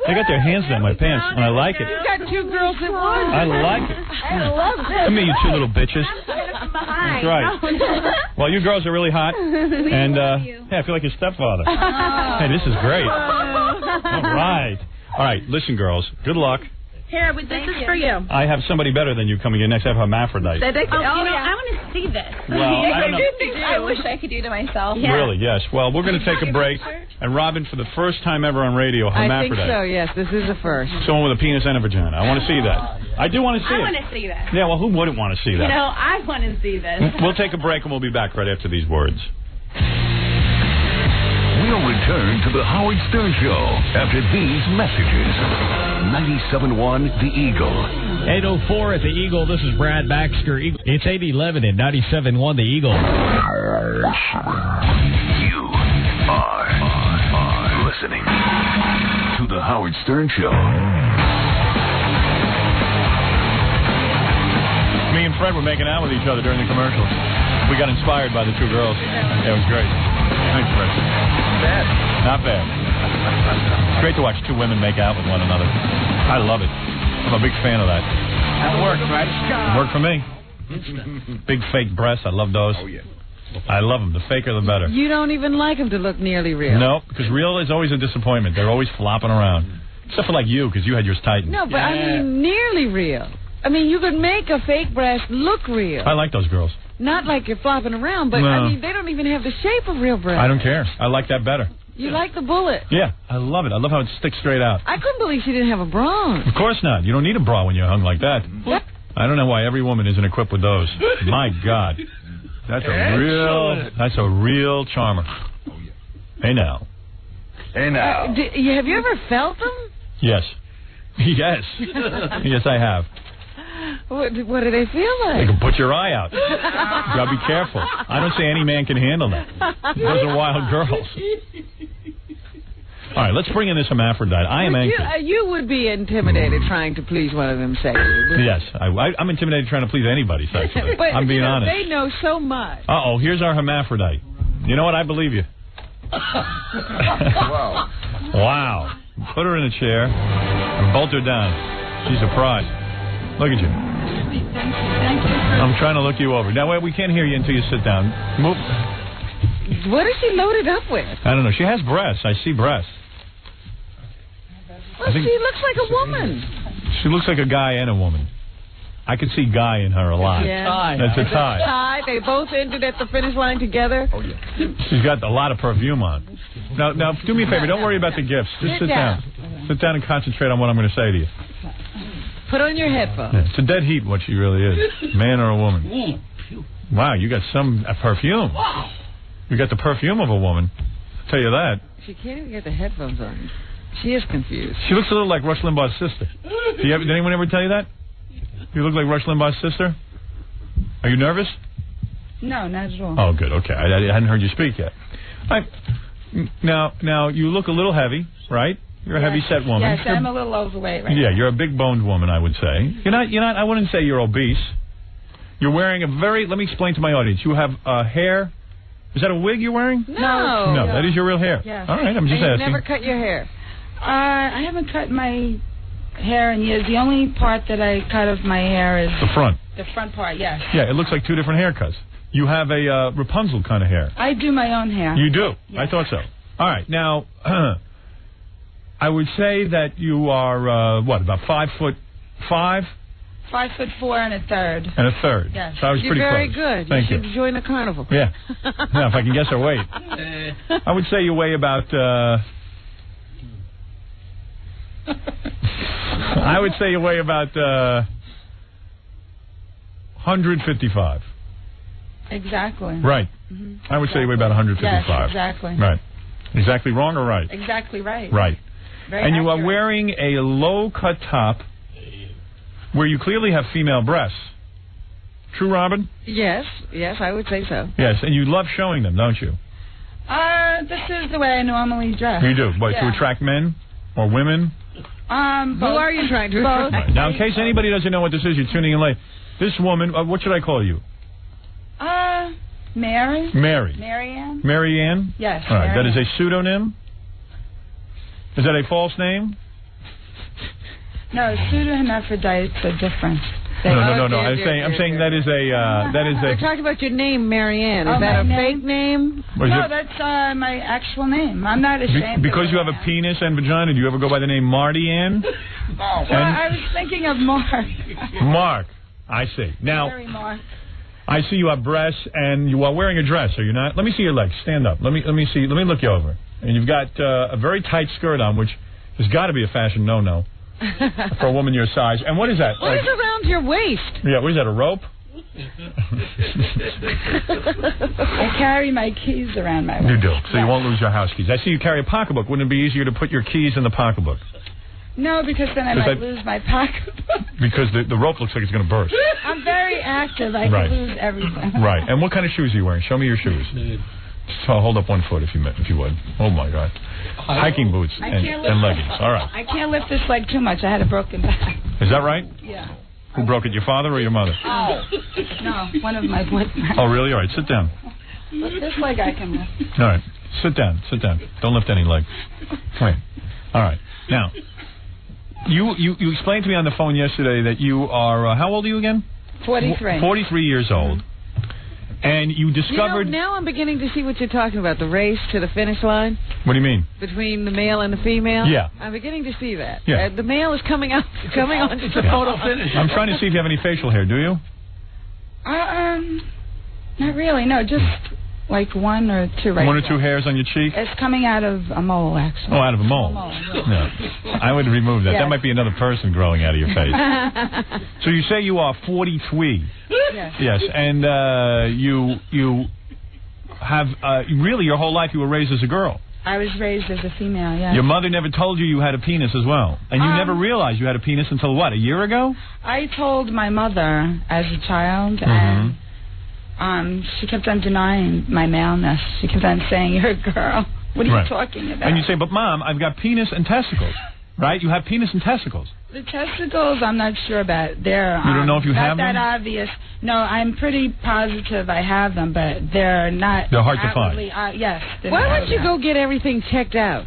They got their hands down my pants, and I like it. You've got 2 girls at once. I like it. I love this. Come here, you 2 little bitches. From That's behind. right. Well, you girls are really hot, and yeah, I feel like your stepfather. Hey, this is great. All right, listen, girls. Good luck. Here, this is for you. I have somebody better than you coming in next. I have hermaphrodite. I want to see this. Well, I don't know. I wish I could do to myself. Yeah. Really, yes. Well, we're going to take a break. And Robin, for the first time ever on radio, I think hermaphrodite. so, yes. This is a first. Someone with a penis and a vagina. I want to see that. I do want to see I it. want to see that. Yeah, well, who wouldn't want to see that? I want to see this. We'll take a break and we'll be back right after these words. We'll return to the Howard Stern Show after these messages. 97.1 The Eagle. 8:04 at the Eagle. This is Brad Baxter. It's 8:11 at 97.1 The Eagle. You are listening to the Howard Stern Show. Me and Fred were making out with each other during the commercials. We got inspired by the 2 girls. Yeah, it was great. Thanks, Fred. Not bad. It's great to watch 2 women make out with one another. I love it. I'm a big fan of that. That worked, right? Worked for me. Big fake breasts. I love those. Oh, yeah. I love them. The faker, the better. You don't even like them to look nearly real. No, because real is always a disappointment. They're always flopping around. Except for like you, because you had yours tightened. No, but I mean nearly real. I mean, you could make a fake breast look real. I like those girls. Not like you're flopping around, but No. I mean, they don't even have the shape of real breasts. I don't care. I like that better. You like the bullet. Yeah, I love it. I love how it sticks straight out. I couldn't believe she didn't have a bra on. Of course not. You don't need a bra when you're hung like that. What? I don't know why every woman isn't equipped with those. My God. That's a real charmer. Hey now. Have you ever felt them? Yes. Yes. Yes, I have. What do they feel They like? can put your eye out. You gotta be careful. I don't say any man can handle that. Those are wild girls. All right, let's bring in this hermaphrodite. I am anxious. You would be intimidated trying to please one of them sexually. Yes, I'm intimidated trying to please anybody sexually. But, I'm being honest. They know so much. Uh-oh, here's our hermaphrodite. You know what? I believe you. Wow. Wow. Put her in a chair and bolt her down. She's a prize. Look at you. I'm trying to look you over. Now, wait, we can't hear you until you sit down. Move. What is she loaded up with? I don't know. She has breasts. I see breasts. Well, she looks like a woman. She looks like a guy and a woman. I could see guy in her a lot. Yeah. That's a tie. They both ended at the finish line together. Oh, yeah. She's got a lot of perfume on. Now, do me a favor. Don't worry about the gifts. Just sit down. Sit down and concentrate on what I'm going to say to you. Put on your headphones. Yeah, it's a dead heat what she really is. Man or a woman. Wow, you got some perfume. You got the perfume of a woman. I'll tell you that. She can't even get the headphones on. She is confused. She looks a little like Rush Limbaugh's sister. Did anyone ever tell you that? You look like Rush Limbaugh's sister? Are you nervous? No, not at all. Oh, good. Okay. I hadn't heard you speak yet. Now, you look a little heavy, right? You're a heavy-set woman. Yes, I'm a little overweight right Yeah, you're a big-boned woman, I would say. You're not, I wouldn't say you're obese. You're wearing a very, let me explain to my audience. You have hair. Is that a wig you're wearing? No. No, that is your real hair. Yes. All right, I'm just And asking. you never cut your hair? I haven't cut my hair in years. The only part that I cut of my hair is... The front. The front part, yes. Yeah, it looks like two different haircuts. You have a Rapunzel kind of hair. I do my own hair. You do? Yes. I thought so. All right, now, I would say that you are, about 5'5"? 5'4" and a third. And a third. Yes. So I was You're pretty very close. good. Thank you should join the carnival. Yeah. Now, if I can guess her weight. I would say you weigh about, I would say you weigh about, 155. Exactly. Right. Mm-hmm. I would say you weigh about 155. Yes, exactly. Right. Exactly wrong or right? Exactly right. Right. Very and you are accurate. wearing a low-cut top where you clearly have female breasts. True, Robin? Yes, I would say so. Yes, and you love showing them, don't you? This is the way I normally dress. You do. What, to Yeah. attract men or women? Both. Who are you trying to Both. Right. Now, in case anybody doesn't know what this is, you're tuning in late. This woman, what should I call you? Mary. Mary. Mary Ann. Mary Ann? Yes. All right, Mary that is Ann. a pseudonym? Is that a false name? No, pseudo-hermaphrodites are different. No. I'm saying that is a We're talking about your name, Marianne. Is Oh, that a my fake name? Or is No, it- that's my actual name. I'm not ashamed. because of you it. have a penis and vagina, do you ever go by the name Marty Ann? Well, I was thinking of Mark. Mark. I see. Now, Mary Mark. I see you have breasts, and you are wearing a dress, are you not? Let me see your legs. Stand up. Let me see. Let me look you over. And you've got a very tight skirt on, which has got to be a fashion no-no for a woman your size. And what is that? What is around your waist? Yeah, what is that, a rope? I carry my keys around my waist. You do, so you won't lose your house keys. I see you carry a pocketbook. Wouldn't it be easier to put your keys in the pocketbook? No, because then I might lose my pocketbook. Because the rope looks like it's going to burst. I'm very active. I Right. can lose everything. Right. And what kind of shoes are you wearing? Show me your shoes. So hold up one foot if you would. Oh, my God. Hiking boots I can't lift and leggings. All right. I can't lift this leg too much. I had a broken back. Is that right? Yeah. Who broke it, your father or your mother? Oh. No, one of my boyfriends. Oh, really? All right, sit down. But this leg I can lift. All right. Sit down. Don't lift any leg. Right. All right. Now, you explained to me on the phone yesterday that you are, how old are you again? 43. 43 years old. And you discovered... now I'm beginning to see what you're talking about, the race to the finish line What do you mean? between the male and the female. Yeah. I'm beginning to see that. Yeah. The male is coming on to the photo finish. I'm trying to see if you have any facial hair. Do you? Not really. No, just like one or two right One or there. two hairs on your cheek? It's coming out of a mole, actually. Oh, out of a mole. No. I would remove that. Yes. That might be another person growing out of your face. So you say you are 43. Yes. Yes, and you have really your whole life you were raised as a girl. I was raised as a female, yes. Your mother never told you had a penis as well, and you never realized you had a penis until what, a year ago? I told my mother as a child, and she kept on denying my maleness. She kept on saying, "You're a girl. What are Right. you talking about?" And you say, "But Mom, I've got penis and testicles." Right? You have penis and testicles. The testicles, I'm not sure about. They're You don't know if you have not them? that obvious. No, I'm pretty positive I have them, but they're not. They're hard to outwardly, yes. they're Why not don't you go get everything checked out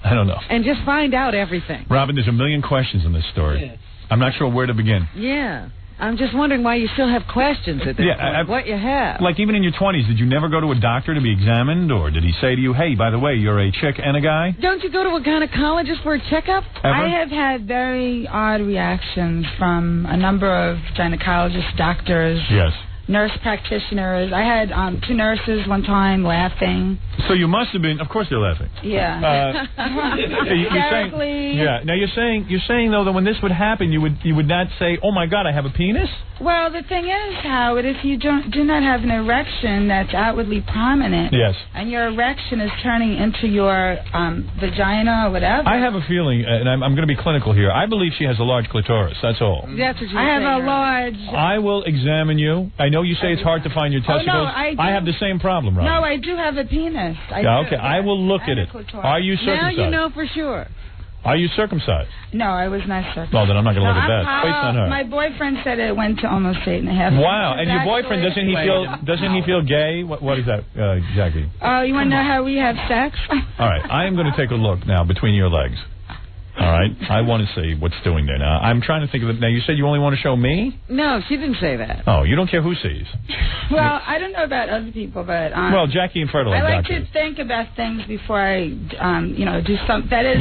I don't know. and just find out everything? Robin, there's a million questions in this story. I'm not sure where to begin. Yeah. I'm just wondering why you still have questions at this point. What you have. Like, even in your 20s, did you never go to a doctor to be examined? Or did he say to you, hey, by the way, you're a chick and a guy? Don't you go to a gynecologist for a checkup? Ever? I have had very odd reactions from a number of gynecologists, doctors, Yes. nurse practitioners. I had two nurses one time laughing. So you must have been, of course they're laughing. Yeah. Hysterically. Yeah. Now you're saying though that when this would happen, you would not say, "Oh my God, I have a penis." Well, the thing is, Howard, if you do not have an erection that's outwardly prominent, Yes. and your erection is turning into your vagina or whatever. I have a feeling, and I'm going to be clinical here. I believe she has a large clitoris. That's all. That's what you I have a large. I will examine you. I know you say it's hard to find your testicles. Oh, no, I have the same problem, Robin. No, I do have a penis. Okay, I will look at it. Are you circumcised? Now you know for sure. Are you circumcised? No, I was not circumcised. Well, then I'm not going to look at that. Based on her. My boyfriend said it went to almost 8.5. Wow, and your boyfriend, doesn't he feel gay? What is that, Jackie? Oh, you want to know how we have sex? All right, I am going to take a look now between your legs. All right, I want to see what's doing there. Now, I'm trying to think of it. Now, you said you only want to show me? No, she didn't say that. Oh, you don't care who sees? Well, I don't know about other people, but... well, Jackie and Fred are like I like doctors. to think about things before I, do something. That is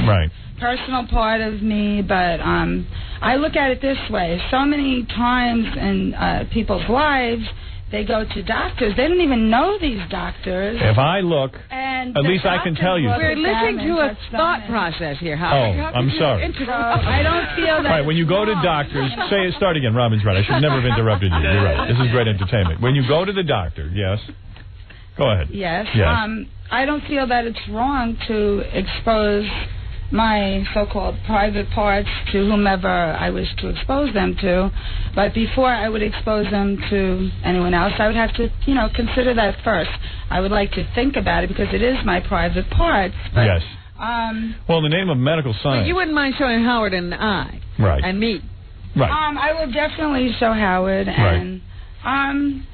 personal part of me, but I look at it this way. So many times in people's lives... They go to doctors. They don't even know these doctors. If I look, and at least I can tell you. We're listening to a thought process here, Howard. Oh, I'm sorry. So I don't feel that. All right, when you go to doctors, start again. Robin's right. I should never have interrupted you. You're right. This is great entertainment. When you go to the doctor, yes. Go ahead. Yes. I don't feel that it's wrong to expose my so-called private parts to whomever I wish to expose them to. But before I would expose them to anyone else, I would have to, consider that first. I would like to think about it because it is my private parts. But, yes. Well, in the name of medical science. But you wouldn't mind showing Howard and I. Right. And me. Right. I will definitely show Howard and...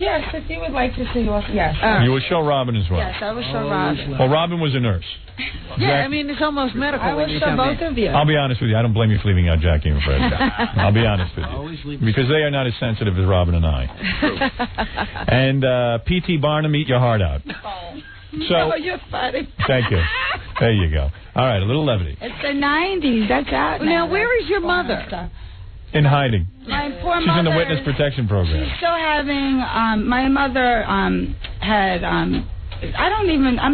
yes, if you would like to see also, yes. You would show Robin as well? Yes, I would show Robin. Well, Robin was a nurse. Yeah, I mean, it's almost medical. I would show both of you. I'll be honest with you. I don't blame you for leaving out Jackie and Fred. I'll be honest with you. Because they are not as sensitive as Robin and I. And P.T. Barnum, eat your heart out. So, you're funny. Thank you. There you go. All right, a little levity. It's the 90s. That's out now. Where is your mother? In hiding. My poor She's in the witness protection program. She's still having, my mother had, I'm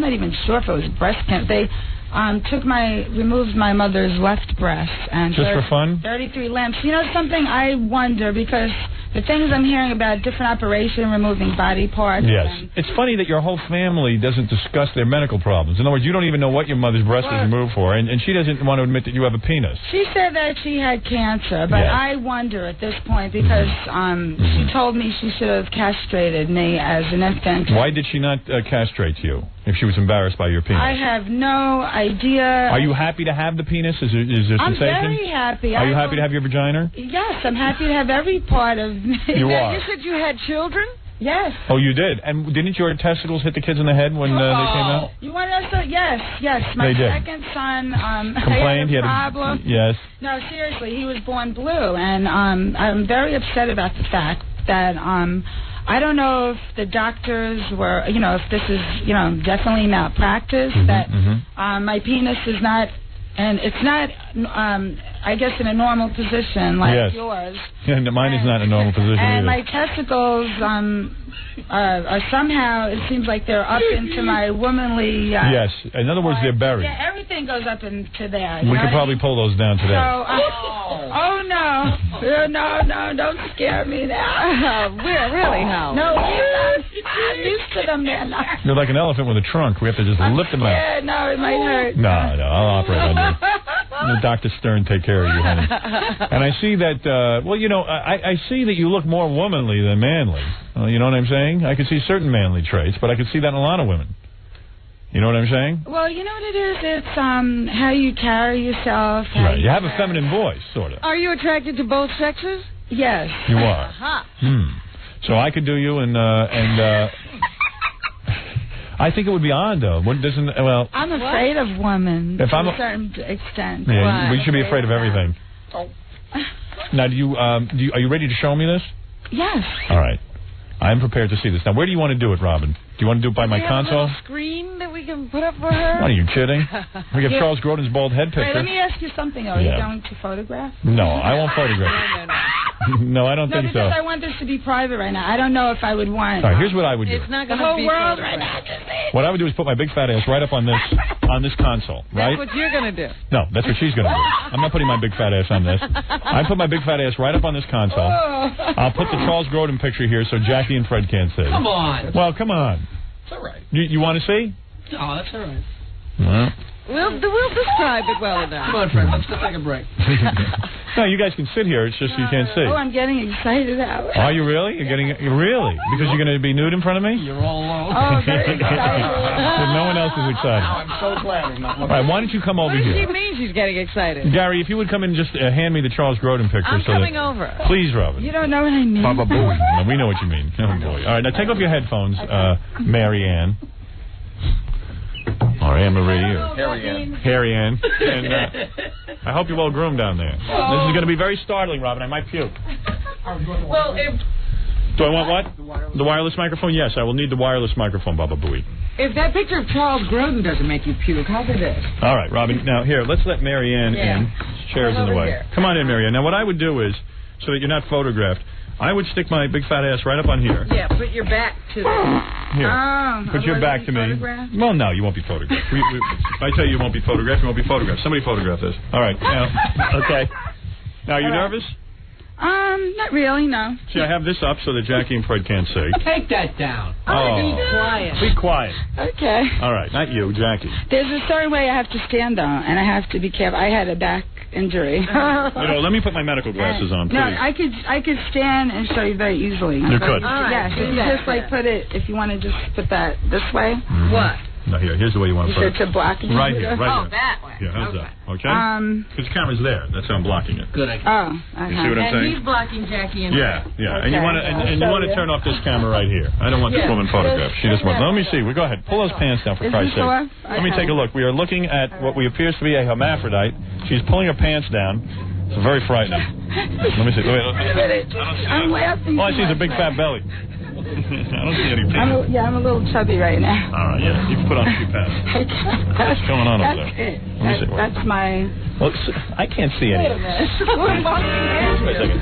not even sure if it was breast cancer. They removed my mother's left breast. And just for fun? 33 lamps. You know something, I wonder, because the things I'm hearing about different operation, removing body parts. Yes. It's funny that your whole family doesn't discuss their medical problems. In other words, you don't even know what your mother's breast was removed for, and she doesn't want to admit that you have a penis. She said that she had cancer, but I wonder at this point because she told me she should have castrated me as an infant. Why did she not castrate you if she was embarrassed by your penis? I have no idea. Are you happy to have the penis? Is there sensation? I'm very happy. Are you happy to have your vagina? Yes, I'm happy to have every part of me. You are. You said you had children? Yes. Oh, you did? And didn't your testicles hit the kids in the head when they came out? You want to know? Yes. My second son complained. He had a problem. Yes. No, seriously, he was born blue, and I'm very upset about the fact that I don't know if the doctors were, if this is, definitely malpractice, that my penis is not, and it's not, I guess, in a normal position like yours. Yeah, mine is not in a normal position and either. My testicles are somehow, it seems like they're up into my womanly... yes, in other words, they're buried. Yeah, everything goes up into there. We could probably pull those down today. So, no, don't scare me now. Really, how? No, I'm used to them there now. You're like an elephant with a trunk. We have to just lift them out. Yeah, no, it might hurt. No, I'll operate on you. Dr. Stern take care of you, honey. And I see that, I see that you look more womanly than manly. You know what I'm saying? I can see certain manly traits, but I can see that in a lot of women. You know what I'm saying? Well, you know what it is? It's how you carry yourself. Right. You have a feminine voice, sort of. Are you attracted to both sexes? Yes. You are. So I could do you and I think it would be odd, though. I'm afraid of women to a certain extent. Yeah, we should be afraid of everything. Now, are you ready to show me this? Yes. All right. I'm prepared to see this. Now, where do you want to do it, Robin? Do you want to do it by my console? A little screen that we can put up for her? Are you kidding? We have Charles Grodin's bald head picture. Wait, let me ask you something. Are you going to photograph? No, I won't photograph. No, I don't think so. No, because I want this to be private right now. I don't know if I would want... All right, here's what I would do. It's not going to be the whole world right now. What I would do is put my big fat ass right up on this console, right? That's what you're going to do. No, that's what she's going to do. I'm not putting my big fat ass on this. I put my big fat ass right up on this console. I'll put the Charles Grodin picture here so Jackie and Fred can't see. Come on. Well, come on. It's all right. You want to see? No, that's all right. Well, We'll describe it well enough. Come on, friend. Let's go take a break. No, you guys can sit here. It's just you can't see. Oh, I'm getting excited, Howard. Are you really? Really? Because you're going to be nude in front of me? You're all alone. Oh, very excited. No one else is excited. I'm so glad I'm not. All right, why don't you come over What does here? she mean she's getting excited? Gary, if you would come in and just hand me the Charles Grodin picture. I'm coming over. Please, Robin. You don't know what I mean. Baba Booey. No, we know what you mean. Oh, boy. All right, now take off your headphones, Mary Ann. Or Anne Marie. Harry Ann. And I hope you're well groomed down there. This is going to be very startling, Robin. I might puke. Well, if Do I want what? The wireless microphone? Yes, I will need the wireless microphone, Baba Booey. that picture of Charles Grodin doesn't make you puke, how could this? All right, Robin. Now, here, let's let Mary Ann in. Chair's in the way. Here. Come on in, Mary Ann. Now, what I would do is, so that you're not photographed, I would stick my big fat ass right up on here. Yeah, put your back to the... Here. Put your back to me. Well, no, you won't be photographed. If I tell you you won't be photographed, you won't be photographed. Somebody photograph this. All right. Now, okay. Now, are you nervous? Not really, no. See, I have this up so that Jackie and Fred can't see. Take that down. Oh. Be quiet. Be quiet. Okay. All right, not you, Jackie. There's a certain way I have to stand, though, and I have to be careful. I had a back injury. Let me put my medical glasses on, please. No, I could stand and show you very easily. You could. Yes, if you just put it, if you want to just put that this way. Mm-hmm. What? No, here's the way you want to put it. To block it? Right here, right here. that way. Yeah, how's that? Okay? Because the camera's there. That's how I'm blocking it. Good idea. Oh, You see what I'm saying? And he's blocking Jackie and Yeah. Okay. And you want to you want to turn off this camera right here. I don't want this woman photographed. She just wants. Let me see. Go ahead. Pull those pants down for Christ's sake. Let me take a look. We are looking at what we appears to be a hermaphrodite. She's pulling her pants down. It's very frightening. Let me see. Wait, I'm laughing. All I see is a big fat belly. I don't see any penis. I'm a little chubby right now. All right, yeah. You can put on a few pounds. What's going on over there? Let me see. That's my... Well, I can't see any. Wait a minute. Wait a second.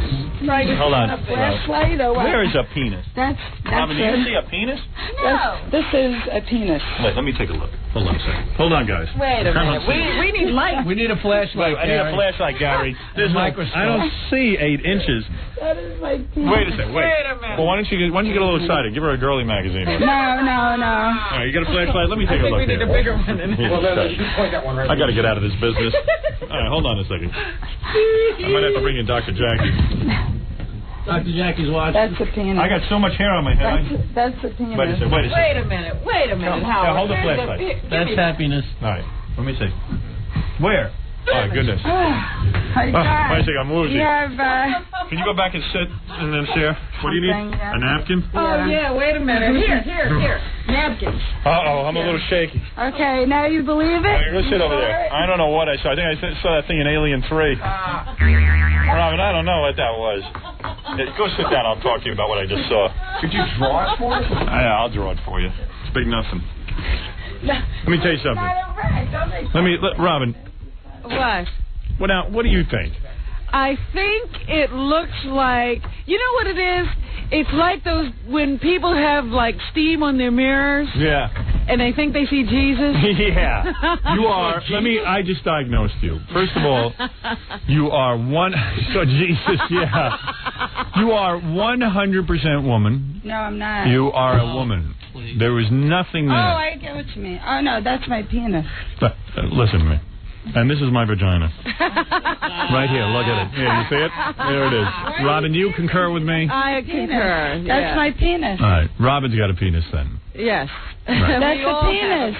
Hold on. A flashlight or what? Where is a penis? That's Robin, do you see a penis? No. This is a penis. Wait, let me take a look. Hold on a second. Hold on, guys. Wait a minute. We need light. We need a flashlight. I need a flashlight, Gary. There's microscope. I don't see 8 inches. That is my penis. Wait a second. Wait a minute. Well, why don't you get a little excited? Give her a girly magazine. No. All right, you got a flashlight? Let me take a look. We need a bigger one. Well, then you point that one right. I got to get out of this business. All right, hold on a second. I might have to bring in Dr. Jackie. Dr. Jackie's watching. That's a penis. I got so much hair on my head. That's a penis. Wait a second. Wait a minute. Yeah, Howard. hold the flashlight. That's happiness. All right, let me see. Where? Oh, my goodness. My God. Wait a second, I'm woozy. You have, Can you go back and sit in this chair? What do you need? A napkin? Oh, yeah, wait a minute. Here. Napkins. Uh-oh, I'm a little shaky. Okay, now you believe it? Go sit over there. I don't know what I saw. I think I saw that thing in Alien 3. Robin, I don't know what that was. Go sit down. I'll talk to you about what I just saw. Could you draw it for us? Yeah, I'll draw it for you. It's big nothing. Let me tell you something. Robin. What? What do you think? I think it looks like, you know what it is? It's like those, when people have, like, steam on their mirrors. Yeah. And they think they see Jesus. Yeah. You are, I just diagnosed you. First of all, you are Jesus, yeah. You are 100% woman. No, I'm not. You are a woman. Please. There was nothing there. Oh, I get what you mean. Oh, no, that's my penis. Listen to me. And this is my vagina. Right here, look at it. Yeah, you see it? There it is. Robin, you concur with me? I concur. That's my penis. All right. Robin's got a penis then. Yes. Right. That's a penis.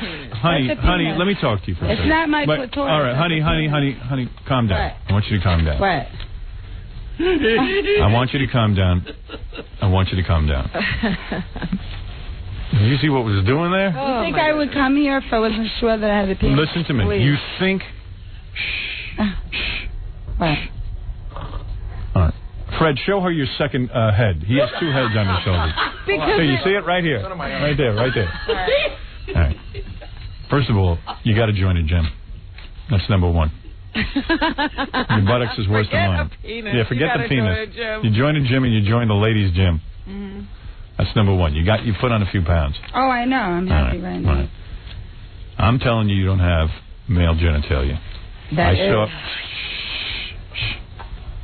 Honey, let me talk to you for a second. It's not my clitoris. All right, honey, calm down. What? I want you to calm down. What? I want you to calm down. Did you see what was doing there? You think I would come here if I wasn't sure that I had a penis? Listen to me. Please. You think... What? All right. Fred, show her your second head. He has 2 heads on his shoulders. So you see it right here. Right there. All right. First of all, you got to join a gym. That's number 1. Your buttocks is worse than mine. Yeah, forget the penis. You join a gym and you join the ladies' gym. Mm-hmm. That's number 1. You put on a few pounds. Oh, I know. I'm happy right now. Right. I'm telling you don't have male genitalia.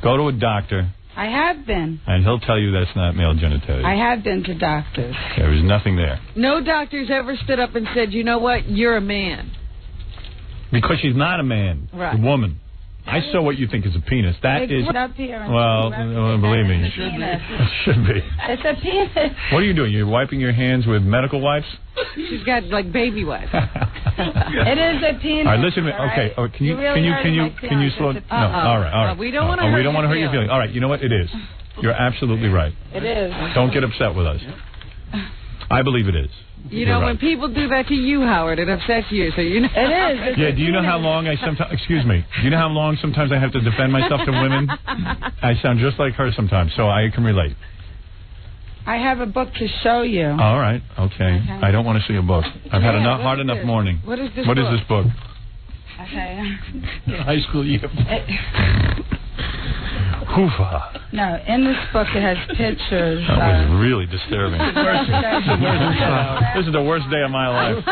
Go to a doctor. I have been. And he'll tell you that's not male genitalia. I have been to doctors. There was nothing there. No doctor's ever stood up and said, you know what, you're a man. Because she's not a man. Right. A woman. I saw what you think is a penis. That is... Up here Well, believe me. It's a penis. It should be. It's a penis. What are you doing? You're wiping your hands with medical wipes? She's got like baby wipes. It is a penis. All right, listen to me. Okay, can you slow? No, all right. We don't want to. We don't want to hurt your feelings. All right, you know what? It is. You're absolutely right. It is. Don't get upset with us. I believe it is. You know, when people do that to you, Howard, it upsets you. So you know. It is. Yeah. Do you know how long I sometimes? Excuse me. Do you know how long sometimes I have to defend myself to women? I sound just like her sometimes, so I can relate. I have a book to show you. All right. Okay. I don't want to see a book. I've had enough hard enough morning. What is this? What is this book? Okay. High school year. Hoofa. No, in this book it has pictures. That was really disturbing. This is the worst day of my life.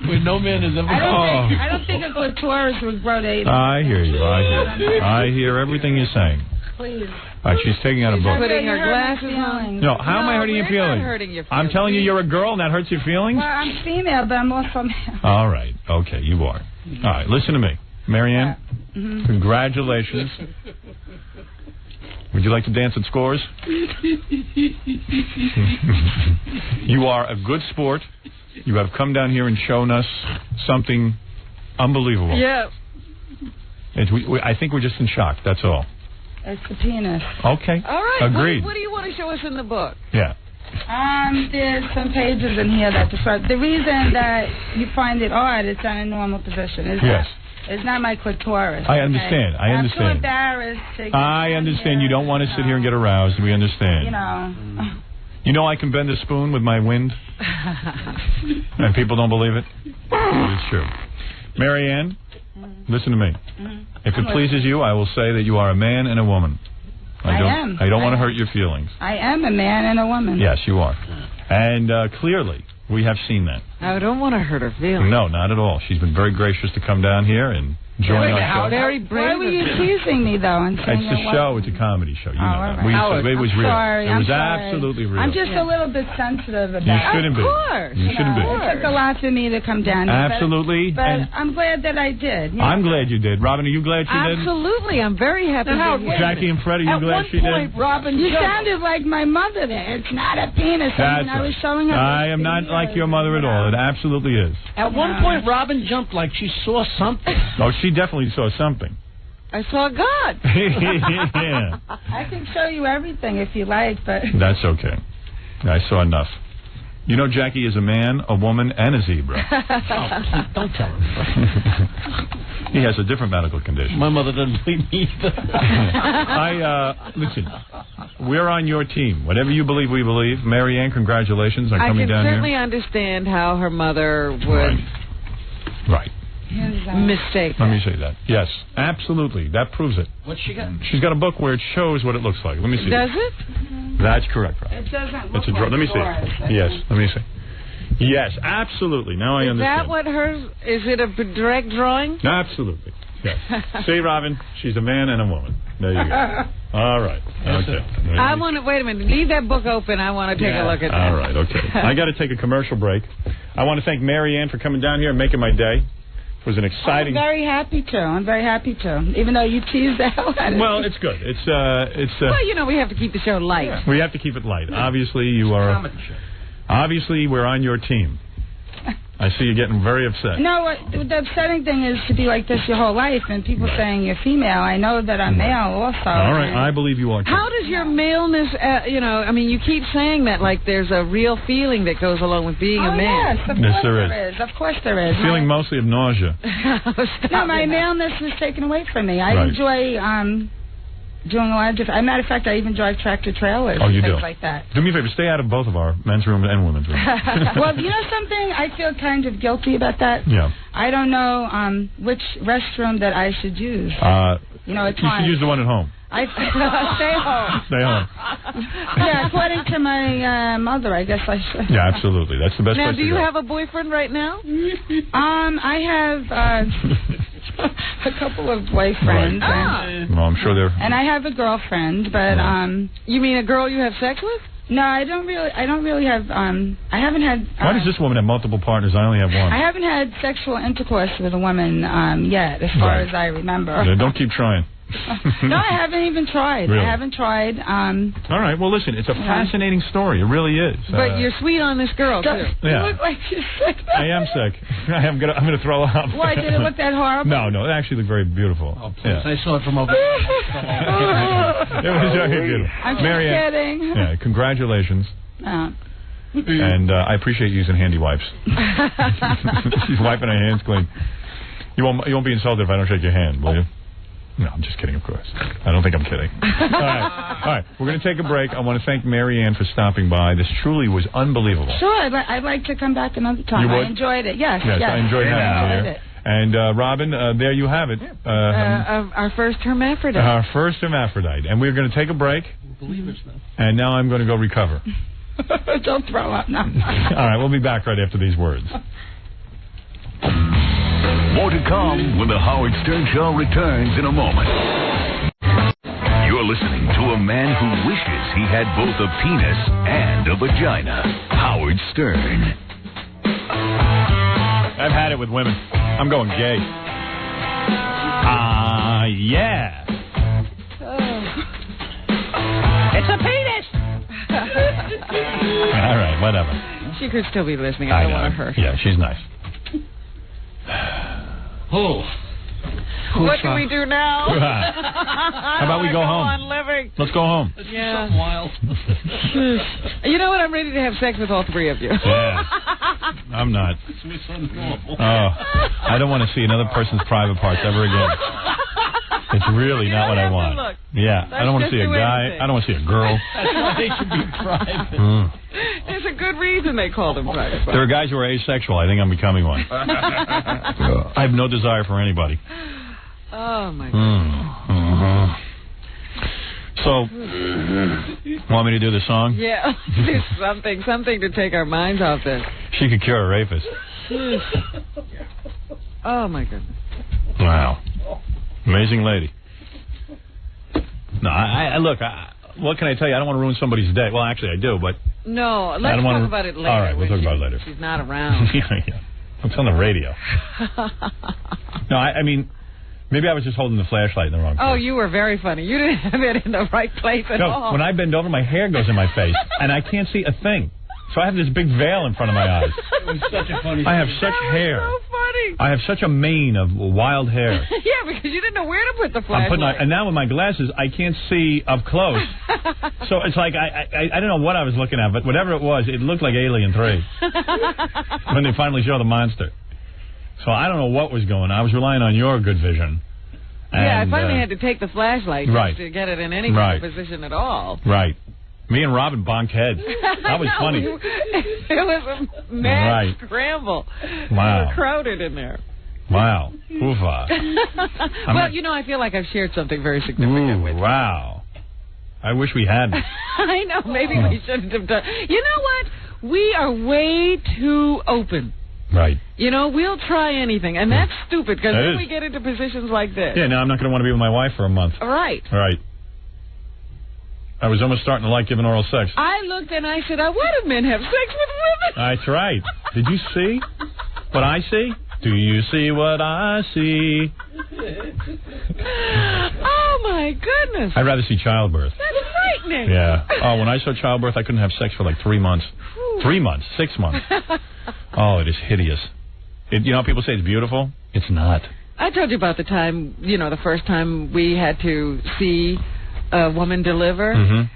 When no man has ever. I don't think a clitoris was wrote a. I hear you. I hear everything you're saying. Please. All right, she's taking out a book. Putting her glasses on. No, how am I hurting your feelings? Not hurting your feelings. I'm telling you, you're a girl, and that hurts your feelings? Well, I'm female, but I'm also male. All right. Okay, you are. All right, listen to me. Marianne, congratulations. Would you like to dance at Scores? You are a good sport. You have come down here and shown us something unbelievable. Yeah. I think we're just in shock, that's all. It's the penis. Okay. All right. Agreed. What do you want to show us in the book? Yeah. There's some pages in here that describe the reason that you find it odd. It's not a normal position. It's not my clitoris. I understand. Okay? I'm too embarrassed to. I understand. You don't want to sit here and get aroused. We understand. You know. You know I can bend a spoon with my wind, and people don't believe it. But it's true. Marianne, listen to me. If it pleases you, I will say that you are a man and a woman. I don't want to hurt your feelings. I am a man and a woman. Yes, you are. And clearly, we have seen that. I don't want to hurt her feelings. No, not at all. She's been very gracious to come down here and join our show. Very brave. Why were you teasing me, though? And it's a show. It's a comedy show. You know that. It was real. Sorry, it was sorry. absolutely real. I'm just a little bit sensitive about it. You shouldn't be. Of course. You shouldn't be. It took a lot for me to come down here. Absolutely. But I'm glad that I did. I'm glad you did. Robin, are you glad she did? Absolutely. I'm very happy. Jackie and Fred, are you glad she did? Robin, you sounded like my mother there. It's not a penis. I was showing her. I am not like your mother at all. It absolutely is. At one point, Robin jumped like she saw something. Oh, she definitely saw something. I saw God. Yeah. I can show you everything if you like, but... That's okay. I saw enough. You know, Jackie is a man, a woman, and a zebra. Don't tell her. He has a different medical condition. My mother doesn't believe me either. Listen, we're on your team. Whatever you believe, we believe. Marianne, congratulations on coming down here. I can certainly understand how her mother would... Right. Mistake. Let me say that. Yes, absolutely. That proves it. What's she got? She's got a book where it shows what it looks like. Let me see. Does it? That's correct, Rob. It doesn't look like Let me see. Yes, let me see. Yes, absolutely. Now I understand. Is that what hers... Is it a direct drawing? Absolutely. Yes. See, Robin, she's a man and a woman. There you go. All right. Okay. I want to... Wait a minute. Leave that book open. I want to take a look at that. All right. Okay. I got to take a commercial break. I want to thank Marianne for coming down here and making my day. It was an exciting... I'm very happy to. Even though you teased the hell out of me. Well, it's good. It's well, you know, we have to keep the show light. Yeah. We have to keep it light. Obviously, you are... Obviously, we're on your team. I see you getting very upset. No, the upsetting thing is to be like this your whole life, and people saying you're female. I know that I'm male also. All right, I believe you are too. How does your maleness, I mean, you keep saying that like there's a real feeling that goes along with being a man. Yes, of course there is. Of course there is. Feeling mostly of nausea. No, my maleness was taken away from me. I enjoy doing a lot of different... As a matter of fact, I even drive tractor trailers and things like that. Do me a favor, stay out of both of our men's room and women's room. Well, you know something? I feel kind of guilty about that. Yeah. I don't know which restroom that I should use. You know, it's you should use the one at home. I stay home. Stay home. Yeah, according to my mother, I guess I should. Yeah, absolutely. That's the best place to go. Now, do you have a boyfriend right now? I have... a couple of boyfriends. Right. Well, I'm sure they're... And I have a girlfriend, but... You mean a girl you have sex with? No, I don't really have. I haven't had. Why does this woman have multiple partners? I only have one. I haven't had sexual intercourse with a woman yet, as far as I remember. Yeah, don't keep trying. No, I haven't even tried. Really? I haven't tried. All right. Well, listen, it's a fascinating story. It really is. But you're sweet on this girl, too. You Yeah. look like you're sick. I am sick. I'm gonna throw up. Why, did it look that horrible? No, it actually looked very beautiful. Oh, please. I saw it from over It was very beautiful. I'm just Marianne, kidding. yeah, congratulations. And I appreciate using handy wipes. She's wiping her hands clean. You won't be insulted if I don't shake your hand, will you? No, I'm just kidding, of course. I don't think I'm kidding. All right. We're going to take a break. I want to thank Marianne for stopping by. This truly was unbelievable. Sure, I'd like to come back another time. You would? I enjoyed it. Yes, I enjoyed having you here. And Robin, there you have it. Our first hermaphrodite. Our first hermaphrodite. And we're going to take a break. And now I'm going to go recover. Don't throw up now. All right, we'll be back right after these words. More to come when the Howard Stern Show returns in a moment. You're listening to a man who wishes he had both a penis and a vagina. Howard Stern. I've had it with women. I'm going gay. Yeah. It's a penis! All right, whatever. She could still be listening. I don't want to hurt her. Yeah, she's nice. What do we do now? How about we go home? On living. Let's go home. Yeah. Something wild. You know what? I'm ready to have sex with all three of you. Yeah. I'm not. I don't want to see another person's private parts ever again. It's really not what I want. Look. Yeah, I don't want to see a guy. Anything. I don't want to see a girl. That's why they should be private. There's a good reason they call them private. There are guys who are asexual. I think I'm becoming one. I have no desire for anybody. Oh, my God. So, want me to do the song? Yeah, do something to take our minds off this. She could cure a rapist. Oh, my goodness. Wow. Amazing lady. No, look, what can I tell you? I don't want to ruin somebody's day. Well, actually, I do, but... No, let's talk about it later. All right, we'll talk about it later. She's not around. Yeah. It's on the radio. No, I mean... Maybe I was just holding the flashlight in the wrong place. Oh, you were very funny. You didn't have it in the right place at all. When I bend over, my hair goes in my face, and I can't see a thing. So I have this big veil in front of my eyes. It was such a funny I have such hair. So funny. I have such a mane of wild hair. Yeah, because you didn't know where to put the flashlight. And now with my glasses, I can't see up close. So it's like, I don't know what I was looking at, but whatever it was, it looked like Alien 3. When they finally show the monster. So I don't know what was going on. I was relying on your good vision. Yeah, I finally had to take the flashlight right. to get it in any kind of position at all. Right. Me and Robin bonked heads. That was funny. It was a mad scramble. Wow. We were crowded in there. Wow. Oofa. Well, you know, I feel like I've shared something very significant with you. Wow. I wish we hadn't. I know. Maybe we shouldn't have done. You know what? We are way too open. Right. You know, we'll try anything, and that's stupid, because then we get into positions like this. Yeah, now I'm not going to want to be with my wife for a month. Right. Right. I was almost starting to like giving oral sex. I looked and I said, why do men have sex with women? That's right. Did you see what I see? Do you see what I see? Oh, my goodness. I'd rather see childbirth. That's frightening. Yeah. Oh, when I saw childbirth, I couldn't have sex for like 3 months. 3 months, 6 months. Oh, it is hideous. You know how people say it's beautiful? It's not. I told you about the time, the first time we had to see a woman deliver,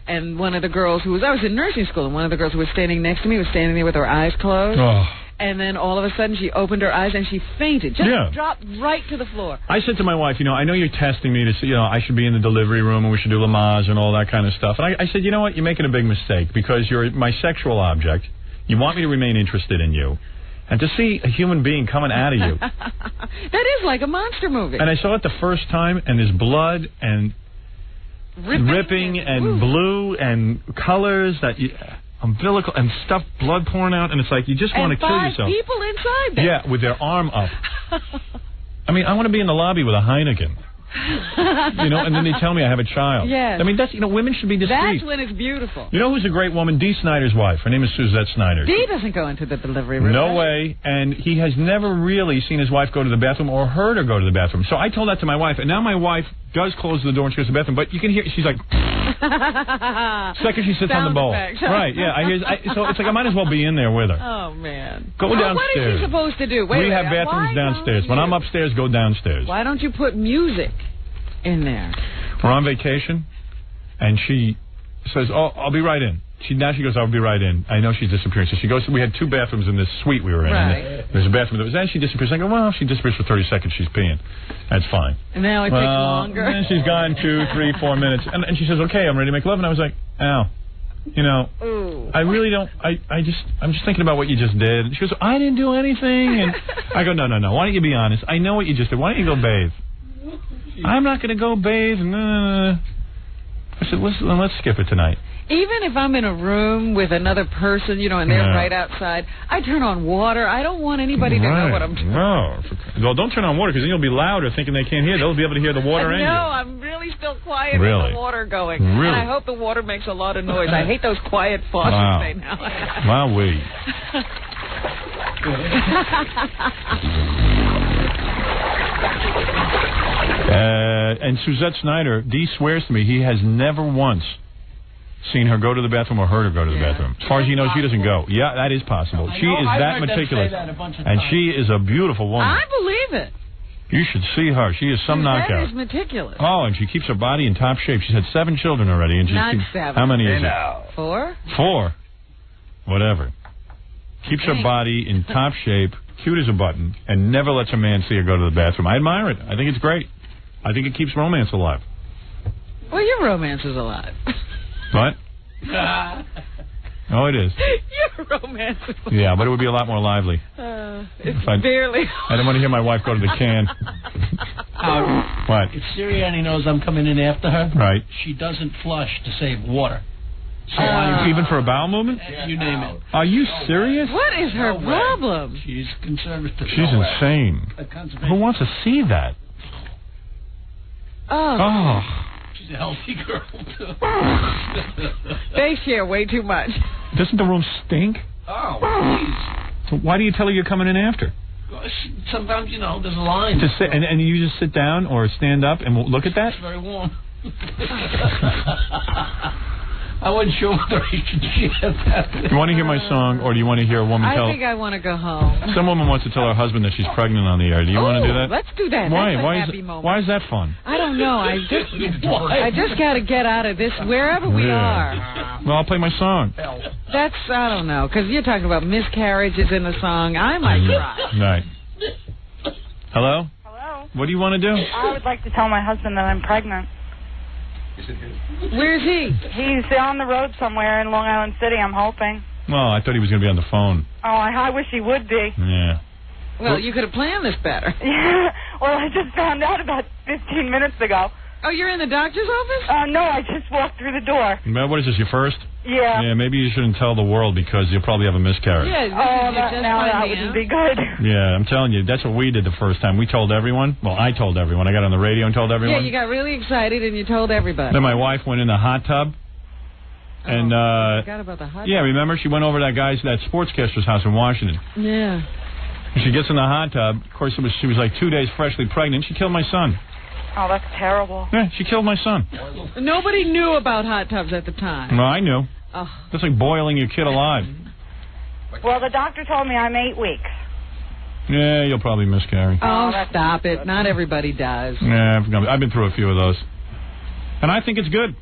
and one of the girls I was in nursing school, and one of the girls who was standing next to me was standing there with her eyes closed. Oh. And then all of a sudden she opened her eyes and she fainted. Just dropped right to the floor. I said to my wife, I know you're testing me to see, I should be in the delivery room and we should do Lamaze and all that kind of stuff. And I said, you know what, you're making a big mistake because you're my sexual object. You want me to remain interested in you. And to see a human being coming out of you. That is like a monster movie. And I saw it the first time, and there's blood and ripping and blue and colors that umbilical and stuff, blood pouring out, and it's like you just want to kill yourself. And 5 people inside there. Yeah, with their arm up. I mean, I want to be in the lobby with a Heineken. You know, and then they tell me I have a child. Yes. I mean, that's, you know, women should be discreet. That's when it's beautiful. You know who's a great woman? Dee Snider's wife. Her name is Suzette Snyder. Dee doesn't go into the delivery room. No way. And he has never really seen his wife go to the bathroom or heard her go to the bathroom. So I told that to my wife, and now my wife does close the door and she goes to the bathroom, but you can hear, she's like, second she sits on the bowl. Right, yeah. So it's like I might as well be in there with her. Oh, man. Go downstairs. What is she supposed to do? We have bathrooms downstairs. When I'm upstairs, go downstairs. Why don't you put music in there? We're on vacation, and she says, "Oh, I'll be right in." Now she goes, "I'll be right in." I know she's disappearing. So she goes, we had 2 bathrooms in this suite we were in. Right. And there's a bathroom that was, then she disappears. I go, well, she disappears for 30 seconds. She's peeing. That's fine. And now it takes longer. And then she's gone 2, 3, 4 minutes. And she says, okay, I'm ready to make love. And I was like, ow. You know, ooh. I really don't, I'm just thinking about what you just did. She goes, I didn't do anything. And I go, no. Why don't you be honest? I know what you just did. Why don't you go bathe? I'm not going to go bathe. I said, let's skip it tonight. Even if I'm in a room with another person, you know, and they're right outside, I turn on water. I don't want anybody to know what I'm doing. No. Well, don't turn on water, because then you'll be louder thinking they can't hear. They'll be able to hear the water and you. No, I'm really still quiet with the water going. Really? And I hope the water makes a lot of noise. I hate those quiet faucets they now have. Wowee. And Suzette Snyder, Dee swears to me he has never once seen her go to the bathroom or heard her go to the bathroom. As far as he knows, she doesn't go. Yeah, that is possible. She is that meticulous. And she is a beautiful woman. I believe it. You should see her. She is some knockout. That is meticulous. Oh, and she keeps her body in top shape. She's had 7 children already. And Not 7. How many is it? 4? 4. Whatever. Keeps her body in top shape, cute as a button, and never lets her man see her go to the bathroom. I admire it. I think it's great. I think it keeps romance alive. Well, your romance is alive. What? Oh, it is. Your romance is alive. Yeah, but it would be a lot more lively. It's barely. I don't want to hear my wife go to the can. What? If Sirianni knows I'm coming in after her, right, she doesn't flush to save water. So even for a bowel movement? You name it. Are you serious? What is her problem? She's conservative. She's insane. Who wants to see that? Oh. She's a healthy girl, too. They share way too much. Doesn't the room stink? Oh, please. So why do you tell her you're coming in after? Sometimes, you know, there's a line. To sit, and you just sit down or stand up and look at that? It's very warm. I wasn't sure whether I should share that. You want to hear my song, or do you want to hear a woman tell... I think I want to go home. Some woman wants to tell her husband that she's pregnant on the air. Do you want to do that? Let's do that. Why? That's Why a is happy moment. Why is that fun? I don't know. I just got to get out of this, wherever we are. Well, I'll play my song. That's, I don't know, because you're talking about miscarriages in the song. I might cry. Right. Hello? Hello? What do you want to do? I would like to tell my husband that I'm pregnant. Where's he? He's on the road somewhere in Long Island City, I'm hoping. Well, I thought he was going to be on the phone. Oh, I wish he would be. Yeah. Well, you could have planned this better. Yeah. Well, I just found out about 15 minutes ago. Oh, you're in the doctor's office? No, I just walked through the door. Well, what is this, your first? Yeah. Yeah, maybe you shouldn't tell the world, because you'll probably have a miscarriage. Yeah, that wouldn't be good. Yeah, I'm telling you, that's what we did the first time. We told everyone. Well, I told everyone. I got on the radio and told everyone. Yeah, you got really excited and you told everybody. Then my wife went in the hot tub. And, I forgot about the hot tub. Yeah, remember? She went over to that sportscaster's house in Washington. Yeah. And she gets in the hot tub. Of course, she was like 2 days freshly pregnant. She killed my son. Oh, that's terrible. Yeah, she killed my son. Nobody knew about hot tubs at the time. Well, I knew. Oh. That's like boiling your kid alive. Well, the doctor told me I'm 8 weeks. Yeah, you'll probably miscarry. Oh, stop it. Not everybody does. Yeah, I've been through a few of those. And I think it's good.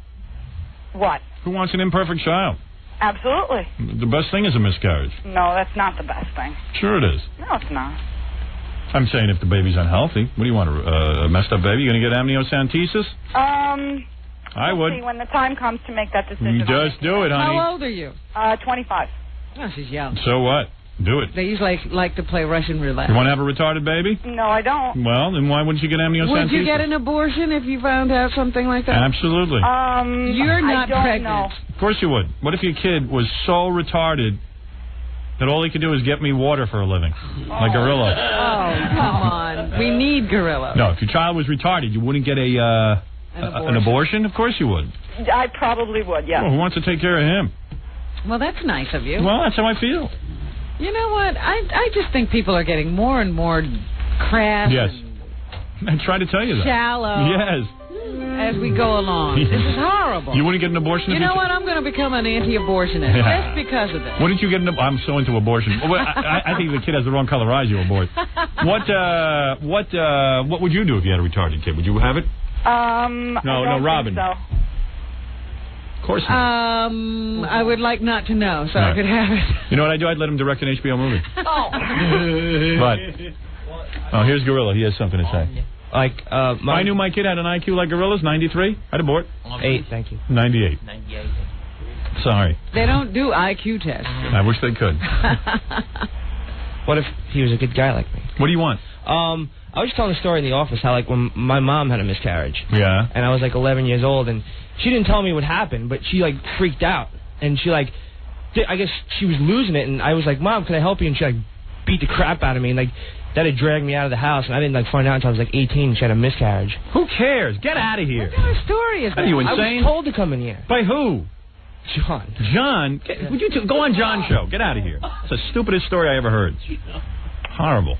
What? Who wants an imperfect child? Absolutely. The best thing is a miscarriage. No, that's not the best thing. Sure it is. No, it's not. I'm saying if the baby's unhealthy. What do you want, a messed up baby? You going to get amniocentesis? I would. See, when the time comes to make that decision. You just do it, honey. How old are you? 25. Oh, she's young. So what? Do it. They usually like to play Russian roulette. You want to have a retarded baby? No, I don't. Well, then why wouldn't you get amniocentesis? Would you get an abortion if you found out something like that? Absolutely. You're not I don't pregnant. know. Of course you would. What if your kid was so retarded that all he could do is get me water for a living? Like Gorillo. Oh, come on. We need Gorilla. No, if your child was retarded, you wouldn't get an abortion? Of course you would. I probably would, yeah. Well, who wants to take care of him? Well, that's nice of you. Well, that's how I feel. You know what? I just think people are getting more and more crass. Yes. I try to tell you that. Shallow. Yes. As we go along. This is horrible. You wouldn't get an abortion if you know what? I'm going to become an anti-abortionist just because of this. Wouldn't you get an I'm so into abortion. Well, I think the kid has the wrong color eyes, you abort. What would you do if you had a retarded kid? Would you have it? No, Robin. So. Of course not. I would like not to know, so I could have it. You know what I'd do? I'd let him direct an HBO movie. But here's Gorilla. He has something to say. Like, I knew my kid had an IQ like Gorilla's, 93. I'd abort. 8, thank you. 98. Sorry. They don't do IQ tests. I wish they could. What if he was a good guy like me? What do you want? I was just telling a story in the office how, like, when my mom had a miscarriage. Yeah. And I was, like, 11 years old, and she didn't tell me what happened, but she, like, freaked out. And she, like, I guess she was losing it, and I was like, Mom, can I help you? And she, like, beat the crap out of me, and, like, that had dragged me out of the house, and I didn't, like, find out until I was, like, 18, and she had a miscarriage. Who cares? Get out of here. What kind of story is that? Are you insane? I was told to come in here. By who? John. John? Would you go on John's show? Get out of here. It's the stupidest story I ever heard. Horrible.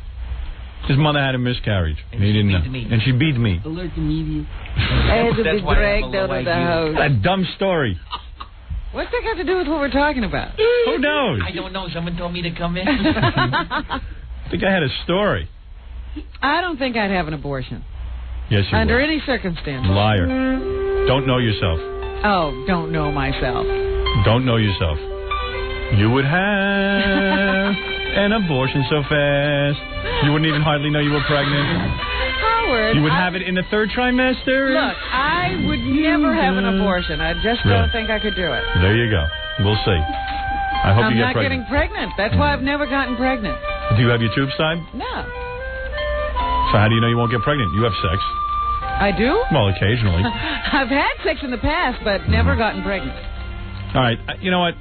His mother had a miscarriage, and he didn't know. And she beat me. Alert the media. I had to be dragged out of the house. A dumb story. What's that got to do with what we're talking about? Who knows? I don't know. Someone told me to come in. I think I had a story. I don't think I'd have an abortion. Yes, you Under would. any circumstances. Liar. Don't know yourself. Oh, don't know myself. Don't know yourself. You would have an abortion so fast. You wouldn't even hardly know you were pregnant. Howard. You would have it in the 3rd trimester? Look, I would never have an abortion. I just don't think I could do it. There you go. We'll see. I hope you get I'm not getting pregnant. That's why I've never gotten pregnant. Do you have your tubes tied? No. So how do you know you won't get pregnant? You have sex. I do? Well, occasionally. I've had sex in the past, but never gotten pregnant. All right. You know what?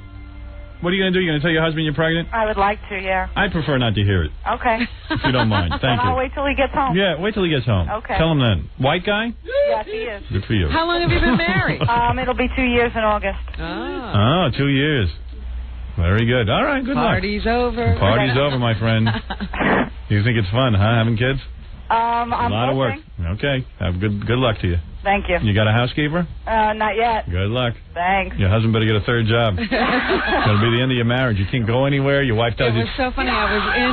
What are you going to do? You going to tell your husband you're pregnant? I would like to, yeah. I prefer not to hear it. Okay. If you don't mind. Thank you. I'll wait till he gets home. Yeah, wait till he gets home. Okay. Tell him then. White guy? Yes, he is. Good for you. How long have you been married? It'll be 2 years in August. Oh, 2 years. Very good. All right, good luck. Party's over. Party's over, my friend. You think it's fun, huh, having kids? I'm a lot of work. hoping. Okay. Have good luck to you. Thank you. You got a housekeeper? Not yet. Good luck. Thanks. Your husband better get a 3rd job. That'll be the end of your marriage. You can't go anywhere. Your wife tells you. It was so funny. I was in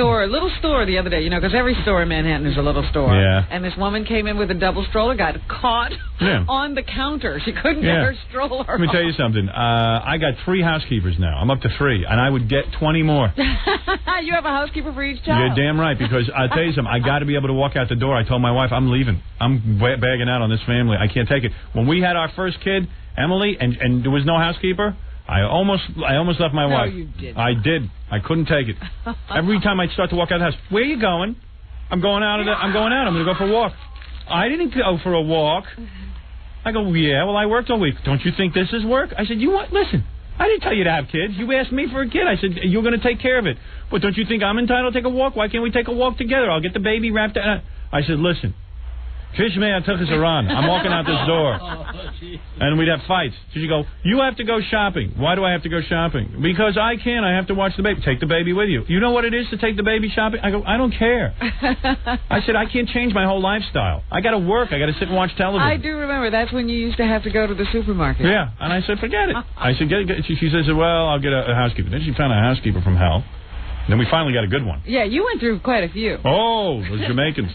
a little store the other day, because every store in Manhattan is a little store. Yeah. And this woman came in with a double stroller, got caught on the counter. She couldn't get her stroller. Let me tell you something. I got 3 housekeepers now. I'm up to 3, and I would get 20 more. You have a housekeeper for each child? You're damn right, because I'll tell you something. I got to be able to walk out the door. I told my wife, I'm leaving. I'm bagging out on this family. I can't take it. When we had our first kid, Emily, and there was no housekeeper, I almost left my wife. No, you didn't. I did. I couldn't take it. Every time I'd start to walk out of the house, where are you going? I'm going out. I'm going to go for a walk. I didn't go for a walk. I go, yeah, well, I worked all week. Don't you think this is work? I said, listen, I didn't tell you to have kids. You asked me for a kid. I said, you're going to take care of it. But don't you think I'm entitled to take a walk? Why can't we take a walk together? I'll get the baby wrapped up. I said, listen. I'm walking out this door. And we'd have fights. So she'd go, you have to go shopping. Why do I have to go shopping? Because I can. I have to watch the baby. Take the baby with you. You know what it is to take the baby shopping? I go, I don't care. I said, I can't change my whole lifestyle. I got to work. I got to sit and watch television. I do remember. That's when you used to have to go to the supermarket. Yeah. And I said, forget it. I said, she says, well, I'll get a housekeeper. Then she found a housekeeper from hell. Then we finally got a good one. Yeah, you went through quite a few. Oh, those Jamaicans.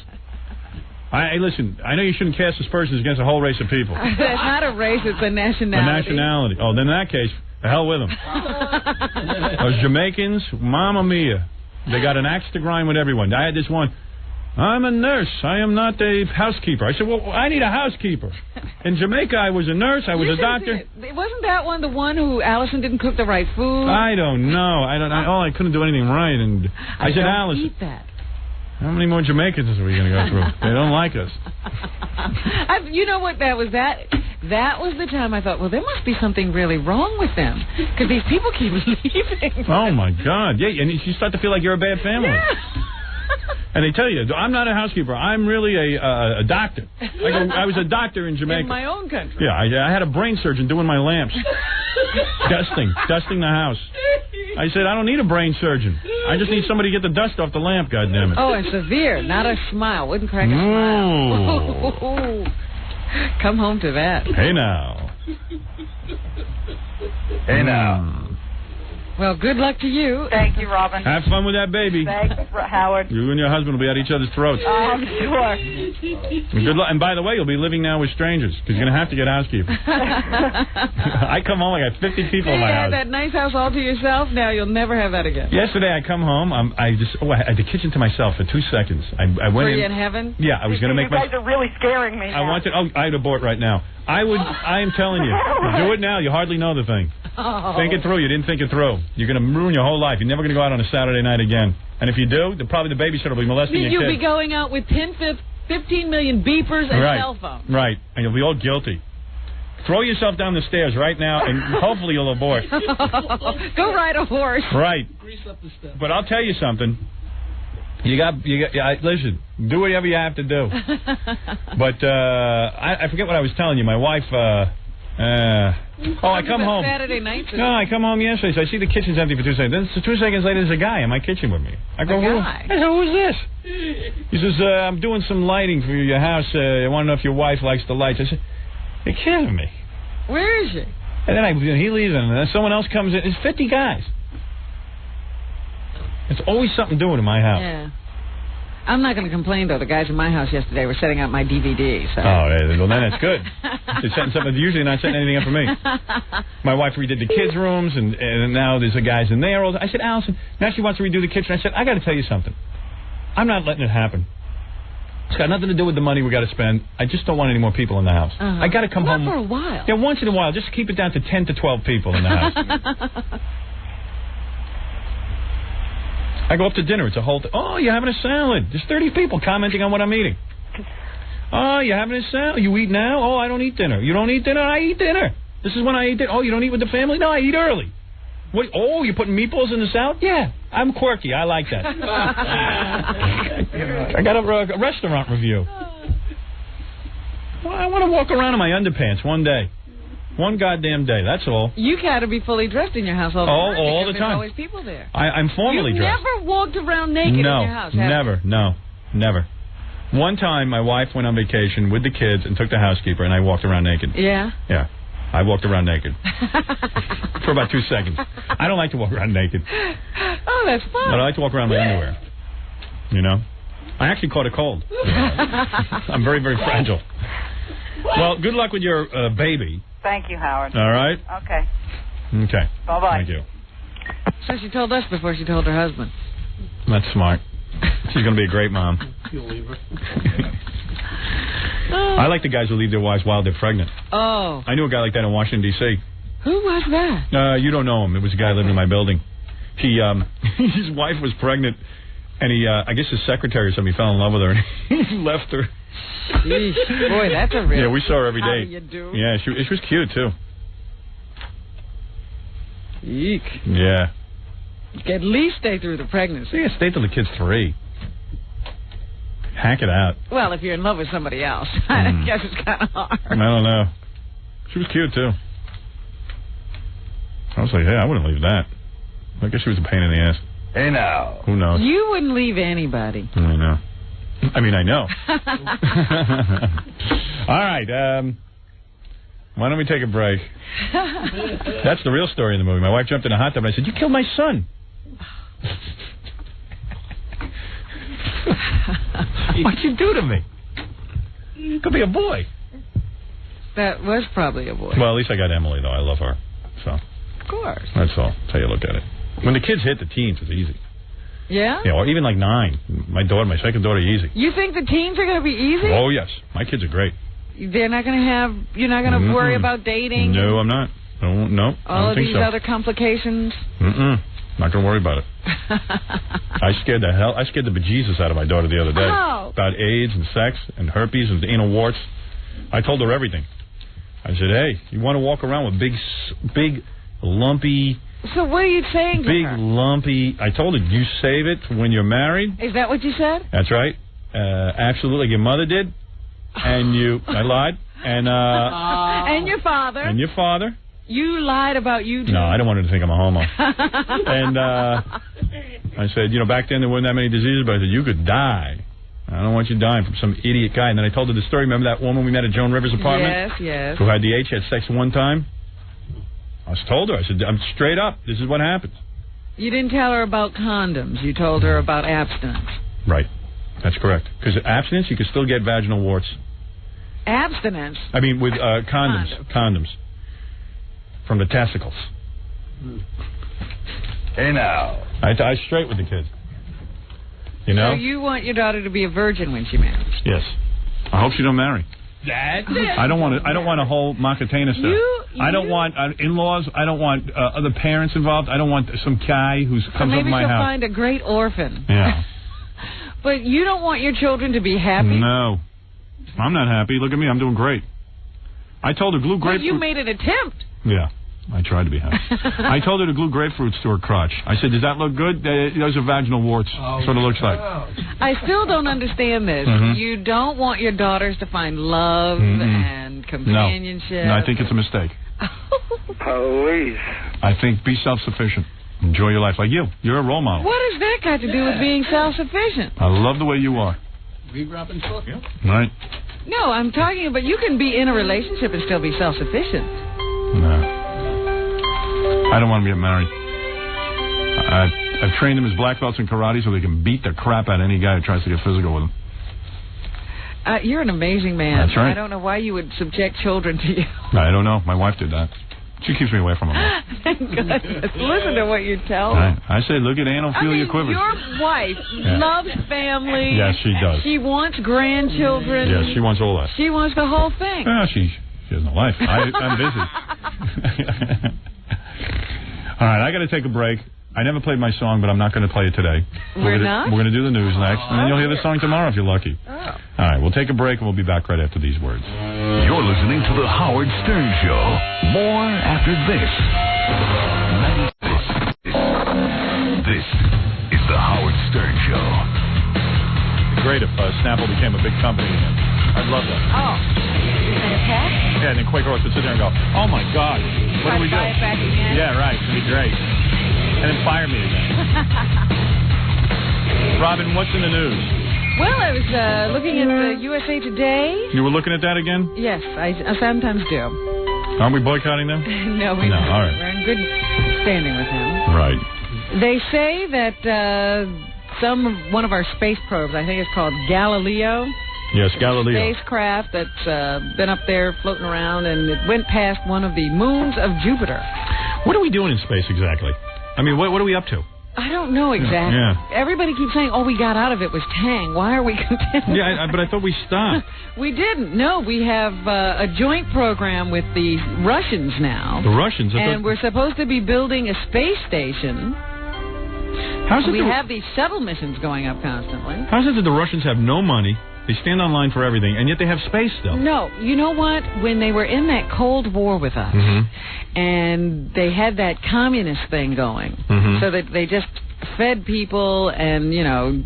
Hey, listen, I know you shouldn't cast aspersions against a whole race of people. It's not a race, it's a nationality. A nationality. Oh, then in that case, the hell with them. Those Jamaicans, mamma mia. They got an axe to grind with everyone. I had this one, I'm a nurse. I am not a housekeeper. I said, well, I need a housekeeper. In Jamaica, I was a nurse. I was a doctor. Wasn't that one the one who Allison didn't cook the right food? I don't know. I couldn't do anything right. And I said, Allison. Eat that. How many more Jamaicans are we going to go through? They don't like us. You know what that was? That was the time I thought, well, there must be something really wrong with them. Because these people keep leaving. Oh, my God. Yeah, and you start to feel like you're a bad family. Yeah. And they tell you, I'm not a housekeeper. I'm really a doctor. I was a doctor in Jamaica. In my own country. Yeah, I had a brain surgeon doing my lamps. dusting the house. I said, I don't need a brain surgeon. I just need somebody to get the dust off the lamp, goddammit. Oh, and severe, not a smile. Wouldn't crack a smile. Come home to that. Hey, now. Hey, now. Well, good luck to you. Thank you, Robin. Have fun with that baby. Thanks, Howard. You and your husband will be at each other's throats. I'm sure. And good luck. And by the way, you'll be living now with strangers because you're going to have to get housekeepers. I come home, I got 50 people in my house. That nice house all to yourself. Now you'll never have that again. Yesterday I come home, I had the kitchen to myself for 2 seconds. I went Were in. you in heaven? Yeah, I was going to make You guys are really scaring me. I'd abort right now. I am telling you, do it now. You hardly know the thing. Oh. Think it through. You didn't think it through. You're going to ruin your whole life. You're never going to go out on a Saturday night again. And if you do, probably the babysitter will be molesting your You'll kid. be going out with 15 million beepers and cell phones. Right. And you'll be all guilty. Throw yourself down the stairs right now, and hopefully you'll abort. Go ride a horse. Right. Grease up the steps. But I'll tell you something. Listen, do whatever you have to do. But I forget what I was telling you. My wife, I come home. Saturday night? No, I come home yesterday, so I see the kitchen's empty for 2 seconds. Then 2 seconds later, there's a guy in my kitchen with me. I go, who is this? He says, I'm doing some lighting for your house. I want to know if your wife likes the lights. I said, you're kidding me. Where is she? And then he leaves, and then someone else comes in. It's 50 guys. It's always something doing in my house. Yeah. I'm not going to complain, though. The guys in my house yesterday were setting up my DVD. So. Oh, well, then that's good. They're setting something. Usually not setting anything up for me. My wife redid the kids' rooms, and now there's a guys in there. I said, Allison, now she wants to redo the kitchen. I said, I got to tell you something. I'm not letting it happen. It's got nothing to do with the money we got to spend. I just don't want any more people in the house. I got to come home. for a while. Yeah, once in a while. Just keep it down to 10 to 12 people in the house. I go up to dinner. It's a whole... Oh, you're having a salad. There's 30 people commenting on what I'm eating. Oh, you're having a salad. You eat now? Oh, I don't eat dinner. You don't eat dinner? I eat dinner. This is when I eat dinner. Oh, you don't eat with the family? No, I eat early. What? Oh, you're putting meatballs in the salad? Yeah, I'm quirky. I like that. I got a restaurant review. Well, I want to walk around in my underpants one day. One goddamn day, that's all. You got to be fully dressed in your house all the time. All the time. There's always people there. I'm formally dressed. You've never walked around naked in your house, have you? Never. One time, my wife went on vacation with the kids and took the housekeeper, and I walked around naked. Yeah? Yeah. I walked around naked. For about 2 seconds. I don't like to walk around naked. Oh, that's fun. But I like to walk around in my underwear. You know? I actually caught a cold. I'm very, very fragile. Well, good luck with your baby. Thank you, Howard. All right? Okay. Okay. Bye-bye. Thank you. So she told us before she told her husband. That's smart. She's going to be a great mom. You'll leave her. I like the guys who leave their wives while they're pregnant. Oh. I knew a guy like that in Washington, D.C. Who was that? You don't know him. It was a guy living in my building. His wife was pregnant, and I guess his secretary or something, he fell in love with her, and he left her. Sheesh. Boy, that's a real... Yeah, we saw her every day. How do you do? Yeah, she was cute, too. Eek. Yeah. You can at least stay through the pregnancy. Yeah, stay till the kid's 3. Hack it out. Well, if you're in love with somebody else, I guess it's kind of hard. I don't know. She was cute, too. I was like, hey, I wouldn't leave that. I guess she was a pain in the ass. Hey, now. Who knows? You wouldn't leave anybody. I know. I mean, I know. All right. Why don't we take a break? That's the real story in the movie. My wife jumped in a hot tub, and I said, you killed my son. What'd you do to me? It could be a boy. That was probably a boy. Well, at least I got Emily, though. I love her. So. Of course. That's all. That's how you look at it. When the kids hit the teens, it's easy. Yeah? Yeah, or even like 9. My second daughter, easy. You think the teens are going to be easy? Oh, yes. My kids are great. They're not going to have... You're not going to worry about dating? No, I'm not. No, all I don't of think these so. other complications? Not going to worry about it. I scared the bejesus out of my daughter the other day. Oh. About AIDS and sex and herpes and anal warts. I told her everything. I said, hey, you want to walk around with big, lumpy, So what are you saying to Big, her? lumpy. I told her, you save it when you're married. Is that what you said? That's right. Absolutely, like your mother did. And you, I lied. And and your father. And your father. You lied about you too. No, I don't want her to think I'm a homo. And I said, back then there weren't that many diseases, but I said, you could die. I don't want you dying from some idiot guy. And then I told her the story. Remember that woman we met at Joan Rivers' apartment? Yes. Who had the H, had sex one time? I told her. I said, I'm straight up. This is what happens. You didn't tell her about condoms. You told her about abstinence. Right. That's correct. Because abstinence, you can still get vaginal warts. Abstinence? I mean, with condoms. Condoms. From the testicles. Hey, now. I straight with the kid. You know? So you want your daughter to be a virgin when she marries? Yes. I hope she don't marry. That's it. I don't want a whole Macatena stuff. I don't want in-laws. I don't want other parents involved. I don't want some guy who comes over my maybe she'll house. find a great orphan. Yeah. But you don't want your children to be happy? No. I'm not happy. Look at me. I'm doing great. I told her glue grapefruit. Well, you made an attempt. Yeah. I tried to be happy. I told her to glue grapefruits to her crotch. I said, does that look good? Those are vaginal warts. That's what it looks like. I still don't understand this. You don't want your daughters to find love and companionship. No, I think it's a mistake. Police. I think be self-sufficient. Enjoy your life like you. You're a role model. What has that got to do with being self-sufficient? I love the way you are. Read Robin's book. Yeah. Right. No, I'm talking about you can be in a relationship and still be self-sufficient. No. I don't want to get married. I've trained them as black belts in karate so they can beat the crap out of any guy who tries to get physical with them. You're an amazing man. That's right. I don't know why you would subject children to you. I don't know. My wife did that. She keeps me away from them. Thank goodness. Listen to what you tell her. Right. I say, look at Ann Ophelia Quivers. Your wife loves family. Yes, she does. She wants grandchildren. Yes, she wants all that. She wants the whole thing. Well, she has no life. I'm busy. All right, I got to take a break. I never played my song, but I'm not going to play it today. We're not? We're going to do the news next, and then you'll hear the song tomorrow if you're lucky. All right, we'll take a break, and we'll be back right after these words. You're listening to The Howard Stern Show. More after this. This is The Howard Stern Show. It'd be great if Snapple became a big company again. I'd love that. Oh. Yeah, and then Quaker Oats would sit there and go, oh, my God, what do we do? Buy it back again? Yeah, right. It'd be great. And then fire me again. Robin, what's in the news? Well, I was looking at the USA Today. You were looking at that again? Yes, I sometimes do. Aren't we boycotting them? No, we're not. All right. We're in good standing with them. Right. They say that one of our space probes, I think it's called Galileo. Yes, Galileo. Spacecraft that's been up there floating around, and it went past one of the moons of Jupiter. What are we doing in space exactly? I mean, what are we up to? I don't know exactly. Yeah. Everybody keeps saying, all we got out of it was Tang. Why are we continuing? Yeah, but I thought we stopped. We didn't. No, we have a joint program with the Russians now. The Russians? And we're supposed to be building a space station. We have these shuttle missions going up constantly. How is it that the Russians have no money, they stand on line for everything, and yet they have space still? No. You know what? When they were in that Cold War with us, and they had that communist thing going, so that they just fed people and,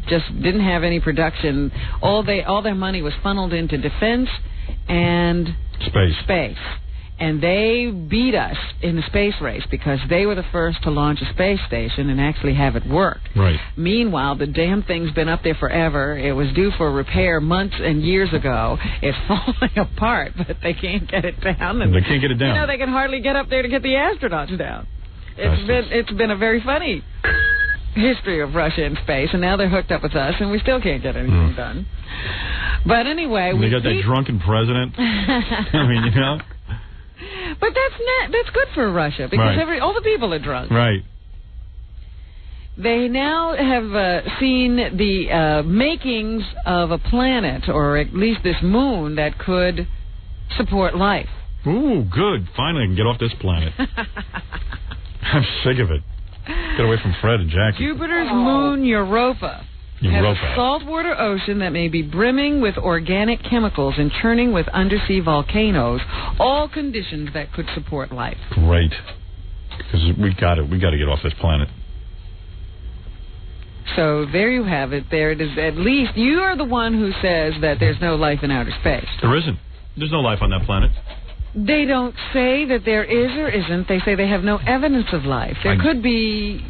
just didn't have any production, all their money was funneled into defense and space. And they beat us in the space race because they were the first to launch a space station and actually have it work. Right. Meanwhile, the damn thing's been up there forever. It was due for repair months and years ago. It's falling apart, but they can't get it down. And they can't get it down. They can hardly get up there to get the astronauts down. It's been a very funny history of Russia in space, and now they're hooked up with us, and we still can't get anything done. But anyway, they got that drunken president. I mean, But that's good for Russia because all the people are drunk. Right. They now have seen the makings of a planet, or at least this moon, that could support life. Ooh, good. Finally, I can get off this planet. I'm sick of it. Get away from Fred and Jackie. Jupiter's moon, Europa. Has a saltwater ocean that may be brimming with organic chemicals and churning with undersea volcanoes, all conditions that could support life. Great. Because we got to get off this planet. So there you have it. There it is. At least you are the one who says that there's no life in outer space. There isn't. There's no life on that planet. They don't say that there is or isn't. They say they have no evidence of life. There could be,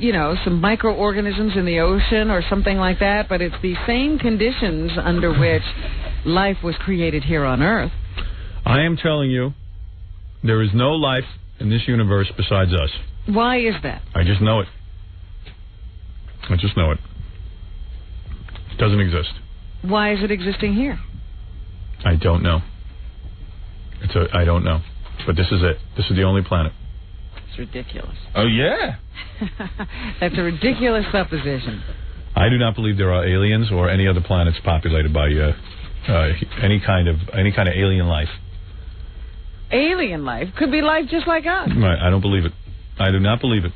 some microorganisms in the ocean or something like that, but it's the same conditions under which life was created here on Earth. I am telling you, there is no life in this universe besides us. Why is that? I just know it. I just know it. It doesn't exist. Why is it existing here? I don't know. I don't know. But this is it. This is the only planet. It's ridiculous. Oh, yeah? That's a ridiculous supposition. I do not believe there are aliens or any other planets populated by any kind of alien life. Alien life? Could be life just like us. Right. I don't believe it. I do not believe it.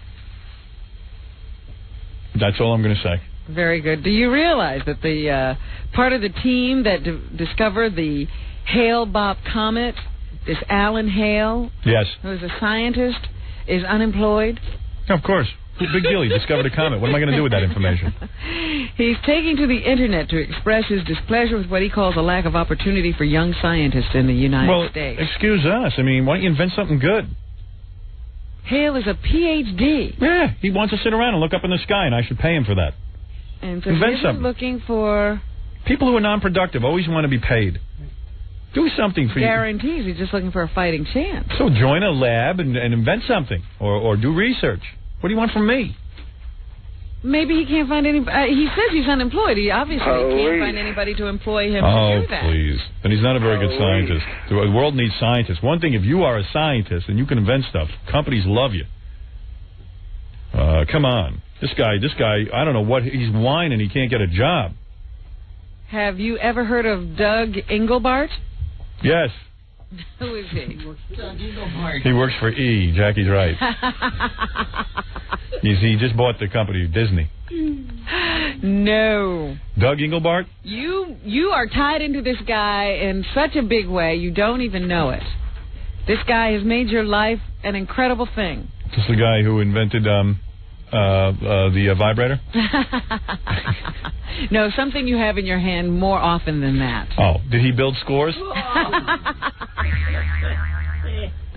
That's all I'm going to say. Very good. Do you realize that the part of the team that discovered the Hale-Bopp comet, this Alan Hale, yes, who is a scientist, is unemployed? Of course. Big deal. He discovered a comet. What am I going to do with that information? He's taking to the Internet to express his displeasure with what he calls a lack of opportunity for young scientists in the United States. Well, excuse us. I mean, why don't you invent something good? Hale is a Ph.D. Yeah, he wants to sit around and look up in the sky, and I should pay him for that. And so invent he's something. Looking for... People who are non-productive always want to be paid. Do something for Guarantees he's just looking for a fighting chance. So join a lab and invent something, or do research. What do you want from me? Maybe he can't find any... he says he's unemployed. He obviously can't find anybody to employ him to do that. Oh, please. And he's not a very good scientist. The world needs scientists. One thing, if you are a scientist and you can invent stuff, companies love you. Come on. This guy, I don't know what... He's whining he can't get a job. Have you ever heard of Doug Engelbart? Yes. Who is he? Doug Engelbart. He works for E. Jackie's right. He just bought the company, Disney. No. Doug Engelbart? You are tied into this guy in such a big way you don't even know it. This guy has made your life an incredible thing. This is the guy who invented the vibrator? No, something you have in your hand more often than that. Oh, did he build scores?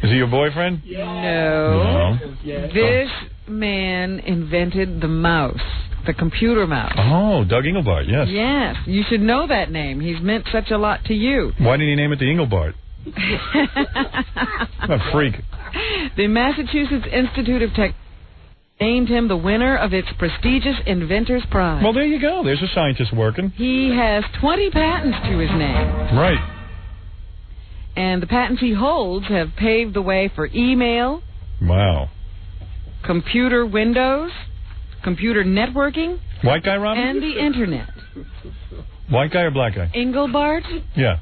Is he your boyfriend? No. This man invented the mouse, the computer mouse. Oh, Doug Engelbart, yes. Yes, you should know that name. He's meant such a lot to you. Why didn't he name it the Engelbart? What a freak. The Massachusetts Institute of Technology named him the winner of its prestigious Inventor's Prize. Well, there you go. There's a scientist working. He has 20 patents to his name. Right. And the patents he holds have paved the way for email. Wow. Computer Windows, computer networking. White guy, Robin? And the Internet. White guy or black guy? Engelbart? Yeah.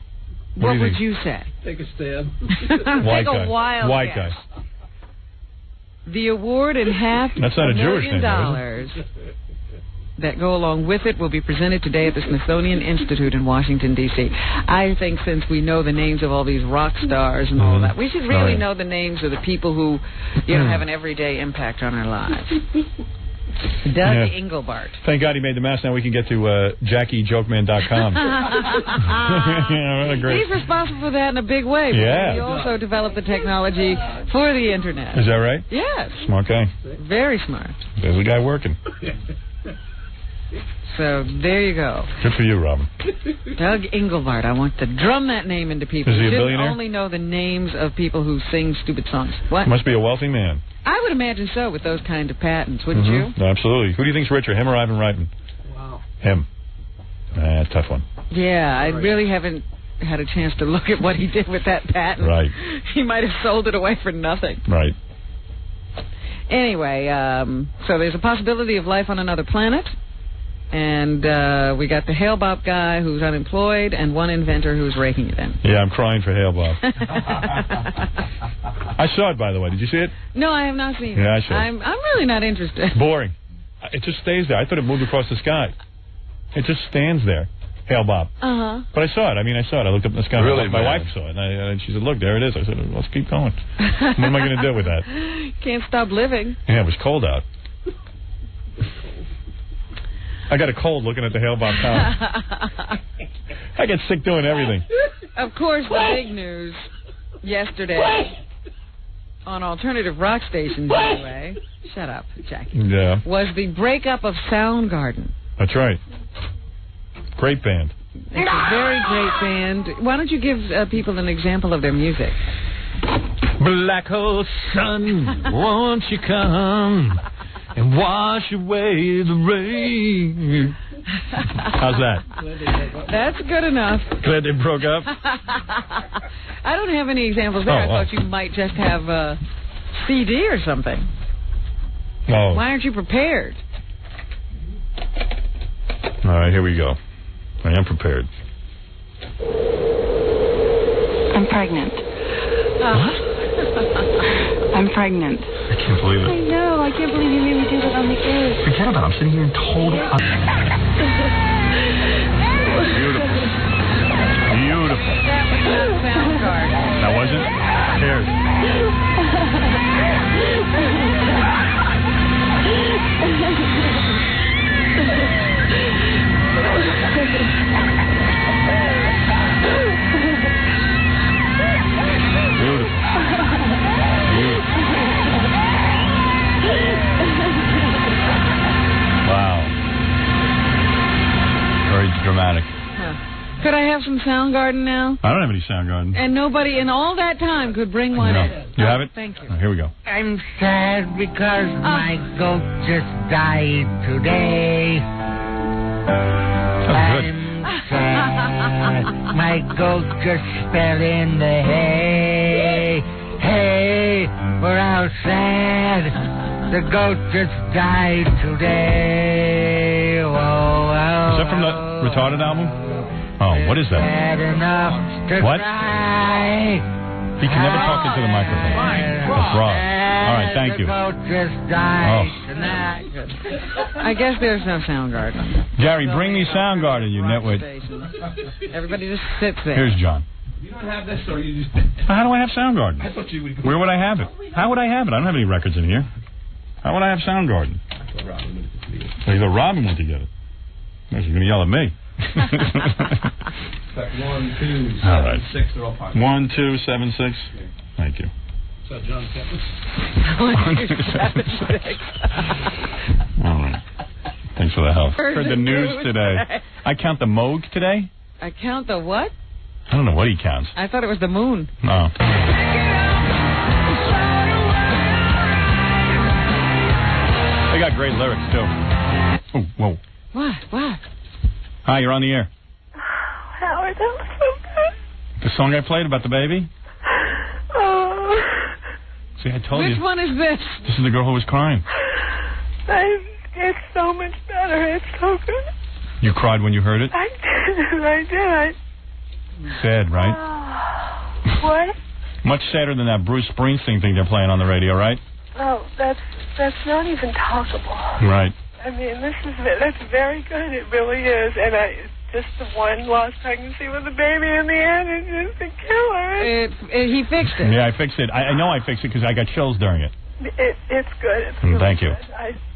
What would you say? Take a stab. White Take guy. a wild White guess. guy. The award and half That's not a Jewish name, $1 million that go along with it will be presented today at the Smithsonian Institute in Washington, D.C. I think since we know the names of all these rock stars and all that, we should really know the names of the people who, have an everyday impact on our lives. Doug Engelbart. Thank God he made the mask. Now we can get to JackieJokeman.com. He's responsible for that in a big way. Yeah. He also developed the technology for the Internet. Is that right? Yes. Smart guy. Very smart. There's a guy working. So there you go. Good for you, Robin. Doug Engelbart. I want to drum that name into people. Is he a You shouldn't billionaire? only know the names of people who sing stupid songs. What? Must be a wealthy man. I would imagine so with those kind of patents, wouldn't you? Absolutely. Who do you think's richer, him or Ivan Reitman? Wow. Him. Tough one. Yeah, I really haven't had a chance to look at what he did with that patent. Right. He might have sold it away for nothing. Right. Anyway, so there's a possibility of life on another planet. And we got the Hale-Bopp guy who's unemployed and one inventor who's raking it in. Yeah, I'm crying for Hale-Bopp. I saw it, by the way. Did you see it? No, I have not seen it. Yeah, I saw it. I'm really not interested. Boring. It just stays there. I thought it moved across the sky. It just stands there. Hale-Bopp. Uh-huh. But I saw it. I saw it. I looked up in the sky. Really, my man? wife saw it. And she said, look, there it is. I said, let's keep going. What am I going to do with that? Can't stop living. Yeah, it was cold out. I got a cold looking at the Hale-Bopp Tower. I get sick doing everything. Of course, the big news yesterday on alternative rock stations, anyway. Shut up, Jackie. Yeah. Was the breakup of Soundgarden. That's right. Great band. It's a very great band. Why don't you give people an example of their music? Black hole sun, won't you come and wash away the rain? How's that? That's good enough. Glad they broke up? I don't have any examples there. I thought you might just have a CD or something. Oh. Why aren't you prepared? All right, here we go. I am prepared. I'm pregnant. I'm pregnant. I can't believe it. I know. I can't believe you made me do that on the air. Forget about it. I'm sitting here in total... Beautiful. Beautiful. That was not Soundgarden. That wasn't? Cheers. Wow. Very dramatic. Could I have some Soundgarden now? I don't have any Soundgarden. And nobody in all that time could bring one in. You have it? Thank you. Oh, here we go. I'm sad because my goat just died today. That's good. I'm sad. My goat just fell in the hay. Hey, we're all sad. The goat just died today. Whoa, whoa, Is that from the Retarded album? Oh, what is that? What? He can never talk into the microphone. That's wrong. All right, thank you. I guess there's no Soundgarden. Gary, bring me Soundgarden, you nitwit. Everybody just sits there. Here's John. You don't have this, or you just... How do I have Soundgarden? I thought you would... Where would I have it? How would I have it? I don't have any records in here. How would I have Soundgarden? Either Robin went to get it. He's going to yell at me. Like 1, 2, 7, all right. 6, they're all fine. 1, 2, 7, 6. Thank you. Is that John Kempis? 1, 2, 7, 6. All right. Thanks for the help. Heard the news today. I count the Moog today. I count the what? I don't know what he counts. I thought it was the moon. No. They got great lyrics, too. Oh, whoa. What? Hi, you're on the air. Howard, that was so good. The song I played about the baby? Oh. See, I told you. Which one is this? This is the girl who was crying. It's so much better. It's so good. You cried when you heard it? I did. Sad, right? What? Much sadder than that Bruce Springsteen thing they're playing on the radio, right? Oh, that's not even talkable. Right. I mean, that's very good. It really is. And just the one lost pregnancy with a baby in the end is just a killer. He fixed it. Yeah, I fixed it. I know I fixed it because I got chills during it. It's good. It's really Thank you. good.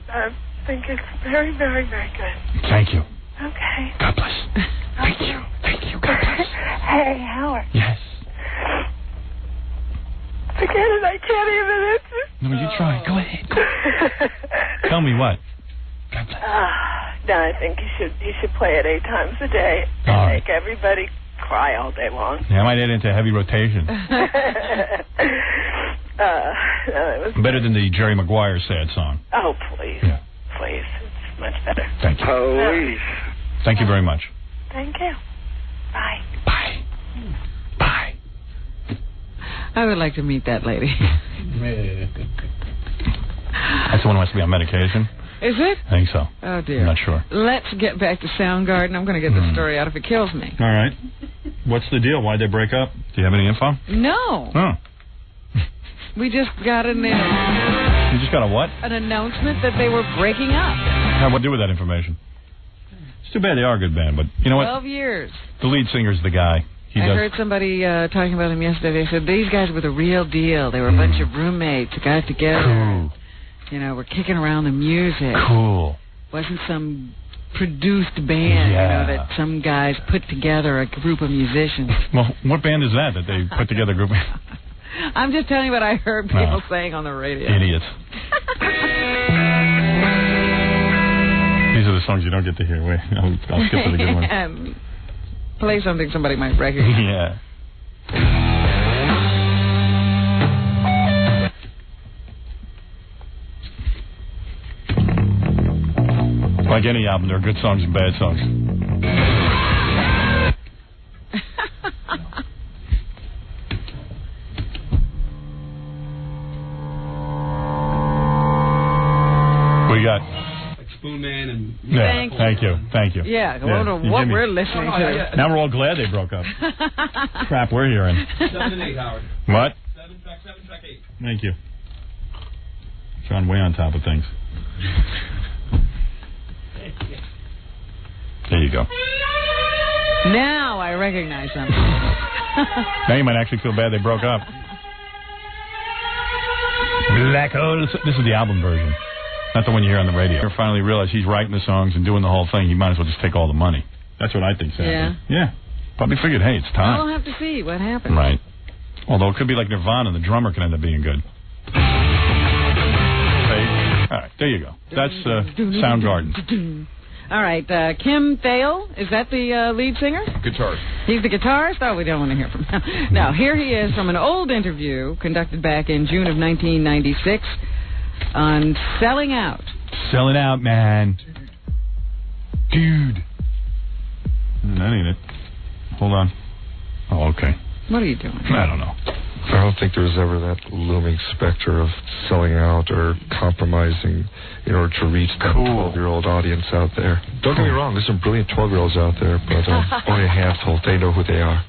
I think it's very, very, very good. Thank you. Okay. God bless. Thank you. God bless. Hey, Howard. Yes. Forget it. I can't even. No, you try. Go ahead. Tell me what. God bless. No, I think you should play it 8 times a day and make everybody cry all day long. Yeah, I might add into heavy rotation. It was better than the Jerry Maguire sad song. Oh, please. Yeah. Please. It's much better. Thank you. Police. Thank you very much. Thank you. Bye. Bye. I would like to meet that lady. That's the one who has to be on medication? Is it? I think so. Oh, dear. I'm not sure. Let's get back to Soundgarden. I'm going to get the story out if it kills me. All right. What's the deal? Why'd they break up? Do you have any info? No. Oh. We just got You just got a what? an announcement that they were breaking up. What to do with that information? It's too bad they are a good band, but you know what? 12 years. The lead singer's the guy. I heard somebody talking about him yesterday. They said these guys were the real deal. They were a bunch of roommates who got together. Cool. You know, we're kicking around the music. Cool. Wasn't some produced band, you know, that some guys put together a group of musicians. Well, what band is that they put together a group of... I'm just telling you what I heard people saying on the radio. Idiots. These are the songs you don't get to hear. Wait, I'll skip to the good ones. Play something somebody might recognize. Yeah. Like any album, there are good songs and bad songs. We got... Spoon Man and... Yeah, thank you. Yeah, I wonder what we're listening to. Now we're all glad they broke up. Crap we're hearing. 7 and 8, Howard. What? 7 track 8. Thank you. John, way on top of things. There you go. Now I recognize them. Now you might actually feel bad they broke up. Black hole. This is the album version. Not the one you hear on the radio. You finally realize he's writing the songs and doing the whole thing. He might as well just take all the money. That's what I think's happening. Yeah. Probably figured, hey, it's time. We'll have to see what happens. Right. Although it could be like Nirvana. The drummer can end up being good. All right, there you go. That's Soundgarden. All right, Kim Thale, is that the lead singer? Guitarist. He's the guitarist? Oh, we don't want to hear from him. No, here he is from an old interview conducted back in June of 1996 on Selling Out. Selling Out, man. Dude. That ain't it. Hold on. Oh, okay. What are you doing? I don't know. I don't think there was ever that looming specter of selling out or compromising in order to reach that 12-year-old audience out there. Don't get me wrong, there's some brilliant 12-year-olds out there, but only a handful. They know who they are.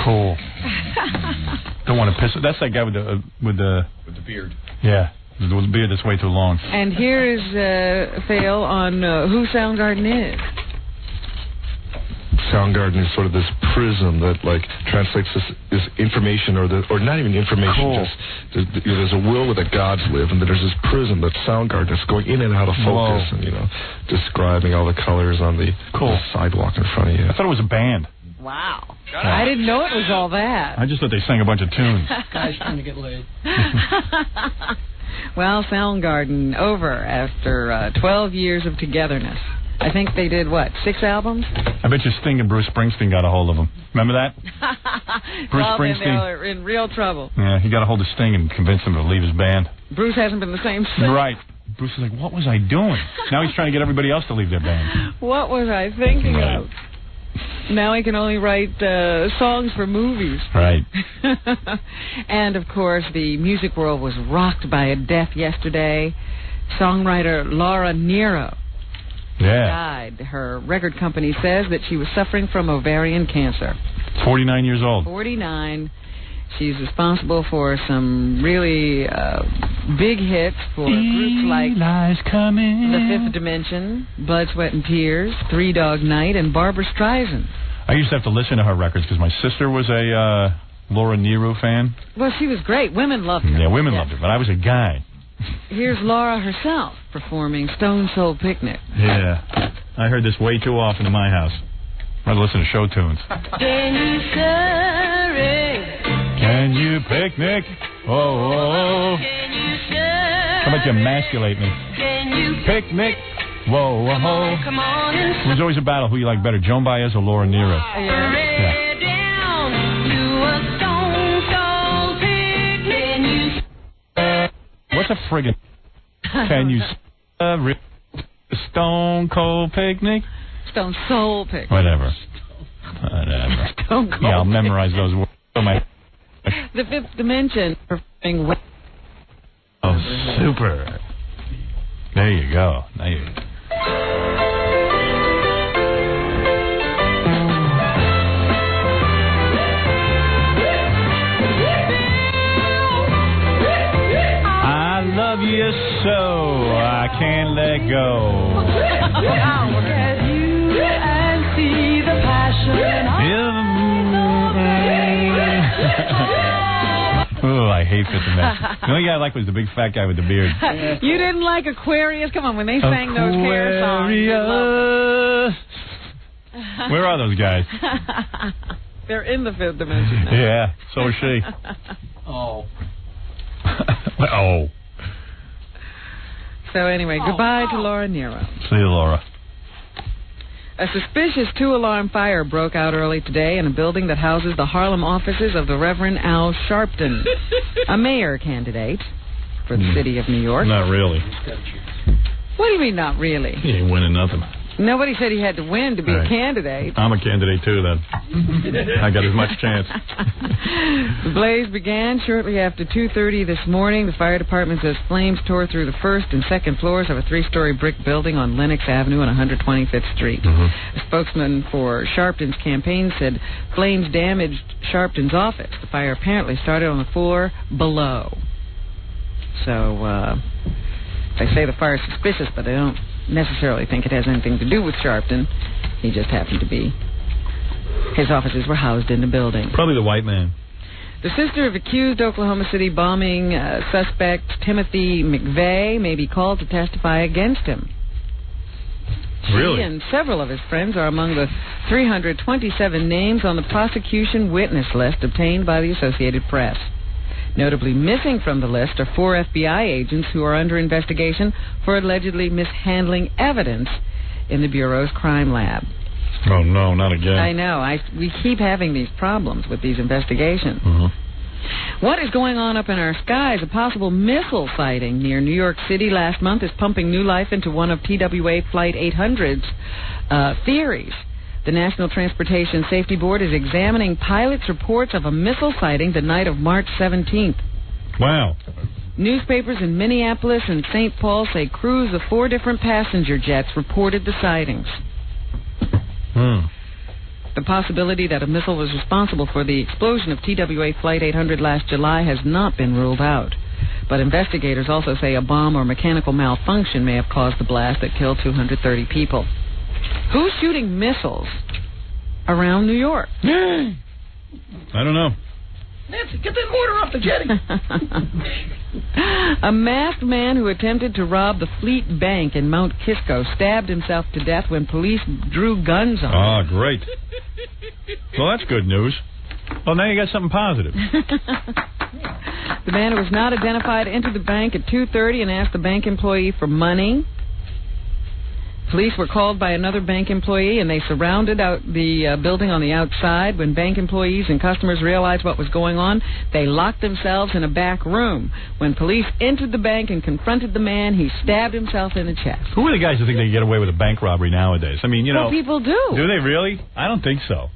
Cool. Don't want to piss it. That's that guy with the beard. Yeah, with the beard that's way too long. And here is Thale on who Soundgarden is. Soundgarden is sort of this prism that like translates this information or not even information, just there's a will where the gods live, and then there's this prism that Soundgarden is going in and out of focus, and describing all the colors on the sidewalk in front of you. I thought it was a band. Wow. I didn't know it was all that. I just thought they sang a bunch of tunes. Guys trying to get laid. Well, Soundgarden over after 12 years of togetherness. I think they did, 6 albums? I bet you Sting and Bruce Springsteen got a hold of them. Remember that? Bruce Springsteen. They were in real trouble. Yeah, he got a hold of Sting and convinced him to leave his band. Bruce hasn't been the same since. Right. Bruce is like, what was I doing? Now he's trying to get everybody else to leave their band. What was I thinking of? Now he can only write songs for movies. Right. And, of course, the music world was rocked by a death yesterday. Songwriter Laura Nyro died. Her record company says that she was suffering from ovarian cancer. 49 years old. 49. She's responsible for some really big hits for groups like The Fifth Dimension, Blood, Sweat and Tears, Three Dog Night, and Barbra Streisand. I used to have to listen to her records because my sister was a Laura Nyro fan. Well, she was great. Women loved her. Yeah, women loved her, but I was a guy. Here's Laura herself performing Stone Soul Picnic. Yeah. I heard this way too often in my house. I'd listen to show tunes. Can you scurry? Can you picnic? Oh. Can you scurry? How about you emasculate me? Can you picnic? Whoa, whoa. Come on and It was always a battle who you like better, Joan Baez or Laura Nyro. yeah. Down to a Stone Soul Picnic. Can you What's a friggin'? Can you Stone Cold Picnic? Stone Soul Picnic. Whatever. Stone Cold Yeah, I'll memorize those words. The Fifth Dimension performing. Oh, super. There you go. I love you so I can't let go. Look at you and see the passion. Oh, I hate Fitz and Master. The only guy I liked was the big fat guy with the beard. You didn't like Aquarius? Come on, when they sang those hair songs. You loved them. Where are those guys? They're in the fifth dimension now. Yeah, so is she. Oh. Oh. So anyway, goodbye to Laura Nero. See you, Laura. A suspicious 2-alarm fire broke out early today in a building that houses the Harlem offices of the Reverend Al Sharpton, a mayor candidate for the city of New York. Not really. What do you mean, not really? He ain't winning nothing. Nobody said he had to win to be a candidate. I'm a candidate, too, then. I got as much chance. The blaze began shortly after 2:30 this morning. The fire department says flames tore through the first and second floors of a 3-story brick building on Lenox Avenue on 125th Street. A spokesman for Sharpton's campaign said flames damaged Sharpton's office. The fire apparently started on the floor below. So, they say the fire's suspicious, but they don't necessarily think it has anything to do with Sharpton. He just happened to be. His offices were housed in the building. Probably the white man. The sister of accused Oklahoma City bombing suspect Timothy McVeigh may be called to testify against him. Really? He and several of his friends are among the 327 names on the prosecution witness list obtained by the Associated Press. Notably missing from the list are 4 FBI agents who are under investigation for allegedly mishandling evidence in the Bureau's crime lab. Oh, no, not again. I know. We keep having these problems with these investigations. What is going on up in our skies? A possible missile sighting near New York City last month is pumping new life into one of TWA Flight 800's theories. The National Transportation Safety Board is examining pilots' reports of a missile sighting the night of March 17th. Wow. Newspapers in Minneapolis and St. Paul say crews of 4 different passenger jets reported the sightings. The possibility that a missile was responsible for the explosion of TWA Flight 800 last July has not been ruled out. But investigators also say a bomb or mechanical malfunction may have caused the blast that killed 230 people. Who's shooting missiles around New York? I don't know. Nancy, get that mortar off the jetty. A masked man who attempted to rob the Fleet Bank in Mount Kisco stabbed himself to death when police drew guns on him. Oh, great. Well, that's good news. Well, now you got something positive. The man who was not identified entered the bank at 2:30 and asked the bank employee for money. Police were called by another bank employee, and they surrounded out the building on the outside. When bank employees and customers realized what was going on, they locked themselves in a back room. When police entered the bank and confronted the man, he stabbed himself in the chest. Who are the guys who think they can get away with a bank robbery nowadays? I mean, you know... Well, people do. Do they really? I don't think so.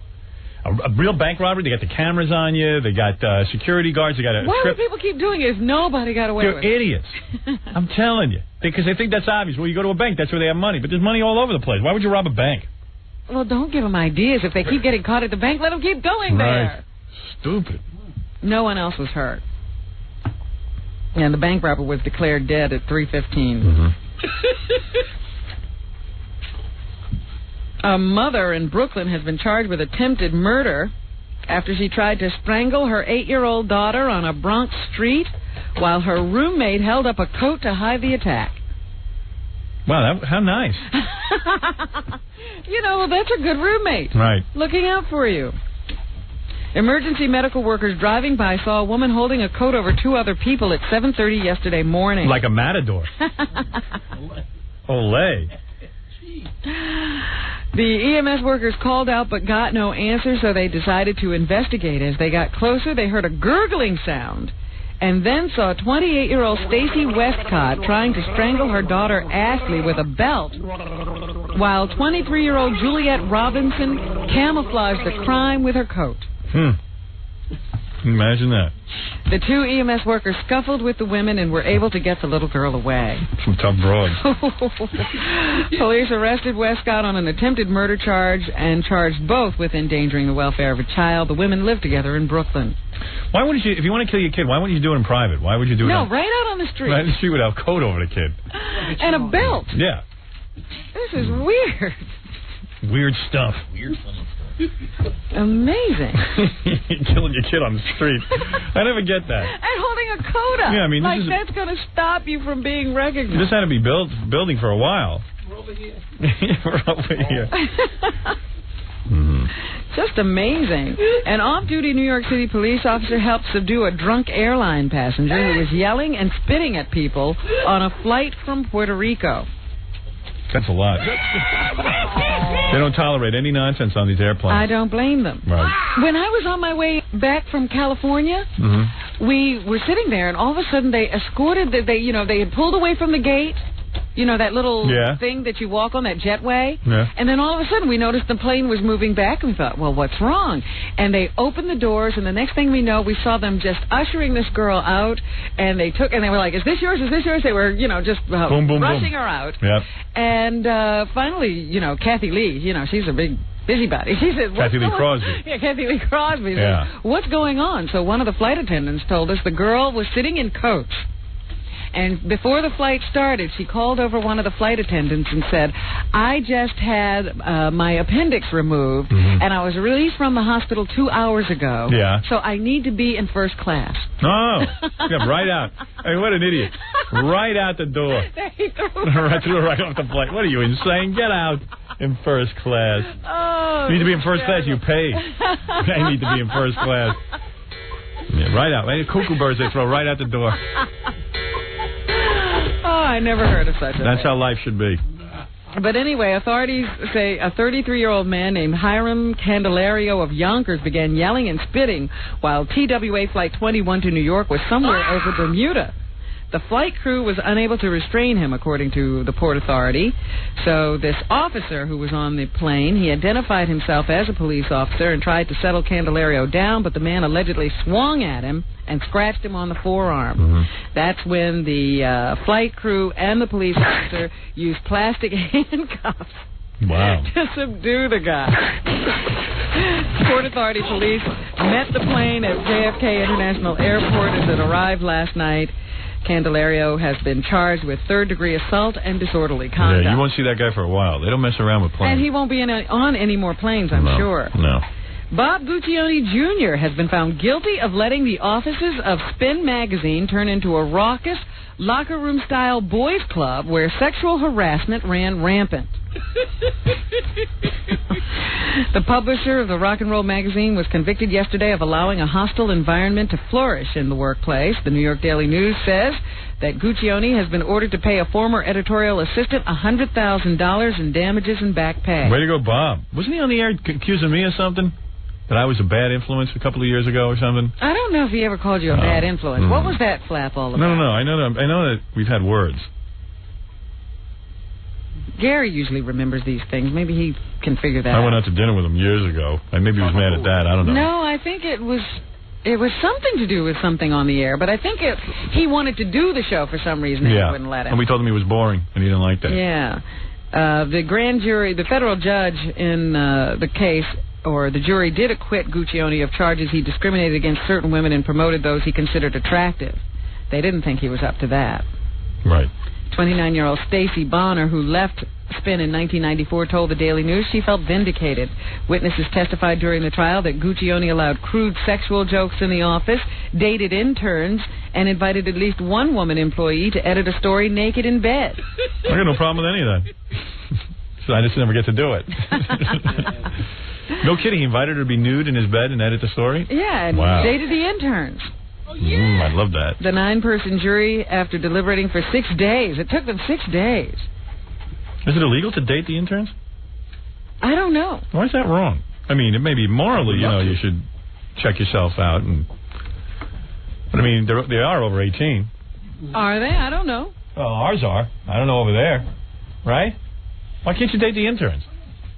A real bank robbery, they got the cameras on you, they got security guards, they got a Why trip... do people keep doing it if nobody got away with it? They're idiots. I'm telling you. Because they think that's obvious. Well, you go to a bank, that's where they have money. But there's money all over the place. Why would you rob a bank? Well, don't give them ideas. If they keep getting caught at the bank, let them keep going there. Stupid. No one else was hurt. And the bank robber was declared dead at 3:15. A mother in Brooklyn has been charged with attempted murder after she tried to strangle her 8-year-old daughter on a Bronx street while her roommate held up a coat to hide the attack. Wow, how nice. You know, that's a good roommate. Right. Looking out for you. Emergency medical workers driving by saw a woman holding a coat over 2 other people at 7:30 yesterday morning. Like a matador. Olay. The EMS workers called out but got no answer, so they decided to investigate. As they got closer, they heard a gurgling sound and then saw 28-year-old Stacy Westcott trying to strangle her daughter Ashley with a belt, while 23-year-old Juliet Robinson camouflaged the crime with her coat. Imagine that. The 2 EMS workers scuffled with the women and were able to get the little girl away. Some tough broads. Police arrested Westcott on an attempted murder charge and charged both with endangering the welfare of a child. The women live together in Brooklyn. Why wouldn't you, if you want to kill your kid, why wouldn't you do it in private? Why would you do it right out on the street. Right on the street without a coat over the kid. And a belt. Yeah. This is weird. Weird stuff. Weird funny stuff. Amazing. Killing your kid on the street. I never get that. And holding a coda. Yeah, I mean, like this is that's going to stop you from being recognized. This had to be building for a while. We're over here. We're over here. Just amazing. An off-duty New York City police officer helped subdue a drunk airline passenger who was yelling and spitting at people on a flight from Puerto Rico. That's a lot. They don't tolerate any nonsense on these airplanes. I don't blame them. Right. When I was on my way back from California, we were sitting there, and all of a sudden they escorted, they had pulled away from the gate. You know, that little thing that you walk on, that jetway? Yeah. And then all of a sudden we noticed the plane was moving back, and we thought, well, what's wrong? And they opened the doors, and the next thing we know, we saw them just ushering this girl out, and they were like, is this yours? Is this yours? They were, just boom, boom, rushing boom. her out. Yep. And finally, Kathy Lee, she's a big busybody. She said, Kathy Lee Crosby. Yeah, Kathy Lee Crosby. Yeah. Said, what's going on? So one of the flight attendants told us the girl was sitting in coach. And before the flight started, she called over one of the flight attendants and said, I just had my appendix removed, and I was released from the hospital 2 hours ago. Yeah. So I need to be in first class. Oh, yeah, right out. I mean, what an idiot. Right out the door. Right through right off the plane. What are you, insane? Get out in first class. Oh, you need to be in first class, you pay. I need to be in first class. Yeah, right out. Cuckoo birds they throw right out the door. Oh, I never heard of such a thing. That's how life should be. But anyway, authorities say a 33-year-old man named Hiram Candelario of Yonkers began yelling and spitting while TWA Flight 21 to New York was somewhere over Bermuda. The flight crew was unable to restrain him, according to the Port Authority. So this officer who was on the plane, he identified himself as a police officer and tried to settle Candelario down, but the man allegedly swung at him and scratched him on the forearm. That's when the flight crew and the police officer used plastic handcuffs to subdue the guy. Port Authority police met the plane at JFK International Airport as it arrived last night. Candelario has been charged with third-degree assault and disorderly conduct. Yeah, you won't see that guy for a while. They don't mess around with planes. And he won't be on any more planes, I'm sure. No. Bob Guccione Jr. has been found guilty of letting the offices of Spin magazine turn into a raucous, locker room-style boys' club where sexual harassment ran rampant. The publisher of the rock and roll magazine was convicted yesterday of allowing a hostile environment to flourish in the workplace. The New York Daily News says that Guccione has been ordered to pay a former editorial assistant $100,000 in damages and back pay. Way to go, Bob. Wasn't he on the air accusing me of something? That I was a bad influence a couple of years ago or something? I don't know if he ever called you a bad influence. What was that flap all about? No. I know that we've had words. Gary usually remembers these things. Maybe he can figure that out. I went out to dinner with him years ago. Maybe he was mad at that. I don't know. No, I think it was something to do with something on the air, but I think he wanted to do the show for some reason and he wouldn't let him. And we told him he was boring and he didn't like that. Yeah. The grand jury, the federal judge in the case, or the jury, did acquit Guccione of charges he discriminated against certain women and promoted those he considered attractive. They didn't think he was up to that. Right. 29-year-old Stacey Bonner, who left Spin in 1994, told the Daily News she felt vindicated. Witnesses testified during the trial that Guccione allowed crude sexual jokes in the office, dated interns, and invited at least one woman employee to edit a story naked in bed. I got no problem with any of that. So I just never get to do it. No kidding, he invited her to be nude in his bed and edit the story? Yeah, and dated the interns. I'd love that. The 9-person jury, after deliberating for 6 days, it took them 6 days. Is it illegal to date the interns? I don't know. Why is that wrong? I mean, it may be morally, you should check yourself out. But I mean, they are over 18. Are they? I don't know. Well, ours are. I don't know over there. Right? Why can't you date the interns?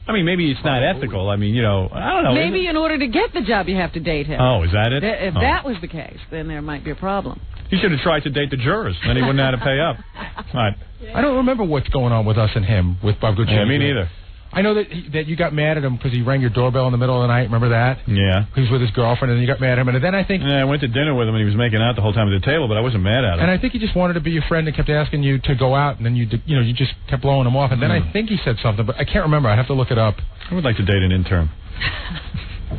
I mean, maybe it's not ethical. I mean, I don't know. Maybe in order to get the job, you have to date him. Oh, is that it? If that was the case, then there might be a problem. He should have tried to date the jurors. Then he wouldn't have to pay up. Right. I don't remember what's going on with us and him, with Bob Guccione. Yeah, me neither. I know that you got mad at him because he rang your doorbell in the middle of the night. Remember that? Yeah. He was with his girlfriend, and you got mad at him. And then I think... Yeah, I went to dinner with him, and he was making out the whole time at the table, but I wasn't mad at him. And I think he just wanted to be your friend and kept asking you to go out, and then you just kept blowing him off. And then I think he said something, but I can't remember. I have to look it up. I would like to date an intern.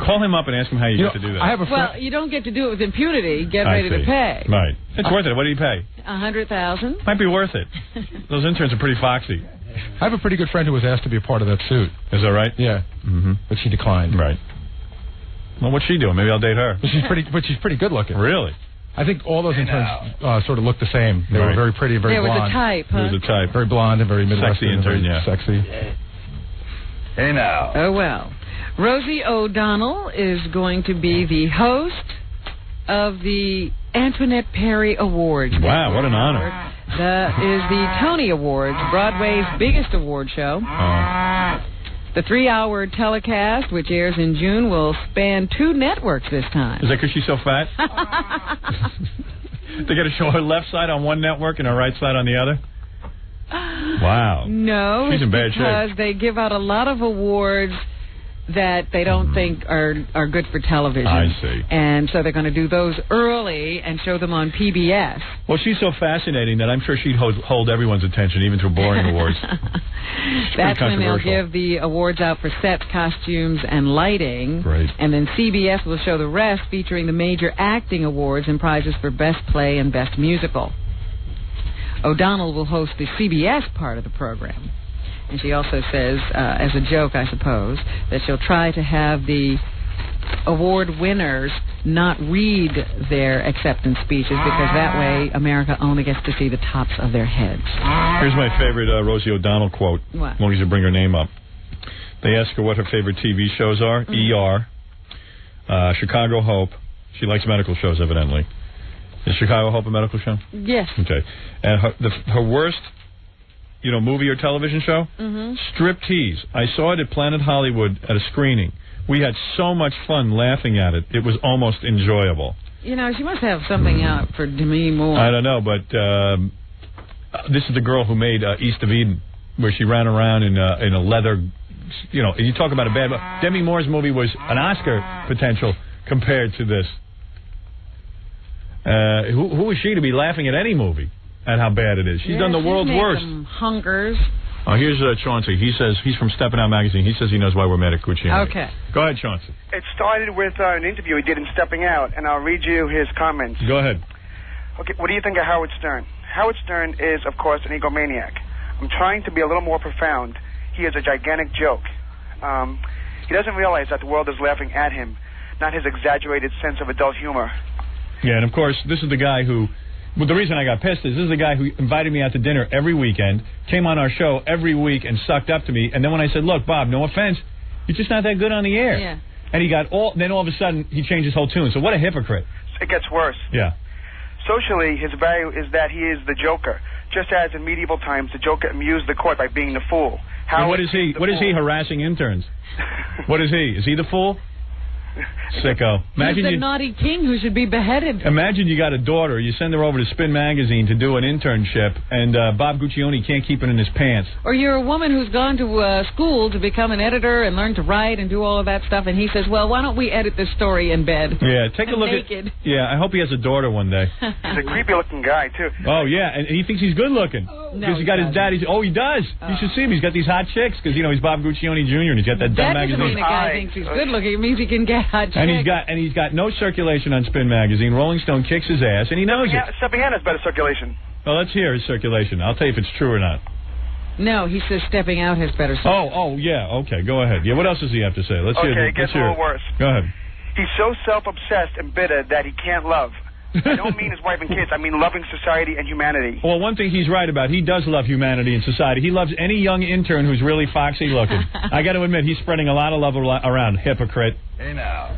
Call him up and ask him how you get to do that. I have a friend. Well, you don't get to do it with impunity. Get ready to pay. Right. It's worth it. What did he pay? $100,000. Might be worth it. Those interns are pretty foxy. I have a pretty good friend who was asked to be a part of that suit. Is that right? Yeah. Mm-hmm. But she declined. Right. Well, what's she doing? Maybe I'll date her. But she's pretty good looking. Really? I think all those interns sort of looked the same. They were very pretty, very blonde. There was a type, huh? There was a type. Very blonde and very Midwestern. Sexy intern, yeah. Sexy. Hey, now. Oh, well. Rosie O'Donnell is going to be the host of the Antoinette Perry Awards. Wow, what an honor. That is the Tony Awards, Broadway's biggest award show. The 3-hour telecast, which airs in June, will span 2 networks this time. Is that because she's so fat? They got to show her left side on one network and her right side on the other? Wow. No, she's in bad shape. Because they give out a lot of awards that they don't think are good for television. I see. And so they're going to do those early and show them on PBS. Well, she's so fascinating that I'm sure she'd hold everyone's attention, even through boring awards. That's when they'll give the awards out for sets, costumes, and lighting. Great. And then CBS will show the rest, featuring the major acting awards and prizes for Best Play and Best Musical. O'Donnell will host the CBS part of the program. And she also says, as a joke, I suppose, that she'll try to have the award winners not read their acceptance speeches, because that way America only gets to see the tops of their heads. Here's my favorite Rosie O'Donnell quote. What? As long as you bring her name up. They ask her what her favorite TV shows are. ER, Chicago Hope. She likes medical shows, evidently. Is Chicago Hope a medical show? Yes. Okay. And her worst... movie or television show? Striptease. I saw it at Planet Hollywood at a screening. We had so much fun laughing at it. It was almost enjoyable. She must have something out for Demi Moore. I don't know, but this is the girl who made East of Eden, where she ran around in a leather... you talk about a bad... Demi Moore's movie was an Oscar potential compared to this. Who is she to be laughing at any movie? At how bad it is. She's done the world's worst. Hungers. Oh, here's Chauncey. He says he's from Steppin' Out Magazine. He says he knows why we're mad at Cuccione. Okay. Go ahead, Chauncey. It started with an interview he did in Stepping Out, and I'll read you his comments. Go ahead. Okay, what do you think of Howard Stern? Howard Stern is, of course, an egomaniac. I'm trying to be a little more profound. He is a gigantic joke. He doesn't realize that the world is laughing at him, not his exaggerated sense of adult humor. Yeah, and of course, this is the guy who... Well, the reason I got pissed is this is the guy who invited me out to dinner every weekend, came on our show every week and sucked up to me, and then when I said, look, Bob, no offense, you're just not that good on the air. Yeah. And then all of a sudden, he changed his whole tune. So what a hypocrite. It gets worse. Yeah. Socially, his value is that he is the Joker. Just as in medieval times, the Joker amused the court by being the fool. And what is he? What is he harassing interns? What is he? Is he the fool? Sicko. He's the naughty king who should be beheaded. Imagine you got a daughter, you send her over to Spin Magazine to do an internship, and Bob Guccione can't keep it in his pants. Or you're a woman who's gone to school to become an editor and learn to write and do all of that stuff, and he says, well, why don't we edit this story in bed? Yeah, take a look naked. Yeah, I hope he has a daughter one day. He's a creepy-looking guy, too. Oh, yeah, and he thinks he's good-looking. Because he got his dad. He does. You should see him. He's got these hot chicks, because, he's Bob Guccione Jr., and he's got that dumb magazine. That doesn't mean a guy thinks he's good-looking. It means he can get hot chicks. And he's got no circulation on Spin Magazine. Rolling Stone kicks his ass, and he knows it. Stepping Out has better circulation. Well, let's hear his circulation. I'll tell you if it's true or not. No, he says Stepping Out has better circulation. Oh, yeah, okay, go ahead. Yeah, what else does he have to say? Let's hear it. Okay, it gets a little worse. Go ahead. He's so self-obsessed and bitter that he can't love. I don't mean his wife and kids. I mean loving society and humanity. Well, one thing he's right about, he does love humanity and society. He loves any young intern who's really foxy looking. I got to admit, he's spreading a lot of love around. Hypocrite. Hey, now.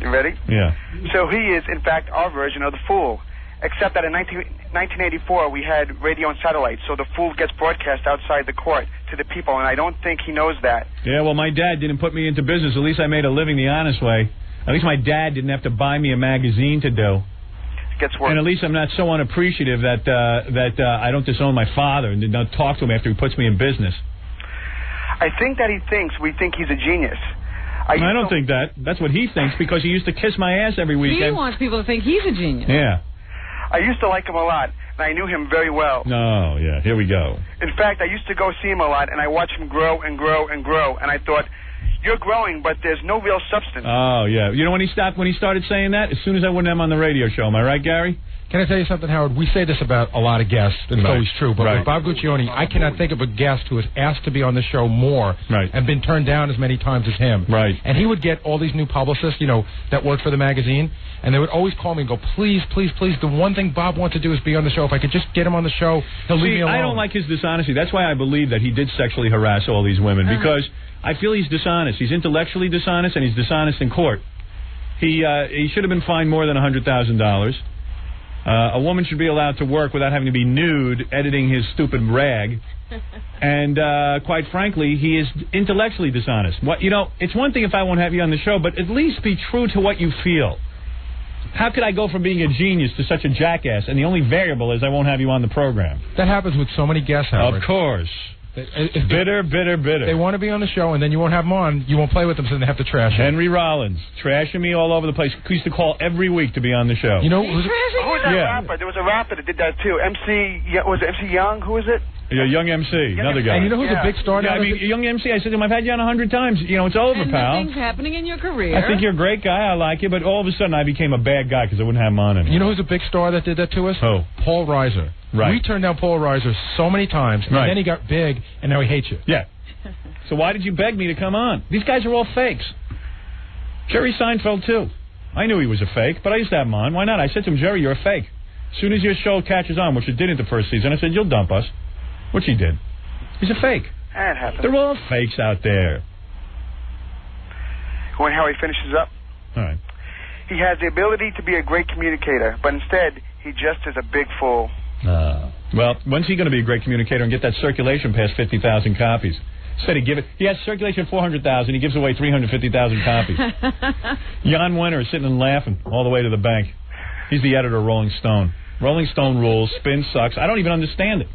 You ready? Yeah. So he is, in fact, our version of the Fool. Except that in 1984, we had radio and satellite, so the Fool gets broadcast outside the court to the people, and I don't think he knows that. Yeah, well, my dad didn't put me into business. At least I made a living the honest way. At least my dad didn't have to buy me a magazine to do. It gets worse. And at least I'm not so unappreciative that I don't disown my father and not talk to him after he puts me in business. I think that he thinks we think he's a genius. I don't think that. That's what he thinks because he used to kiss my ass every weekend. He wants people to think he's a genius. Yeah. I used to like him a lot, and I knew him very well. No, yeah, here we go. In fact, I used to go see him a lot, and I watched him grow and grow and grow, and I thought, you're growing, but there's no real substance. Oh, yeah. You know when he started saying that? As soon as I wouldn't have him on the radio show. Am I right, Gary? Can I tell you something, Howard? We say this about a lot of guests, and it's always true, but with Bob Guccione, I cannot think of a guest who has asked to be on the show more and been turned down as many times as him. Right. And he would get all these new publicists, you know, that work for the magazine, and they would always call me and go, please, please, please, the one thing Bob wants to do is be on the show. If I could just get him on the show, he'll leave me alone. I don't like his dishonesty. That's why I believe that he did sexually harass all these women, because I feel he's dishonest. He's intellectually dishonest, and he's dishonest in court. He should have been fined more than $100,000. A woman should be allowed to work without having to be nude editing his stupid rag. And quite frankly, he is intellectually dishonest. It's one thing if I won't have you on the show, but at least be true to what you feel. How could I go from being a genius to such a jackass, and the only variable is I won't have you on the program? That happens with so many guests, Howard. Of course. Bitter. They want to be on the show, and then you won't have them on. You won't play with them, so then they have to trash you. Henry Rollins, trashing me all over the place. He used to call every week to be on the show. You know, who was that rapper? There was a rapper that did that too. Was it MC Young? Who was it? Yeah, Young MC, another guy. And you know who's a big star now? Yeah, I mean, Young MC, I said to him, I've had you on 100 times. You know, it's over, and pal. Nothing's happening in your career. I think you're a great guy. I like you. But all of a sudden, I became a bad guy because I wouldn't have him on anymore. You know who's a big star that did that to us? Who? Paul Reiser. Right. We turned down Paul Reiser so many times, and then he got big, and now he hates you. Yeah. So why did you beg me to come on? These guys are all fakes. Jerry Seinfeld, too. I knew he was a fake, but I used to have him on. Why not? I said to him, Jerry, you're a fake. As soon as your show catches on, which it didn't the first season, I said, you'll dump us. Which he did. He's a fake. That happens. They're all fakes out there. When Howie finishes up, all right. He has the ability to be a great communicator, but instead, he just is a big fool. Well, when's he going to be a great communicator and get that circulation past 50,000 copies? Instead of he has circulation 400,000, he gives away 350,000 copies. Jan Wenner is sitting and laughing all the way to the bank. He's the editor of Rolling Stone. Rolling Stone rules, spin sucks. I don't even understand it.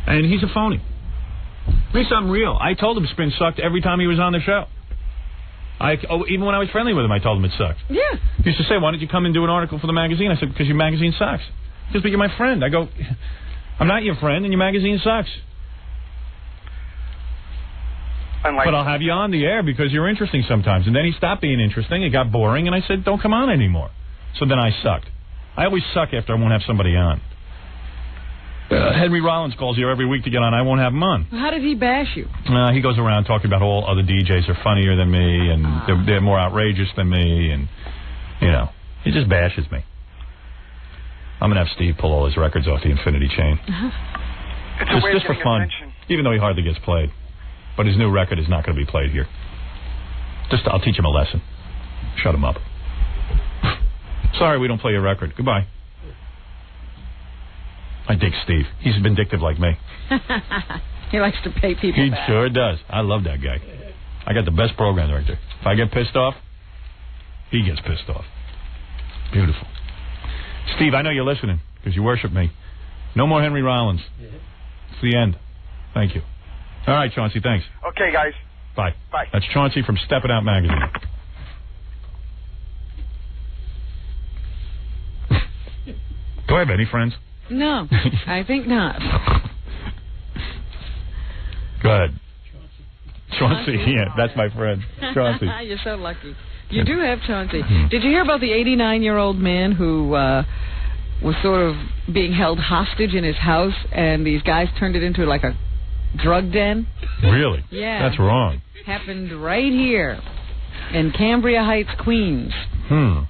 And he's a phony. He's something real. I told him spin sucked every time he was on the show. Even when I was friendly with him, I told him it sucked. Yeah. He used to say, why don't you come and do an article for the magazine? I said, because your magazine sucks. He says, but you're my friend. I go, I'm not your friend, and your magazine sucks. But I'll have you on the air because you're interesting sometimes. And then he stopped being interesting. It got boring, and I said, don't come on anymore. So then I sucked. I always suck after I won't have somebody on. Henry Rollins calls here every week to get on. I won't have him on. How did he bash you? He goes around talking about all other DJs are funnier than me, and they're more outrageous than me, and, you know, he just bashes me. I'm going to have Steve pull all his records off the Infinity Chain. Just for fun, even though he hardly gets played. But his new record is not going to be played here. I'll teach him a lesson. Shut him up. Sorry, we don't play your record. Goodbye. I dig Steve. He's vindictive like me. He likes to pay people back. He sure does. I love that guy. I got the best programs right there. If I get pissed off, he gets pissed off. Beautiful. Steve, I know you're listening because you worship me. No more Henry Rollins. It's the end. Thank you. All right, Chauncey, thanks. Okay, guys. Bye. Bye. That's Chauncey from Steppin' Out Magazine. Do I have any friends? No, I think not. Go ahead. Chauncey, yeah, that's my friend. Chauncey. You're so lucky. You do have Chauncey. Did you hear about the 89-year-old man who was sort of being held hostage in his house, and these guys turned it into like a drug den? Really? Yeah. That's wrong. Happened right here in Cambria Heights, Queens.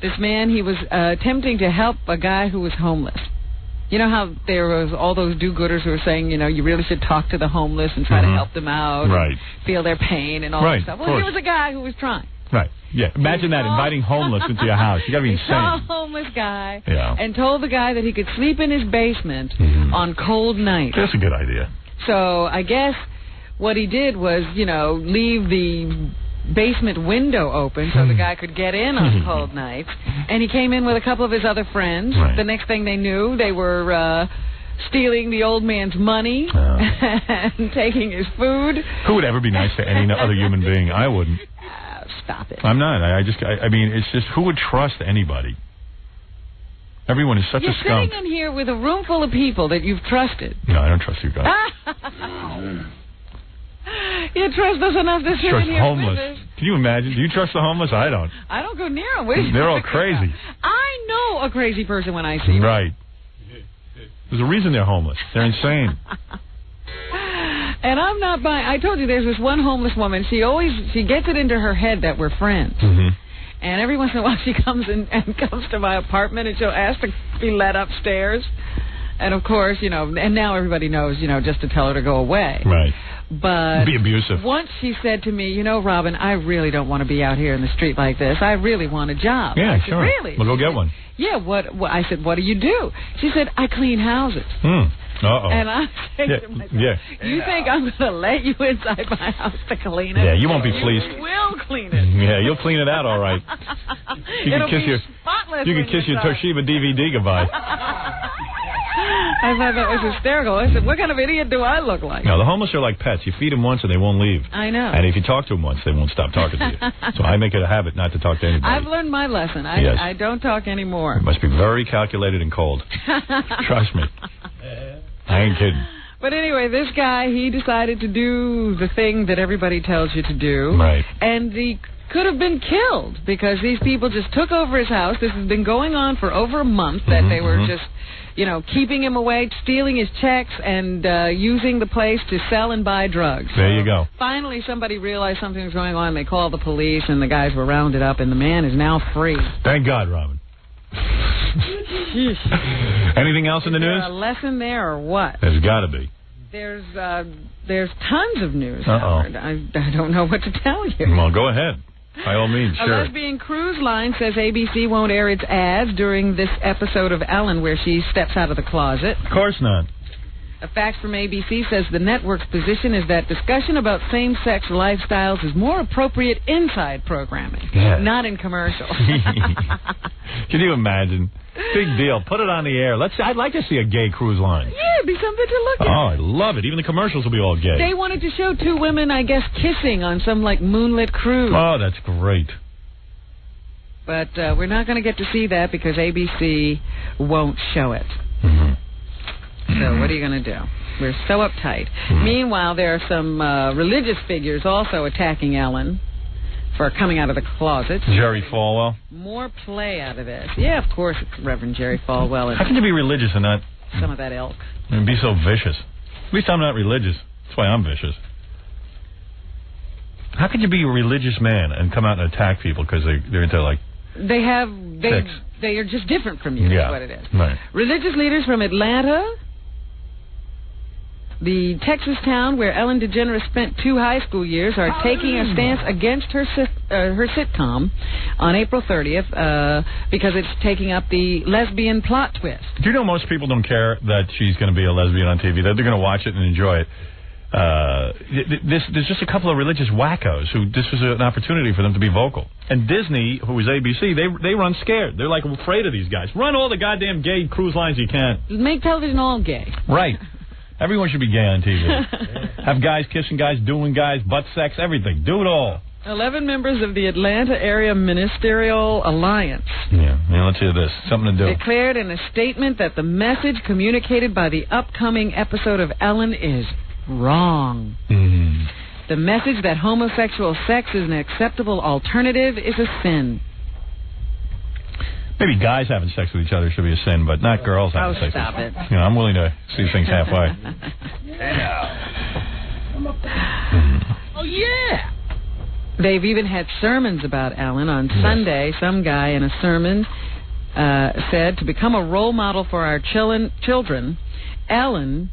This man, he was attempting to help a guy who was homeless. You know how there was all those do-gooders who were saying, you know, you really should talk to the homeless and try to help them out, and feel their pain and all that stuff. Well, he was a guy who was trying. Right. Yeah. Imagine that, inviting homeless into your house. You got to be He saw a insane. homeless guy and told the guy that he could sleep in his basement on cold nights. That's a good idea. So I guess what he did was, you know, leave the basement window open so the guy could get in on cold nights. And he came in with a couple of his other friends. The next thing they knew, they were stealing the old man's money and taking his food. Who would ever be nice to any other human being? I wouldn't. Stop it. I'm not. I mean, it's just, who would trust anybody? Everyone is such You're a skunk. sitting in here with a room full of people that you've trusted. No, I don't trust you guys. You trust us enough to sit Trust in here homeless. with us? Can you imagine? Do you trust the homeless? I don't. I don't go near them. What are you They're all talking crazy. about? I know a crazy person when I see them. Right. There's a reason they're homeless. They're insane. And I'm not buying. I told you there's this one homeless woman. She gets it into her head that we're friends. Mm-hmm. And every once in a while she comes in and comes to my apartment and she'll ask to be let upstairs. And of course, and now everybody knows, just to tell her to go away. Right. But be abusive. Once she said to me, Robin, I really don't want to be out here in the street like this. I really want a job. Yeah, I said, sure. Really? We'll go get one. Yeah, what? I said, what do you do? She said, I clean houses. Uh-oh. And I said to myself, you think I'm going to let you inside my house to clean it? Yeah, you won't be fleeced. You will clean it. Yeah, you'll clean it out all right. You It'll can kiss be spotless your when you're done. Toshiba DVD goodbye. I thought that was hysterical. I said, what kind of idiot do I look like? No, the homeless are like pets. You feed them once and they won't leave. I know. And if you talk to them once, they won't stop talking to you. So I make it a habit not to talk to anybody. I've learned my lesson. Yes. I don't talk anymore. It must be very calculated and cold. Trust me. I ain't kidding. But anyway, this guy, he decided to do the thing that everybody tells you to do. Right. And he could have been killed because these people just took over his house. This has been going on for over a month that they were just, keeping him away, stealing his checks, and using the place to sell and buy drugs. There you go. Finally, somebody realized something was going on. They called the police, and the guys were rounded up, and the man is now free. Thank God, Robin. Anything else in the news? Is there a lesson there or what? There's got to be. There's tons of news, Uh-oh. Howard. I don't know what to tell you. Well, go ahead. By all means, A sure. lesbian cruise line says ABC won't air its ads during this episode of Ellen where she steps out of the closet. Of course not. A fax from ABC says the network's position is that discussion about same-sex lifestyles is more appropriate inside programming, not in commercials. Can you imagine? Big deal. Put it on the air. I'd like to see a gay cruise line. Yeah, it'd be something to look at. Oh, I love it. Even the commercials will be all gay. They wanted to show two women, I guess, kissing on some, moonlit cruise. Oh, that's great. But we're not going to get to see that because ABC won't show it. So what are you going to do? We're so uptight. Meanwhile, there are some religious figures also attacking Ellen for coming out of the closet. Jerry Falwell. More play out of this. Yeah, of course it's Reverend Jerry Falwell. And How can you be religious and not... some of that ilk. And be so vicious? At least I'm not religious. That's why I'm vicious. How could you be a religious man and come out and attack people because they're into, They are just different from you, Yeah. is what it is. Right. Religious leaders from Atlanta, the Texas town where Ellen DeGeneres spent 2 high school years, are taking a stance against her sitcom on April 30th because it's taking up the lesbian plot twist. Do you know most people don't care that she's going to be a lesbian on TV? They're going to watch it and enjoy it. There's just a couple of religious wackos who this was an opportunity for them to be vocal. And Disney, who is ABC, they run scared. They're like afraid of these guys. Run all the goddamn gay cruise lines you can. Make television all gay. Right. Everyone should be gay on TV. Have guys kissing guys, doing guys, butt sex, everything. Do it all. 11 members of the Atlanta Area Ministerial Alliance Yeah, let's hear this. Something to do. declared in a statement that the message communicated by the upcoming episode of Ellen is wrong. The message that homosexual sex is an acceptable alternative is a sin. Maybe guys having sex with each other should be a sin, but not girls having sex. Stop it. You know, I'm willing to see things halfway. Oh, yeah. They've even had sermons about Ellen. On Sunday, some guy in a sermon said, to become a role model for our children, Ellen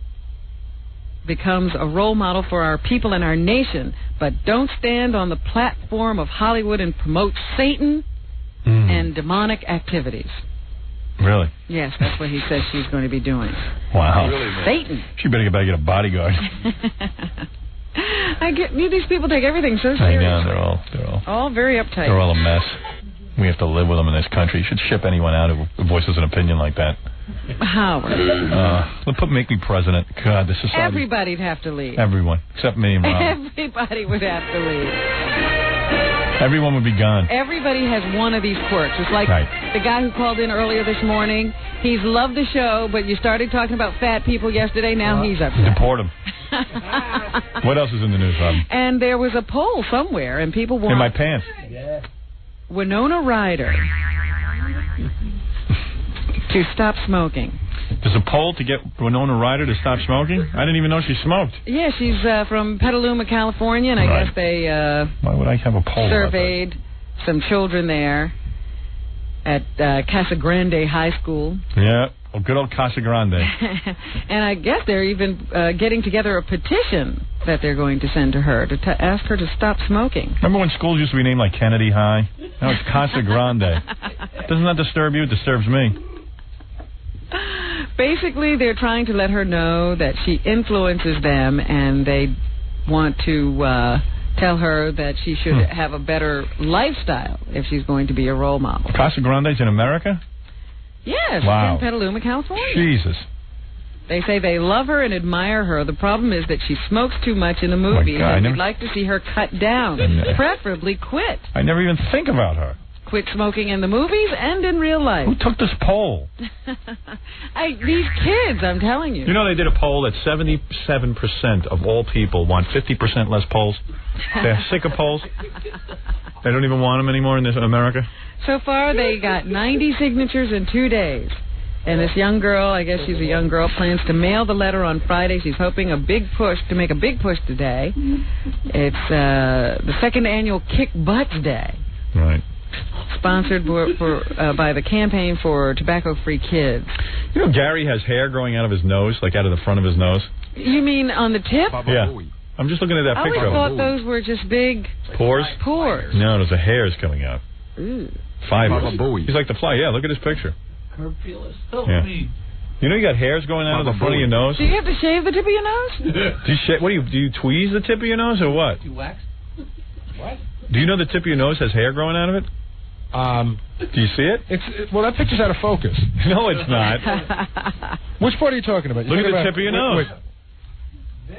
becomes a role model for our people and our nation, but don't stand on the platform of Hollywood and promote Satan and demonic activities. Really? Yes, that's what he says she's going to be doing. Wow. Satan. She better get a bodyguard. These people take everything so I seriously. know, they're all very uptight. They're all a mess. We have to live with them in this country. You should ship anyone out who voices an opinion like that. Howard. Let's make me president. God, this society. Everybody'd have to leave. Everyone, except me and Rob. Everybody would have to leave. Everyone would be gone. Everybody has one of these quirks. It's like the guy who called in earlier this morning. He's loved the show, but you started talking about fat people yesterday. Now he's upset. Deport him. What else is in the news, Rob? And there was a poll somewhere, and people want... In my pants. Winona Ryder to stop smoking. There's a poll to get Winona Ryder to stop smoking? I didn't even know she smoked. Yeah, she's from Petaluma, California, and I guess they why would I have a poll surveyed some children there at Casa Grande High School. Yeah, well, good old Casa Grande. And I guess they're even getting together a petition that they're going to send to her to ask her to stop smoking. Remember when schools used to be named like Kennedy High? Now it's Casa Grande. Doesn't that disturb you? It disturbs me. Basically, they're trying to let her know that she influences them, and they want to tell her that she should have a better lifestyle if she's going to be a role model. Casa Grande's in America? Yes, wow. in Petaluma, California. Jesus. They say they love her and admire her. The problem is that she smokes too much in the movies, and they'd like to see her cut down, preferably quit. I never even think about her. Quit smoking in the movies and in real life. Who took this poll? These kids, I'm telling you. You know, they did a poll that 77% of all people want 50% less polls. They're sick of polls. They don't even want them anymore in America. So far, they got 90 signatures in 2 days. And this young girl, I guess she's a young girl, plans to mail the letter on Friday. She's hoping to make a big push today. It's the second annual Kick Butts Day. Right. Sponsored by the Campaign for Tobacco-Free Kids. You know, Gary has hair growing out of his nose, like out of the front of his nose. You mean on the tip? Yeah. I'm just looking at that picture. I always thought those were just big... Pores? Pores. No, there's a hairs coming out. Ooh. Fibers. He's like the fly. Yeah, look at his picture. Yeah. You know you got hairs going out of the front of your nose? Do you have to shave the tip of your nose? Do you tweeze the tip of your nose or what? Do you wax? What? Do you know the tip of your nose has hair growing out of it? Do you see it? Well, that picture's out of focus. No, it's not. Which part are you talking about? Look at the tip of your nose.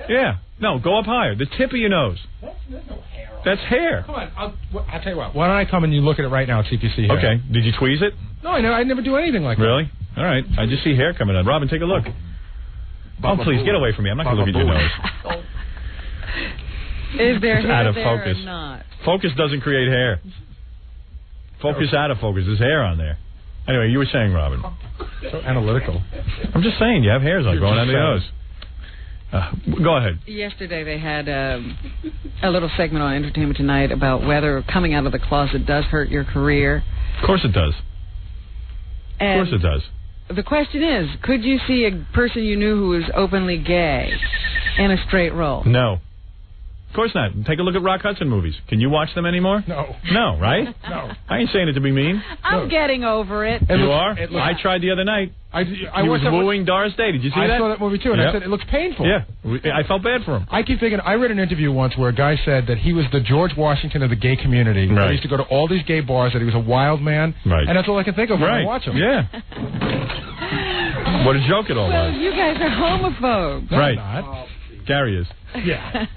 Yeah. No, go up higher. The tip of your nose. There's no hair. That's hair. Come on. I'll tell you what. Why don't I come and you look at it right now and see if you see hair? Okay. Did you tweeze it? No, I never do anything like that. Really? All right. I just see hair coming out. Robin, take a look. Oh, please, get away from me. I'm not going to look at your nose. Is there hair out of there focus. or not? Focus doesn't create hair. Focus out of focus. There's hair on there. Anyway, you were saying, Robin. So analytical. I'm just saying, you have hairs on going under your nose. Go ahead. Yesterday they had a little segment on Entertainment Tonight about whether coming out of the closet does hurt your career. Of course it does. And of course it does. The question is, could you see a person you knew who was openly gay in a straight role? No. Of course not. Take a look at Rock Hudson movies. Can you watch them anymore? No. No, right? No. I ain't saying it to be mean. I'm getting over it. You are? I tried the other night. He was wooing Doris Day. Did you see that? I saw that movie too, and I said it looks painful. Yeah. I felt bad for him. I keep thinking, I read an interview once where a guy said that he was the George Washington of the gay community. Right. He used to go to all these gay bars, that he was a wild man. Right. And that's all I can think of when I watch him. Yeah. What a joke it all Well, was. you guys are homophobes. No, right. I'm not. Gary is. Yeah.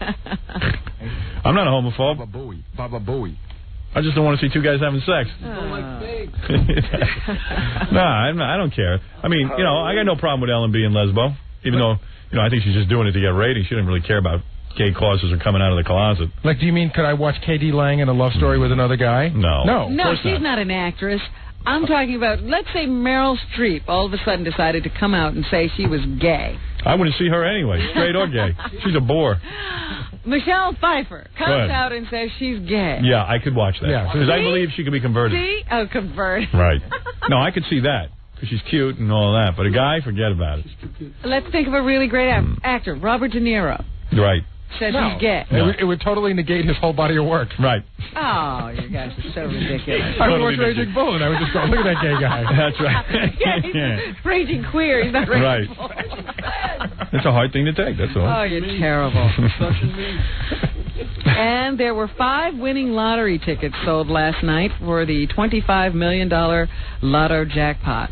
I'm not a homophobe. Baba Booey. I just don't want to see two guys having sex. No, I don't care. I mean, I got no problem with Ellen being lesbo, even though, I think she's just doing it to get ratings. She didn't really care about gay causes or coming out of the closet. Like, do you mean, could I watch K.D. Lang in a love story with another guy? No. No. No, she's not an actress. I'm talking about, let's say Meryl Streep all of a sudden decided to come out and say she was gay. I wouldn't see her anyway, straight or gay. She's a bore. Michelle Pfeiffer comes out and says she's gay. Yeah, I could watch that. Yeah. Because I believe she could be converted. See? Oh, converted. Right. No, I could see that. Because she's cute and all that. But a guy, forget about it. Let's think of a really great actor, Robert De Niro. Right. Says he's gay. It would totally negate his whole body of work. Right. Oh, you guys are so ridiculous. I would watch Raging Bull, and I would just go, look at that gay guy. That's right. Yeah, he's raging queer. He's not raging bull. It's a hard thing to take, that's all. Oh, you're terrible. And there were 5 winning lottery tickets sold last night for the $25 million lotto jackpot.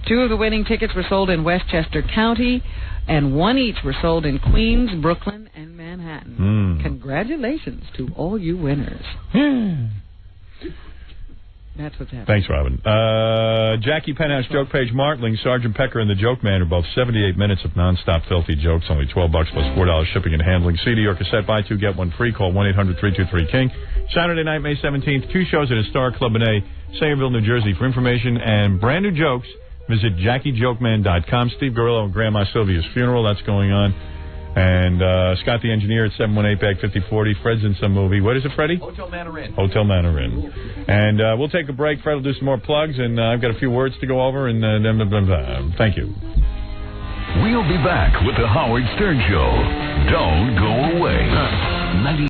2 of the winning tickets were sold in Westchester County, and 1 each were sold in Queens, Brooklyn, and Manhattan. Congratulations to all you winners. That's what's happening. Thanks, Robin. Jackie Penthouse, Joke Page Martling, Sergeant Pecker, and the Joke Man are both 78 minutes of nonstop filthy jokes, only $12 plus $4 shipping and handling. CD or cassette, buy 2, get 1 free. Call 1-800-323-KING. Saturday night, May 17th, 2 shows at Historic Club in Sayreville, New Jersey. For information and brand new jokes, visit JackieJokeman.com. Steve Gorillo and Grandma Sylvia's funeral, that's going on. And Scott the Engineer at 718-BAG-5040. Fred's in some movie. What is it, Freddie? Hotel Mandarin. Hotel Mandarin. And we'll take a break. Fred will do some more plugs, and I've got a few words to go over. And thank you. We'll be back with the Howard Stern Show. Don't go away.